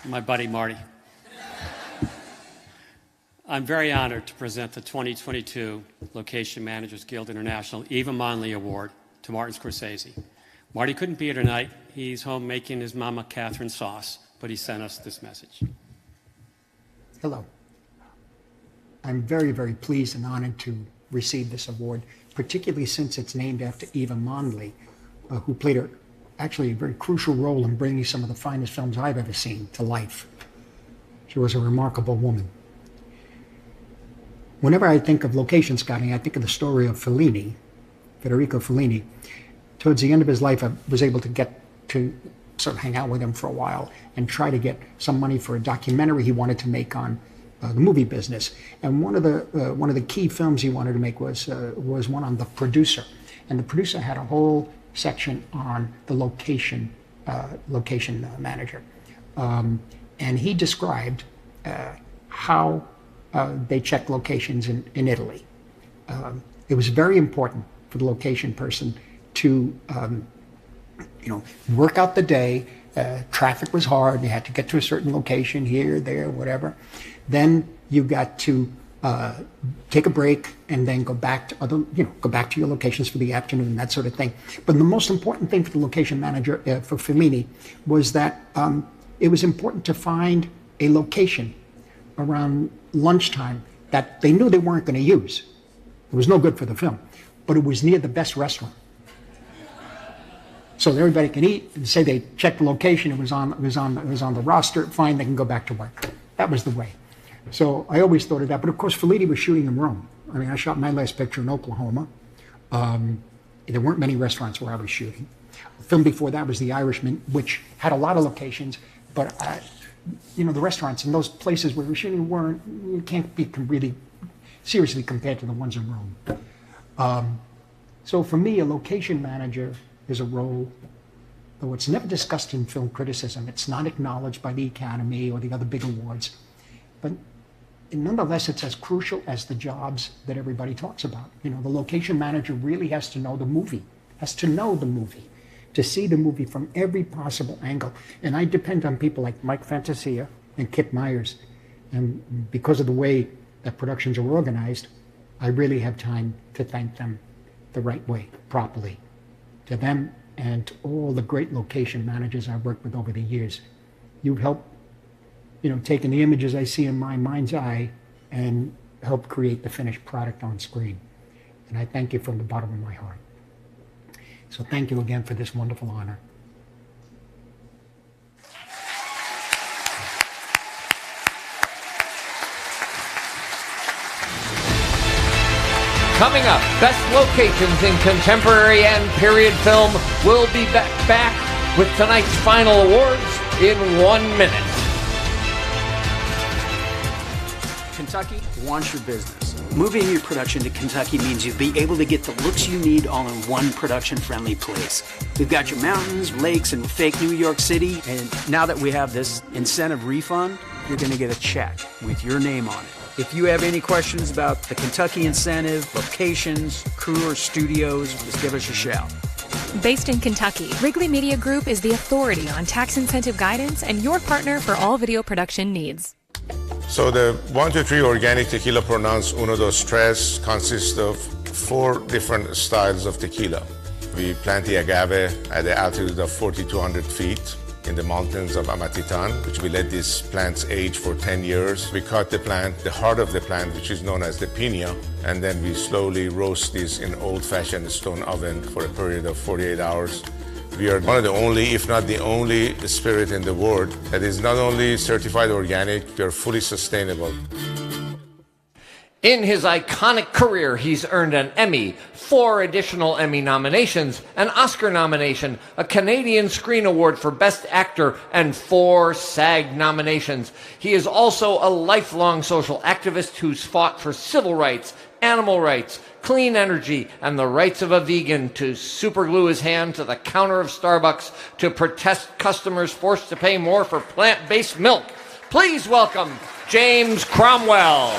My buddy Marty. I'm very honored to present the 2022 Location Managers Guild International Eva Monley Award to Martin Scorsese. Marty couldn't be here tonight. He's home making his Mama Catherine sauce, but he sent us this message. Hello. I'm very, very pleased and honored to receive this award, particularly since it's named after Eva Monley, who played actually a very crucial role in bringing some of the finest films I've ever seen to life. She was a remarkable woman. Whenever I think of location scouting, I think of the story of Fellini, Federico Fellini. Towards the end of his life, I was able to get to sort of hang out with him for a while and try to get some money for a documentary he wanted to make on the movie business. And one of the key films he wanted to make was one on The Producer. And The Producer had a whole section on the location manager. And he described how they checked locations in Italy. It was very important for the location person to work out the day. Traffic was hard. You had to get to a certain location here, there, whatever. Then you got to take a break and then go back to your locations for the afternoon, that sort of thing. But the most important thing for the location manager for Fellini was that it was important to find a location around lunchtime that they knew they weren't going to use. It was no good for the film, but it was near the best restaurant. So that everybody can eat and say they checked the location, it was on the roster, fine, they can go back to work. That was the way. So I always thought of that. But of course, Fellini was shooting in Rome. I mean, I shot my last picture in Oklahoma. There weren't many restaurants where I was shooting. The film before that was The Irishman, which had a lot of locations, but the restaurants in those places where we were shooting can't be really seriously compared to the ones in Rome. So for me, a location manager is a role, though it's never discussed in film criticism, it's not acknowledged by the Academy or the other big awards, but nonetheless, it's as crucial as the jobs that everybody talks about. The location manager really has to know the movie, to see the movie from every possible angle. And I depend on people like Mike Fantasia and Kit Myers. And because of the way that productions are organized, I really have time to thank them the right way, properly. To them and to all the great location managers I've worked with over the years. You've helped, taking the images I see in my mind's eye and help create the finished product on screen. And I thank you from the bottom of my heart. So thank you again for this wonderful honor. Coming up, best locations in contemporary and period film. We'll be back with tonight's final awards in 1 minute. Kentucky wants your business. Moving your production to Kentucky means you'll be able to get the looks you need all in one production-friendly place. We've got your mountains, lakes, and fake New York City. And now that we have this incentive refund, you're going to get a check with your name on it. If you have any questions about the Kentucky incentive, locations, crew, or studios, just give us a shout. Based in Kentucky, Wrigley Media Group is the authority on tax incentive guidance and your partner for all video production needs. So the 123 organic tequila pronounced Uno Dos Tres consists of 4 different styles of tequila. We plant the agave at the altitude of 4,200 feet in the mountains of Amatitan, which we let these plants age for 10 years. We cut the plant, the heart of the plant, which is known as the piña, and then we slowly roast these in old-fashioned stone oven for a period of 48 hours. We are one of the only, if not the only, spirit in the world that is not only certified organic, we are fully sustainable. In his iconic career, he's earned an Emmy, 4 additional Emmy nominations, an Oscar nomination, a Canadian Screen Award for Best Actor, and 4 SAG nominations. He is also a lifelong social activist who's fought for civil rights, animal rights, clean energy, and the rights of a vegan, to superglue his hand to the counter of Starbucks to protest customers forced to pay more for plant-based milk. Please welcome James Cromwell.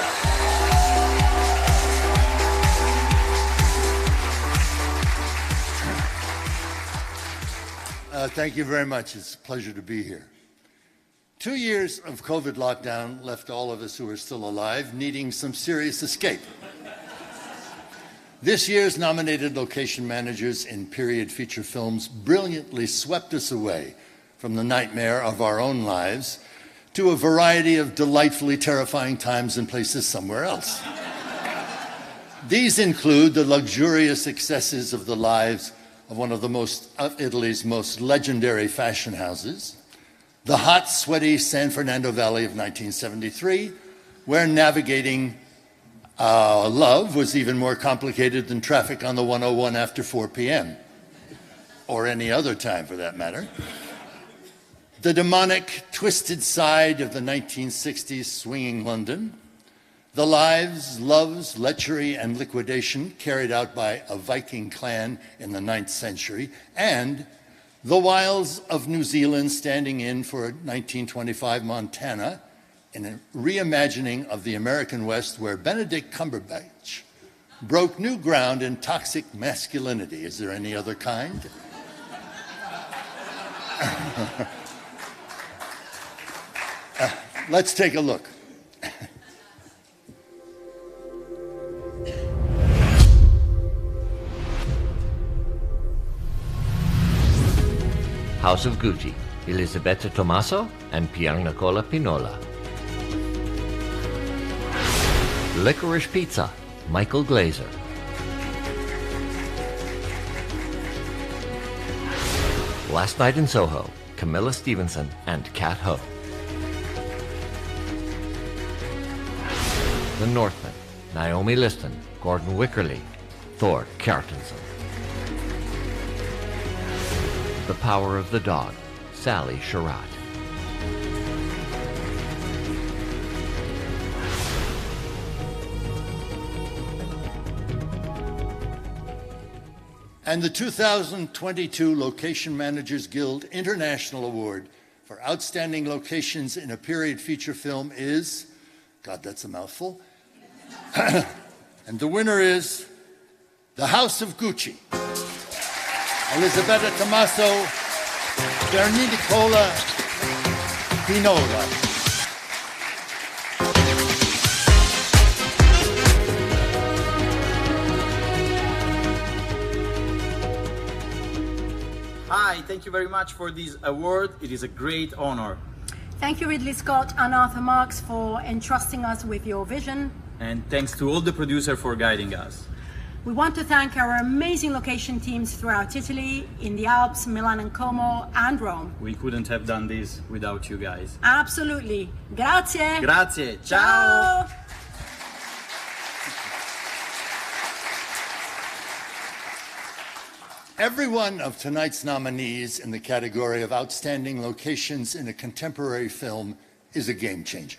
Thank you very much. It's a pleasure to be here. 2 years of COVID lockdown left all of us who are still alive needing some serious escape. This year's nominated location managers in period feature films brilliantly swept us away from the nightmare of our own lives to a variety of delightfully terrifying times and places somewhere else. These include the luxurious excesses of the lives of one of Italy's most legendary fashion houses, the hot, sweaty San Fernando Valley of 1973, where navigating love was even more complicated than traffic on the 101 after 4 p.m., or any other time for that matter. The demonic, twisted side of the 1960s swinging London, the lives, loves, lechery, and liquidation carried out by a Viking clan in the 9th century, and the wilds of New Zealand standing in for 1925 Montana, in a reimagining of the American West where Benedict Cumberbatch broke new ground in toxic masculinity. Is there any other kind? Let's take a look. House of Gucci, Elisabetta Tommaso and Pier Nicola Pinola. Licorice Pizza, Michael Glazer. Last Night in Soho, Camilla Stevenson and Kat Ho. The Northman, Naomi Liston, Gordon Wickerly, Thor Kjartansson. The Power of the Dog, Sally Sherratt. And the 2022 Location Managers Guild International Award for Outstanding Locations in a Period Feature Film is, God, that's a mouthful, and the winner is The House of Gucci. Elisabetta Tommaso, Pier Nicola Pinola. Hi, thank you very much for this award. It is a great honor. Thank you, Ridley Scott and Arthur Marks, for entrusting us with your vision. And thanks to all the producers for guiding us. We want to thank our amazing location teams throughout Italy, in the Alps, Milan and Como, and Rome. We couldn't have done this without you guys. Absolutely. Grazie. Grazie. Ciao. Every one of tonight's nominees in the category of Outstanding Locations in a Contemporary Film is a game changer.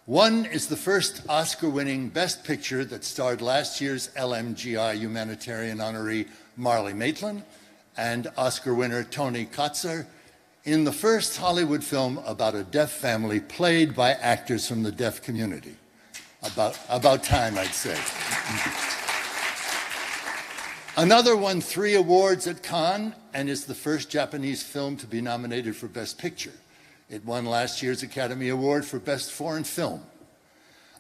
One is the first Oscar-winning Best Picture that starred last year's LMGI Humanitarian honoree Marlee Matlin and Oscar winner Tony Kotzer in the first Hollywood film about a deaf family played by actors from the deaf community. About time, I'd say. Another won 3 awards at Cannes and is the first Japanese film to be nominated for Best Picture. It won last year's Academy Award for Best Foreign Film.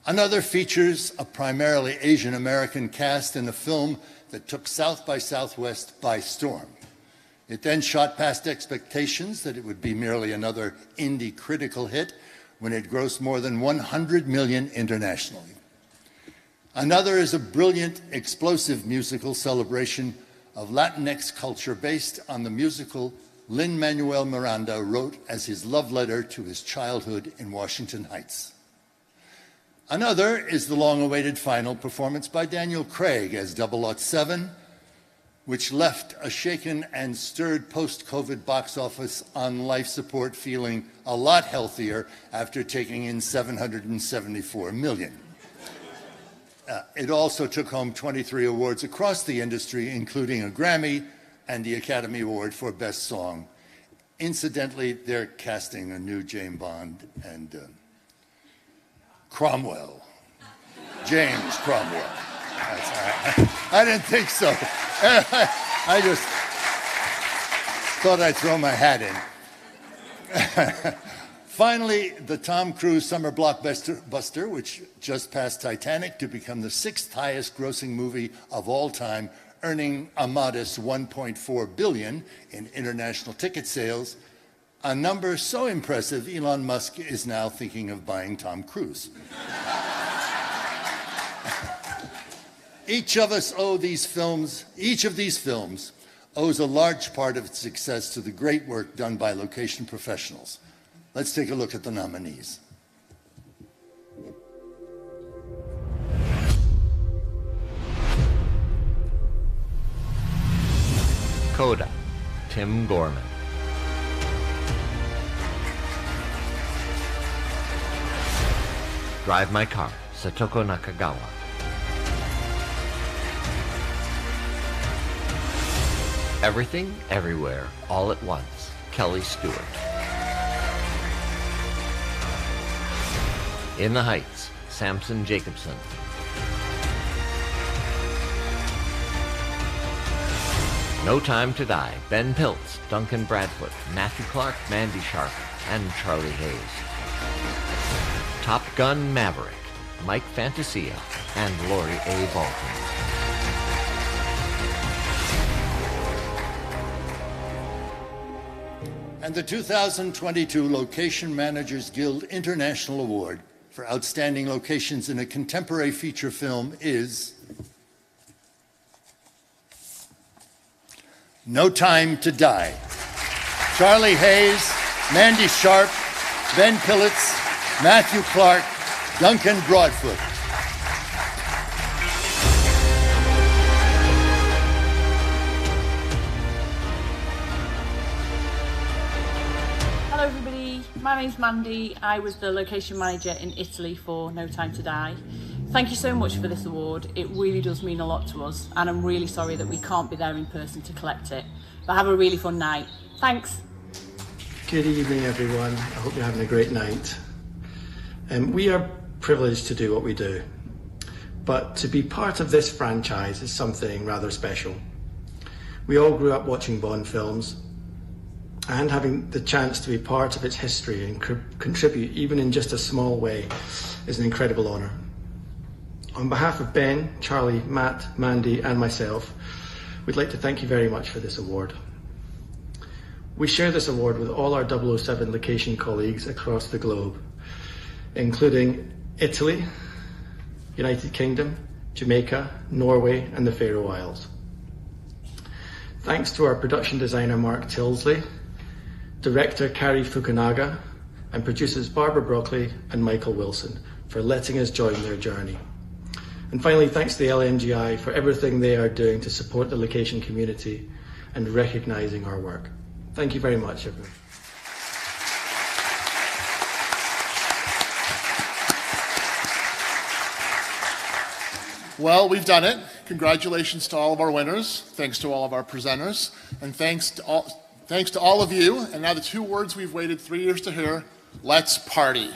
Another features a primarily Asian American cast in a film that took South by Southwest by storm. It then shot past expectations that it would be merely another indie critical hit when it grossed more than $100 million internationally. Another is a brilliant, explosive musical celebration of Latinx culture based on the musical Lin-Manuel Miranda wrote as his love letter to his childhood in Washington Heights. Another is the long-awaited final performance by Daniel Craig as 007, which left a shaken and stirred post-COVID box office on life support feeling a lot healthier after taking in $774 million. It also took home 23 awards across the industry, including a Grammy and the Academy Award for Best Song. Incidentally, they're casting a new James Bond and Cromwell. James Cromwell. That's all right. I didn't think so. I just thought I'd throw my hat in. Finally, the Tom Cruise summer blockbuster, which just passed Titanic to become the 6th highest grossing movie of all time, earning a modest $1.4 billion in international ticket sales, a number so impressive Elon Musk is now thinking of buying Tom Cruise. Each of these films owes a large part of its success to the great work done by location professionals. Let's take a look at the nominees. Coda, Tim Gorman. Drive My Car, Satoko Nakagawa. Everything, Everywhere, All at Once, Kelly Stewart. In the Heights, Samson Jacobson. No Time to Die, Ben Piltz, Duncan Bradfoot, Matthew Clark, Mandy Sharp, and Charlie Hayes. Top Gun Maverick, Mike Fantasia, and Lori A. Bolton. And the 2022 Location Managers Guild International Award for Outstanding Locations in a Contemporary Feature Film is No Time to Die. Charlie Hayes, Mandy Sharp, Ben Piltz, Matthew Clark, Duncan Broadfoot. Hello everybody, my name's Mandy. I was the location manager in Italy for No Time to Die. Thank you so much for this award. It really does mean a lot to us, and I'm really sorry that we can't be there in person to collect it. But have a really fun night. Thanks. Good evening everyone, I hope you're having a great night. We are privileged to do what we do, but to be part of this franchise is something rather special. We all grew up watching Bond films, and having the chance to be part of its history and contribute even in just a small way is an incredible honour. On behalf of Ben, Charlie, Matt, Mandy and myself, we'd like to thank you very much for this award. We share this award with all our 007 location colleagues across the globe, including Italy, United Kingdom, Jamaica, Norway and the Faroe Isles. Thanks to our production designer Mark Tilsley, director Kari Fukunaga and producers Barbara Broccoli and Michael Wilson for letting us join their journey. And finally, thanks to the LMGI for everything they are doing to support the location community and recognising our work. Thank you very much, everyone. Well, we've done it. Congratulations to all of our winners. Thanks to all of our presenters. And thanks to all of you. And now the two words we've waited 3 years to hear, let's party.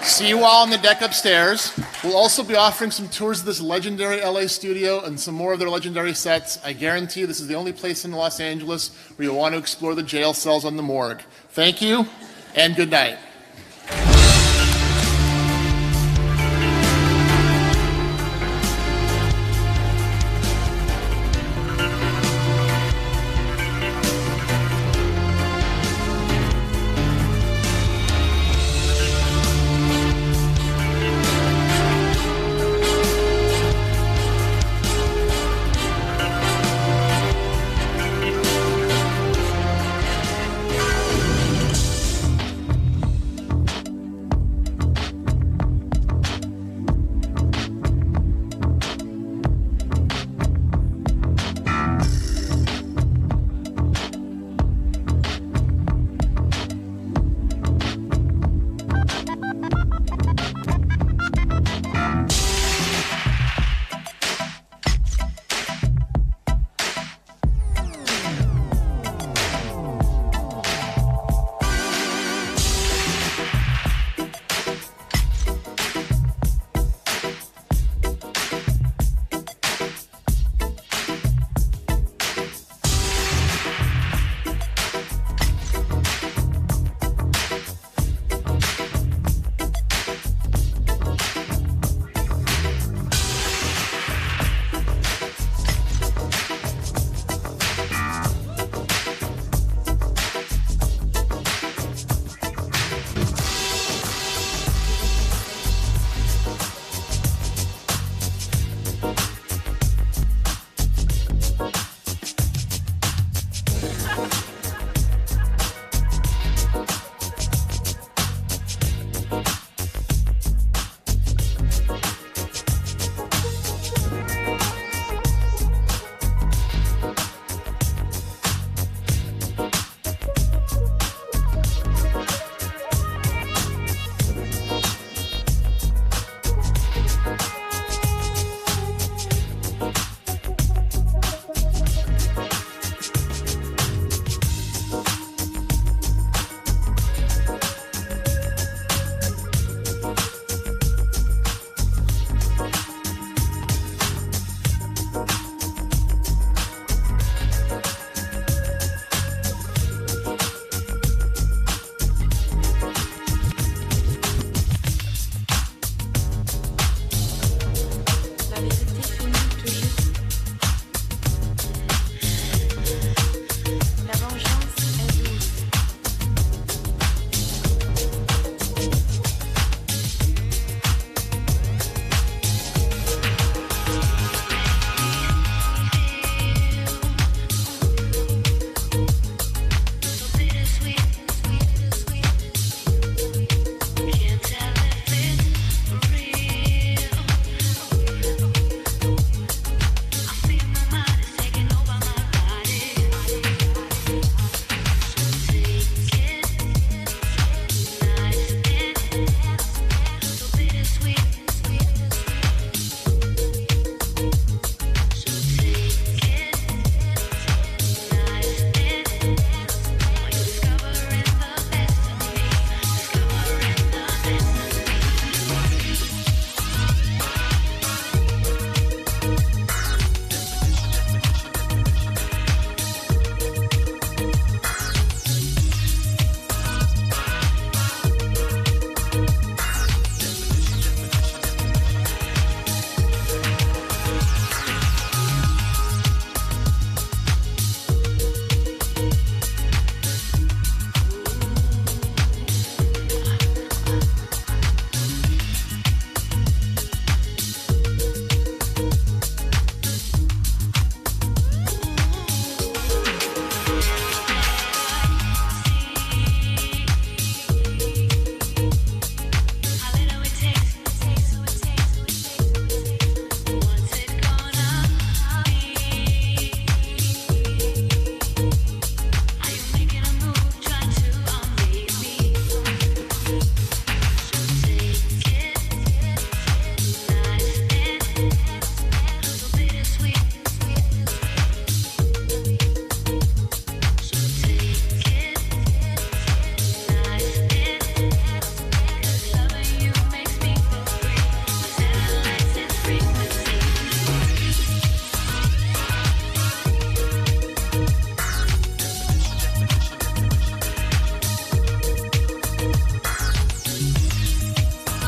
See you all on the deck upstairs. We'll also be offering some tours of this legendary LA studio and some more of their legendary sets. I guarantee this is the only place in Los Angeles where you'll want to explore the jail cells on the morgue. Thank you, and good night.